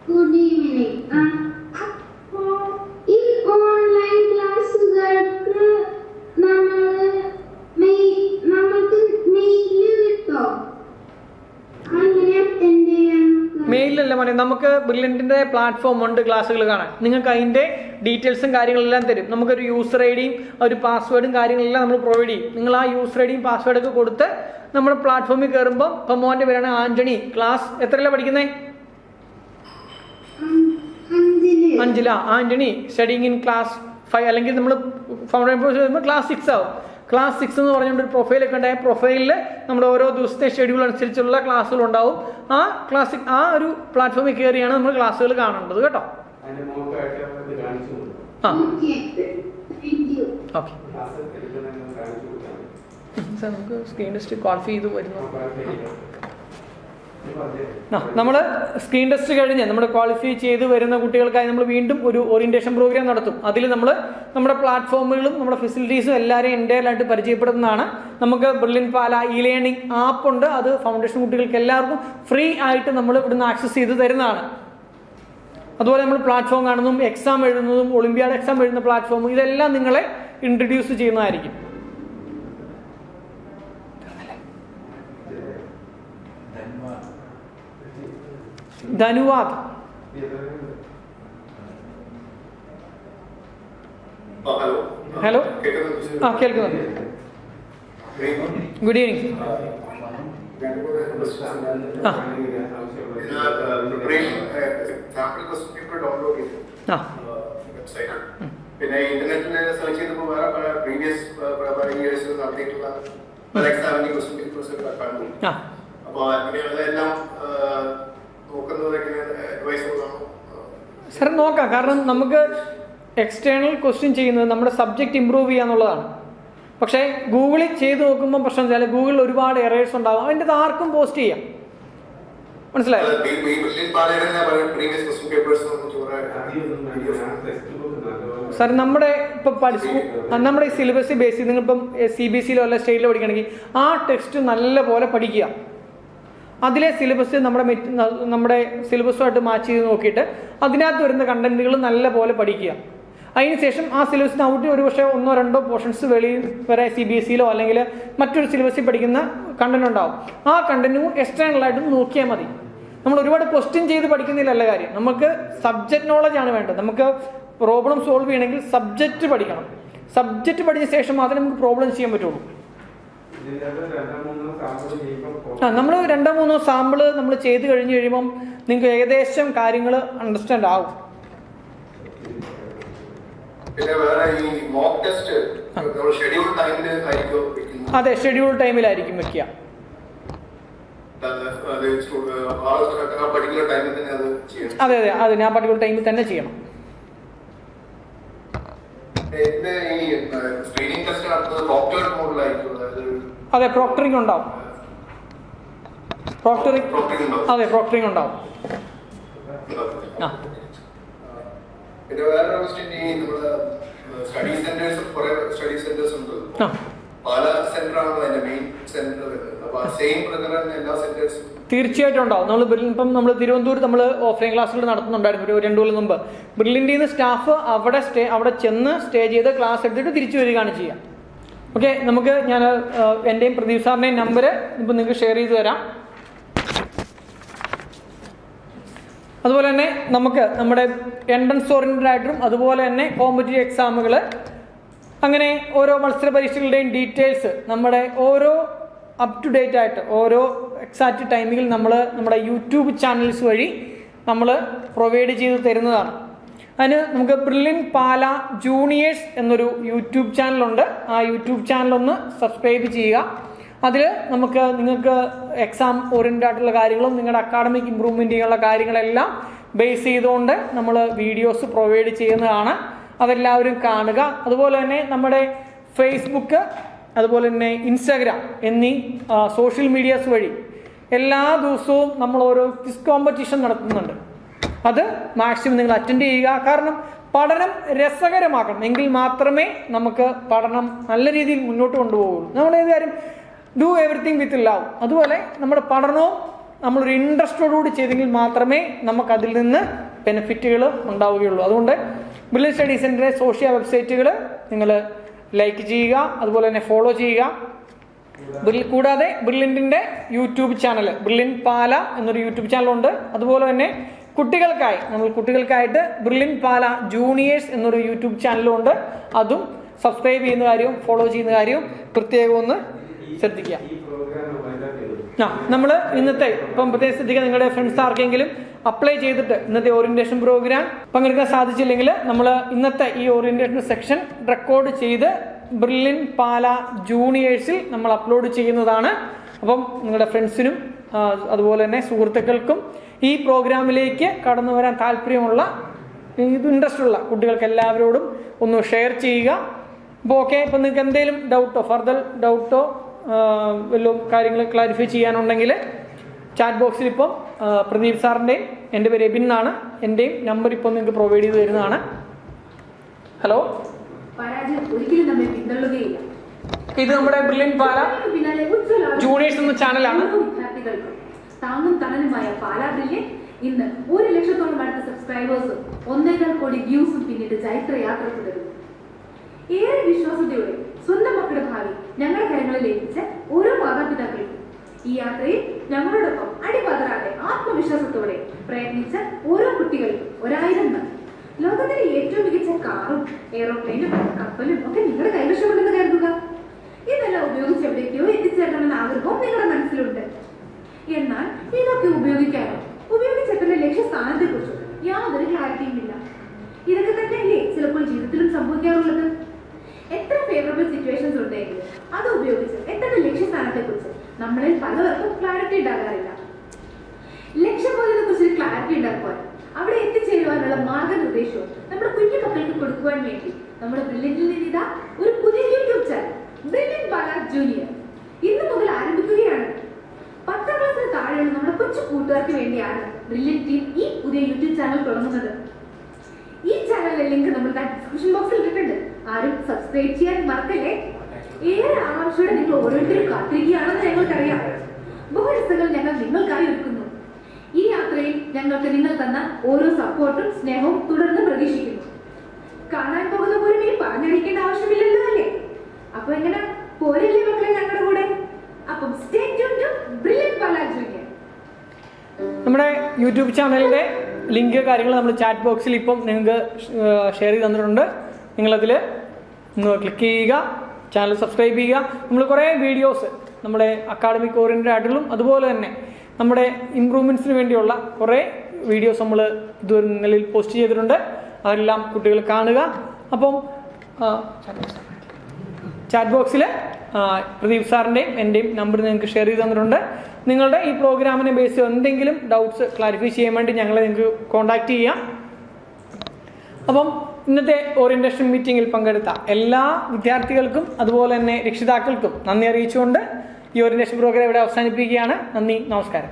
Good evening. ഈ ഓൺലൈൻ ക്ലാസ്സുകൾക്ക് നമുക്ക് മെയിൽ കിട്ടോ? അങ്ങനെ അറ്റൻഡ് ചെയ്യാൻ മെയിലല്ല മോനെ, നമുക്ക് ബ്രില്യൻറ്റിന്റെ പ്ലാറ്റ്ഫോം ഉണ്ട് ക്ലാസ്സുകൾ കാണാൻ. നിങ്ങൾക്ക് അതിന്റെ ഡീറ്റെയിൽസും കാര്യങ്ങളെല്ലാം തരും. നമുക്കൊരു യൂസർ ഐ ഡിയും ഒരു പാസ്വേഡും കാര്യങ്ങളെല്ലാം നമ്മൾ പ്രൊവൈഡ് ചെയ്യും. നിങ്ങൾ ആ യൂസർ ഐ ഡിയും പാസ്വേഡൊക്കെ കൊടുത്ത് നമ്മുടെ പ്ലാറ്റ്ഫോമിൽ കയറുമ്പോൾ ഇപ്പം മോൻ്റെ പേരാണ് ആന്റണി, ക്ലാസ് എത്രയല്ല പഠിക്കുന്നത്? 5 ആന്റണി സ്റ്റഡിങ് ഇൻ ക്ലാസ് 5, അല്ലെങ്കിൽ നമ്മൾ ഫൗണ്ടേഷൻ കോഴ്സ് വരുമ്പോൾ ക്ലാസ് 6 ആവും. ക്ലാസ് 6 എന്ന് പറഞ്ഞുകൊണ്ട് ഒരു പ്രൊഫൈലൊക്കെ ഉണ്ടായ പ്രൊഫൈലിൽ നമ്മുടെ ഓരോ ദിവസത്തെ ഷെഡ്യൂൾ അനുസരിച്ചുള്ള ക്ലാസ്സുകൾ ഉണ്ടാവും. ആ ഒരു പ്ലാറ്റ്ഫോമിൽ കയറിയാണ് നമ്മൾ ക്ലാസ്സുകൾ കാണേണ്ടത് കേട്ടോ. ഓക്കെ സാർ, നമുക്ക് സ്ക്രീൻ ടെസ്റ്റ് ക്വാളിഫൈ ചെയ്ത് വരുന്നു. നമ്മൾ സ്ക്രീൻ ടെസ്റ്റ് കഴിഞ്ഞ് നമ്മൾ ക്വാളിഫൈ ചെയ്ത് വരുന്ന കുട്ടികൾക്കായി നമ്മൾ വീണ്ടും ഒരു ഓറിയന്റേഷൻ പ്രോഗ്രാം നടത്തും. അതിൽ നമ്മൾ നമ്മുടെ പ്ലാറ്റ്ഫോമുകളും നമ്മുടെ ഫെസിലിറ്റീസും എല്ലാവരെയും എൻ്റയറായിട്ട് പരിചയപ്പെടുന്നതാണ്. നമുക്ക് ബ്രില്യൻ പാല ലേണിംഗ് ആപ്പ് ഉണ്ട്. അത് ഫൗണ്ടേഷൻ കുട്ടികൾക്ക് എല്ലാവർക്കും ഫ്രീ ആയിട്ട് നമ്മൾ ഇവിടുന്ന് ആക്സസ് ചെയ്ത് തരുന്നതാണ്. അതുപോലെ നമ്മൾ പ്ലാറ്റ്ഫോം കാണുന്നതും എക്സാം എഴുതുന്നതും ഒളിമ്പ്യാഡ് എക്സാം എഴുതുന്ന പ്ലാറ്റ്ഫോമും ഇതെല്ലാം നിങ്ങളെ ഇൻട്രൊഡ്യൂസ് ചെയ്യുന്നതായിരിക്കും. ധന്യവാദ്. ഹലോ, കേൾക്കുന്നുണ്ട്. Good evening. പിന്നെ ഇന്റർനെറ്റിൽ സെർച്ച് ചെയ്തപ്പോൾ വേറെ പ്രീവിയസ് ഇയേഴ്സിൽ നടത്തിയിട്ടുള്ള പല എക്സാമിന്റെ ക്വസ്റ്റ്യൻ പേപ്പേഴ്സ് കാണുന്നു. അപ്പോൾ അതെല്ലാം സാർ നോക്കാം. കാരണം നമുക്ക് എക്സ്റ്റേണൽ ക്വസ്റ്റ്യൻ ചെയ്യുന്നത് നമ്മുടെ സബ്ജക്റ്റ് ഇമ്പ്രൂവ് ചെയ്യുക എന്നുള്ളതാണ്. പക്ഷേ ഗൂഗിളിൽ ചെയ്ത് നോക്കുമ്പോൾ പ്രശ്നം വെച്ചാൽ ഗൂഗിളിൽ ഒരുപാട് എറേഴ്സ് ഉണ്ടാവും. അതിൻ്റെ ആർക്കും പോസ്റ്റ് ചെയ്യാം. മനസ്സിലായോ? സാർ നമ്മുടെ ഇപ്പം നമ്മുടെ ഈ സിലബസ് ബേസ് ചെയ്ത് നിങ്ങളിപ്പം CBSE അല്ല സ്റ്റേറ്റിലോ പഠിക്കണമെങ്കിൽ ആ ടെക്സ്റ്റ് നല്ല പോലെ പഠിക്കുക. അതിലെ സിലബസ് നമ്മുടെ സിലബസുമായിട്ട് മാച്ച് ചെയ്ത് നോക്കിയിട്ട് അതിനകത്ത് വരുന്ന കണ്ടന്റുകൾ നല്ല പോലെ പഠിക്കുക. അതിനുശേഷം ആ സിലബസിന് ഔട്ട് ഒരു പക്ഷേ 1-2 പോർഷൻസ് വെളിയിൽ വരെ CBSE അല്ലെങ്കിൽ മറ്റൊരു സിലബസിൽ പഠിക്കുന്ന കണ്ടന്റ് ഉണ്ടാവും. ആ കണ്ടന്റും എക്സ്റ്റേണലായിട്ടും നോക്കിയാൽ മതി. നമ്മൾ ഒരുപാട് ക്വസ്റ്റ്യൻ ചെയ്ത് പഠിക്കുന്നില്ലല്ല കാര്യം. നമുക്ക് സബ്ജക്റ്റ് നോളജ് ആണ് വേണ്ടത്. നമുക്ക് പ്രോബ്ലം സോൾവ് ചെയ്യണമെങ്കിൽ സബ്ജക്റ്റ് പഠിക്കണം. സബ്ജക്റ്റ് പഠിച്ച ശേഷം മാത്രമേ നമുക്ക് പ്രോബ്ലം ചെയ്യാൻ പറ്റുള്ളൂ. നമ്മൾ 2-3 സാമ്പിള് നമ്മൾ ചെയ്ത് കഴിഞ്ഞ് കഴിയുമ്പം നിങ്ങൾക്ക് ഏകദേശം കാര്യങ്ങൾ അണ്ടർസ്റ്റാൻഡ് ആവും. അതെ, ഷെഡ്യൂൾ ടൈമിലായിരിക്കും വെക്കുക. അതെ അതെ, അത് ഞാൻ പർട്ടിക്കുലർ ടൈമിൽ തന്നെ ചെയ്യണം. അതെ, പ്രോക്ടറിംഗ് ഉണ്ടാവും. അതെ, പ്രോക്ടറിംഗ് ഉണ്ടാവും. പിന്നെ വേറെ ക്വസ്റ്റ്യൻ, ഈ നമ്മുടെ സ്റ്റഡി സെന്റേഴ്സ് കുറെ സ്റ്റഡി സെന്റേഴ്സ് ഉണ്ട്. പല സെന്റർ ആണല്ലോ അതിന്റെ മെയിൻ സെന്റർ വരുന്നത്. അപ്പൊ സെയിം പ്രകാരം എല്ലാ സെന്റേഴ്സും തീർച്ചയായിട്ടും ഉണ്ടാവും. ഇപ്പം നമ്മൾ തിരുവനന്തപുരത്ത് നമ്മൾ ഓഫ്ലൈൻ ക്ലാസ്സുകൾ നടത്തുന്നുണ്ടായിരുന്നു ഒരു 2 കൊല്ലം മുമ്പ്. ബ്രില്യൻ്റിൽ നിന്ന് സ്റ്റാഫ് അവിടെ ചെന്ന് സ്റ്റേ ചെയ്ത് ക്ലാസ് എടുത്തിട്ട് തിരിച്ചു വരികയാണ് ചെയ്യുക. ഓക്കെ, നമുക്ക് ഞാൻ എൻ്റെയും പ്രദീപ് സാറിൻ്റെയും നമ്പർ ഇപ്പം നിങ്ങൾക്ക് ഷെയർ ചെയ്ത് തരാം. അതുപോലെ തന്നെ നമുക്ക് നമ്മുടെ എൻട്രൻസ് ഓറിയൻറ്റഡ് ആയിട്ടും അതുപോലെ തന്നെ കോമ്പറ്റീവ് എക്സാമുകൾ, അങ്ങനെ ഓരോ മത്സര പരീക്ഷകളുടെയും ഡീറ്റെയിൽസ് നമ്മുടെ ഓരോ അപ് ടു ഡേറ്റ് ആയിട്ട് ഓരോ എക്സാക്റ്റ് ടൈമിൽ നമ്മൾ നമ്മുടെ യൂട്യൂബ് ചാനൽസ് വഴി നമ്മൾ പ്രൊവൈഡ് ചെയ്ത് തരുന്നതാണ്. അതിന് നമുക്ക് ബ്രില്യൻ പാല ജൂനിയേഴ്സ് എന്നൊരു യൂട്യൂബ് ചാനലുണ്ട്. ആ യൂട്യൂബ് ചാനലൊന്ന് സബ്സ്ക്രൈബ് ചെയ്യുക. അതിൽ നിങ്ങൾക്ക് എക്സാം ഓറിയൻറ്റഡ് ആയിട്ടുള്ള കാര്യങ്ങളും നിങ്ങളുടെ അക്കാഡമിക് ഇമ്പ്രൂവ്മെൻറ്റ് ചെയ്യാനുള്ള കാര്യങ്ങളെല്ലാം ബേസ് ചെയ്തുകൊണ്ട് നമ്മൾ വീഡിയോസ് പ്രൊവൈഡ് ചെയ്യുന്നതാണ്. അതെല്ലാവരും കാണുക. അതുപോലെ തന്നെ നമ്മുടെ ഫേസ്ബുക്ക്, അതുപോലെ തന്നെ ഇൻസ്റ്റാഗ്രാം എന്നീ സോഷ്യൽ മീഡിയാസ് വഴി എല്ലാ ദിവസവും നമ്മൾ ഓരോ ക്വിസ് കോമ്പറ്റീഷൻ നടത്തുന്നുണ്ട്. അത് മാക്സിമം നിങ്ങൾ അറ്റൻഡ് ചെയ്യുക. കാരണം പഠനം രസകരമാക്കണം, എങ്കിൽ മാത്രമേ നമുക്ക് പഠനം നല്ല രീതിയിൽ മുന്നോട്ട് കൊണ്ടുപോകുള്ളൂ. നമ്മളേത് കാര്യം ഡു എവറിത്തിങ് വിത്ത് ലവ്. അതുപോലെ നമ്മുടെ പഠനവും നമ്മളൊരു ഇൻട്രസ്റ്റോടുകൂടി ചെയ്തെങ്കിൽ മാത്രമേ നമുക്കതിൽ നിന്ന് ബെനിഫിറ്റുകൾ ഉണ്ടാവുകയുള്ളൂ. അതുകൊണ്ട് ബ്രില്യൻ സ്റ്റഡി സെൻ്ററിലെ സോഷ്യൽ വെബ്സൈറ്റുകൾ നിങ്ങൾ ലൈക്ക് ചെയ്യുക, അതുപോലെ തന്നെ ഫോളോ ചെയ്യുക. കൂടാതെ ബ്രില്യൻറ്റിൻ്റെ യൂട്യൂബ് ചാനൽ ബ്രില്യൻ പാല എന്നൊരു യൂട്യൂബ് ചാനലുണ്ട്. അതുപോലെ തന്നെ കുട്ടികൾക്കായി നമ്മൾ കുട്ടികൾക്കായിട്ട് ബ്രില്യൻറ്റ് പാല ജൂനിയേഴ്സ് എന്നൊരു യൂട്യൂബ് ചാനലുണ്ട്. അതും സബ്സ്ക്രൈബ് ചെയ്യുന്ന കാര്യവും ഫോളോ ചെയ്യുന്ന കാര്യവും പ്രത്യേകം ഒന്ന് ശ്രദ്ധിക്കുക. നമ്മൾ ഇന്നത്തെ ഇപ്പം പ്രത്യേകം ശ്രദ്ധിക്കുക, നിങ്ങളുടെ ഫ്രണ്ട്സ് ആർക്കെങ്കിലും അപ്ലൈ ചെയ്തിട്ട് ഇന്നത്തെ ഓറിയന്റേഷൻ പ്രോഗ്രാം പങ്കെടുക്കാൻ സാധിച്ചില്ലെങ്കിൽ നമ്മൾ ഇന്നത്തെ ഈ ഓറിയന്റേഷൻ സെക്ഷൻ റെക്കോർഡ് ചെയ്ത് ബ്രില്യൻറ്റ് പാല ജൂനിയേഴ്സിൽ നമ്മൾ അപ്ലോഡ് ചെയ്യുന്നതാണ്. അപ്പം നിങ്ങളുടെ ഫ്രണ്ട്സിനും അതുപോലെ തന്നെ സുഹൃത്തുക്കൾക്കും ഈ പ്രോഗ്രാമിലേക്ക് കടന്നു വരാൻ താല്പര്യമുള്ള ഇൻട്രസ്റ്റ് ഉള്ള കുട്ടികൾക്ക് എല്ലാവരോടും ഒന്ന് ഷെയർ ചെയ്യുക. അപ്പോൾ ഓക്കെ, ഇപ്പം നിങ്ങൾക്ക് എന്തെങ്കിലും ഡൗട്ടോ ഫർദർ ഡൗട്ടോ വല്ലതും കാര്യങ്ങൾ ക്ലാരിഫൈ ചെയ്യാനുണ്ടെങ്കിൽ ചാറ്റ് ബോക്സിൽ ഇപ്പം പ്രദീപ് സാറിൻ്റെയും എൻ്റെ പേര് എബിൻ എന്നാണ്, എൻ്റെയും നമ്പർ ഇപ്പോൾ നിങ്ങൾക്ക് പ്രൊവൈഡ് ചെയ്ത് തരുന്നതാണ്. ഹലോ, ഇത് നമ്മുടെ ബ്രില്യൻറ്റ് പാല ജൂനിയേഴ്സ് എന്ന ചാനലാണ്. താങ്ങും തണലുമായ പാലാ ബ്രില്യൻറ്റ് ഇന്ന് 1 ലക്ഷത്തോളം അടുത്ത സബ്സ്ക്രൈബേഴ്സും 1.25 കോടി വ്യൂസും പിന്നിട്ട് ചൈത്രയാത്ര തുടരുന്നു. ഏറെ വിശ്വാസത്തോടെ സ്വന്തം മക്കളുടെ ഭാവി ഞങ്ങളുടെ കരങ്ങളിൽ ഏൽപ്പിച്ച ഓരോ മാതാപിതാക്കൾക്കും ഈ യാത്രയിൽ ഞങ്ങളോടൊപ്പം അടിപതറാതെ ആത്മവിശ്വാസത്തോടെ പ്രയത്നിച്ച ഓരോ കുട്ടികൾക്കും 1000 നന്ദി. ലോകത്തിലെ ഏറ്റവും മികച്ച കാറും എയറോപ്ലെയിനും കപ്പലും ഒക്കെ നിങ്ങളുടെ കൈവശമുണ്ടെന്ന് കരുതുക. ഇതെല്ലാം ഉപയോഗിച്ച് എവിടേക്കോ എത്തിച്ചേരണമെന്ന ആഗ്രഹവും നിങ്ങളുടെ മനസ്സിലുണ്ട്. എന്നാൽ ഇതൊക്കെ ഉപയോഗിക്കാനോ ഉപയോഗിച്ചേക്കുന്ന ലക്ഷ്യസ്ഥാനത്തെ കുറിച്ചോ യാതൊരു ക്ലാരിറ്റിയും ഇല്ല. ഇതൊക്കെ തന്നെയല്ലേ ചിലപ്പോൾ ജീവിതത്തിലും സംഭവിക്കാറുള്ളത്. എത്ര ഫേവറബിൾ സിറ്റുവേഷൻസ് ഉണ്ടെങ്കിലും അത് ഉപയോഗിച്ച് എത്തേണ്ട ലക്ഷ്യസ്ഥാനത്തെ കുറിച്ച് നമ്മളിൽ പലവർക്കും ക്ലാരിറ്റി ഉണ്ടാകാറില്ല. ലക്ഷ്യബോധത്തെ കുറിച്ച് ക്ലാരിറ്റി ഉണ്ടാക്കുവാൻ അവിടെ എത്തിച്ചേരുവാനുള്ള മാർഗനിർദ്ദേശവും നമ്മുടെ കുഞ്ഞു മക്കൾക്ക് കൊടുക്കുവാൻ വേണ്ടി നമ്മുടെ ബ്രില്യന്റിൽ നിന്ന് ഇതാ ഒരു പുതിയ YouTube channel brilliant Pala junior ഇന്ന് മുതൽ ആരംഭിക്കുകയാണ്. 10ാം ക്ലാസ്സിന് താഴെയുള്ള നമ്മുടെ കൊച്ചു കൂട്ടുകാർക്ക് വേണ്ടിയാണ് ബ്രില്യൻറ്റ് ടീം ഈ പുതിയ യൂട്യൂബ് ചാനൽ തുടങ്ങുന്നത്. ഈ ചാനലിലെ ലിങ്ക് നമ്മൾ ഡിസ്ക്രിപ്ഷൻ ബോക്സിൽ ഇട്ടിട്ടുണ്ട്. ആരും സബ്സ്ക്രൈബ് ചെയ്യാൻ മറക്കല്ലേ. ഏറെ ആകാംക്ഷയോടെ നിങ്ങൾ ഓരോരുത്തരും കാത്തിരിക്കുകയാണെന്ന് ഞങ്ങൾക്കറിയാം. ബഹുരസങ്ങൾ ഞങ്ങൾ നിങ്ങൾക്കായി ഒരുക്കുന്നു. ഈ യാത്രയിൽ ഞങ്ങൾക്ക് നിങ്ങൾ തന്ന ഓരോ സപ്പോർട്ടും സ്നേഹവും തുടർന്ന് പ്രതീക്ഷിക്കുന്നു. കാണാൻ പോകുന്ന പോലും ഇനി പറഞ്ഞറിയിക്കേണ്ട ആവശ്യമില്ലല്ലോ അല്ലേ? അപ്പൊ എങ്ങനെ പോരല്ലേ മക്കളെ ഞങ്ങളുടെ കൂടെ? അപ്പം stay tuned to brilliant Pala junior. നമ്മുടെ യൂട്യൂബ് ചാനലിൻ്റെ ലിങ്ക് കാര്യങ്ങൾ നമ്മൾ ചാറ്റ് ബോക്സിൽ ഇപ്പം നിങ്ങൾക്ക് ഷെയർ ചെയ്ത് തന്നിട്ടുണ്ട്. നിങ്ങളതിൽ ഒന്ന് ക്ലിക്ക് ചെയ്യുക, ചാനൽ സബ്സ്ക്രൈബ് ചെയ്യുക. നമ്മൾ കുറേ വീഡിയോസ് നമ്മുടെ അക്കാഡമിക് ഓറിയൻറ്റഡ് ആയിട്ടുള്ളതും അതുപോലെ തന്നെ നമ്മുടെ ഇമ്പ്രൂവ്മെൻറ്റ്സിന് വേണ്ടിയുള്ള കുറേ വീഡിയോസ് നമ്മൾ ഇതൊരു നിലയിൽ പോസ്റ്റ് ചെയ്തിട്ടുണ്ട്. അതെല്ലാം കുട്ടികൾ കാണുക. അപ്പം ചാറ്റ് ബോക്സിൽ പ്രദീപ് സാറിൻ്റെയും എൻ്റെയും നമ്പർ നിങ്ങൾക്ക് ഷെയർ ചെയ്ത് തന്നിട്ടുണ്ട്. നിങ്ങളുടെ ഈ പ്രോഗ്രാമിനെ ബേസ് എന്തെങ്കിലും ഡൗട്ട്സ് ക്ലാരിഫൈ ചെയ്യാൻ വേണ്ടി ഞങ്ങളെ നിങ്ങൾക്ക് കോൺടാക്റ്റ് ചെയ്യാം. അപ്പം ഇന്നത്തെ ഓറിയന്റേഷൻ മീറ്റിങ്ങിൽ പങ്കെടുത്ത എല്ലാ വിദ്യാർത്ഥികൾക്കും അതുപോലെ തന്നെ രക്ഷിതാക്കൾക്കും നന്ദി അറിയിച്ചുകൊണ്ട് ഈ ഓറിയന്റേഷൻ പ്രോഗ്രാം ഇവിടെ അവസാനിപ്പിക്കുകയാണ്. നന്ദി, നമസ്കാരം.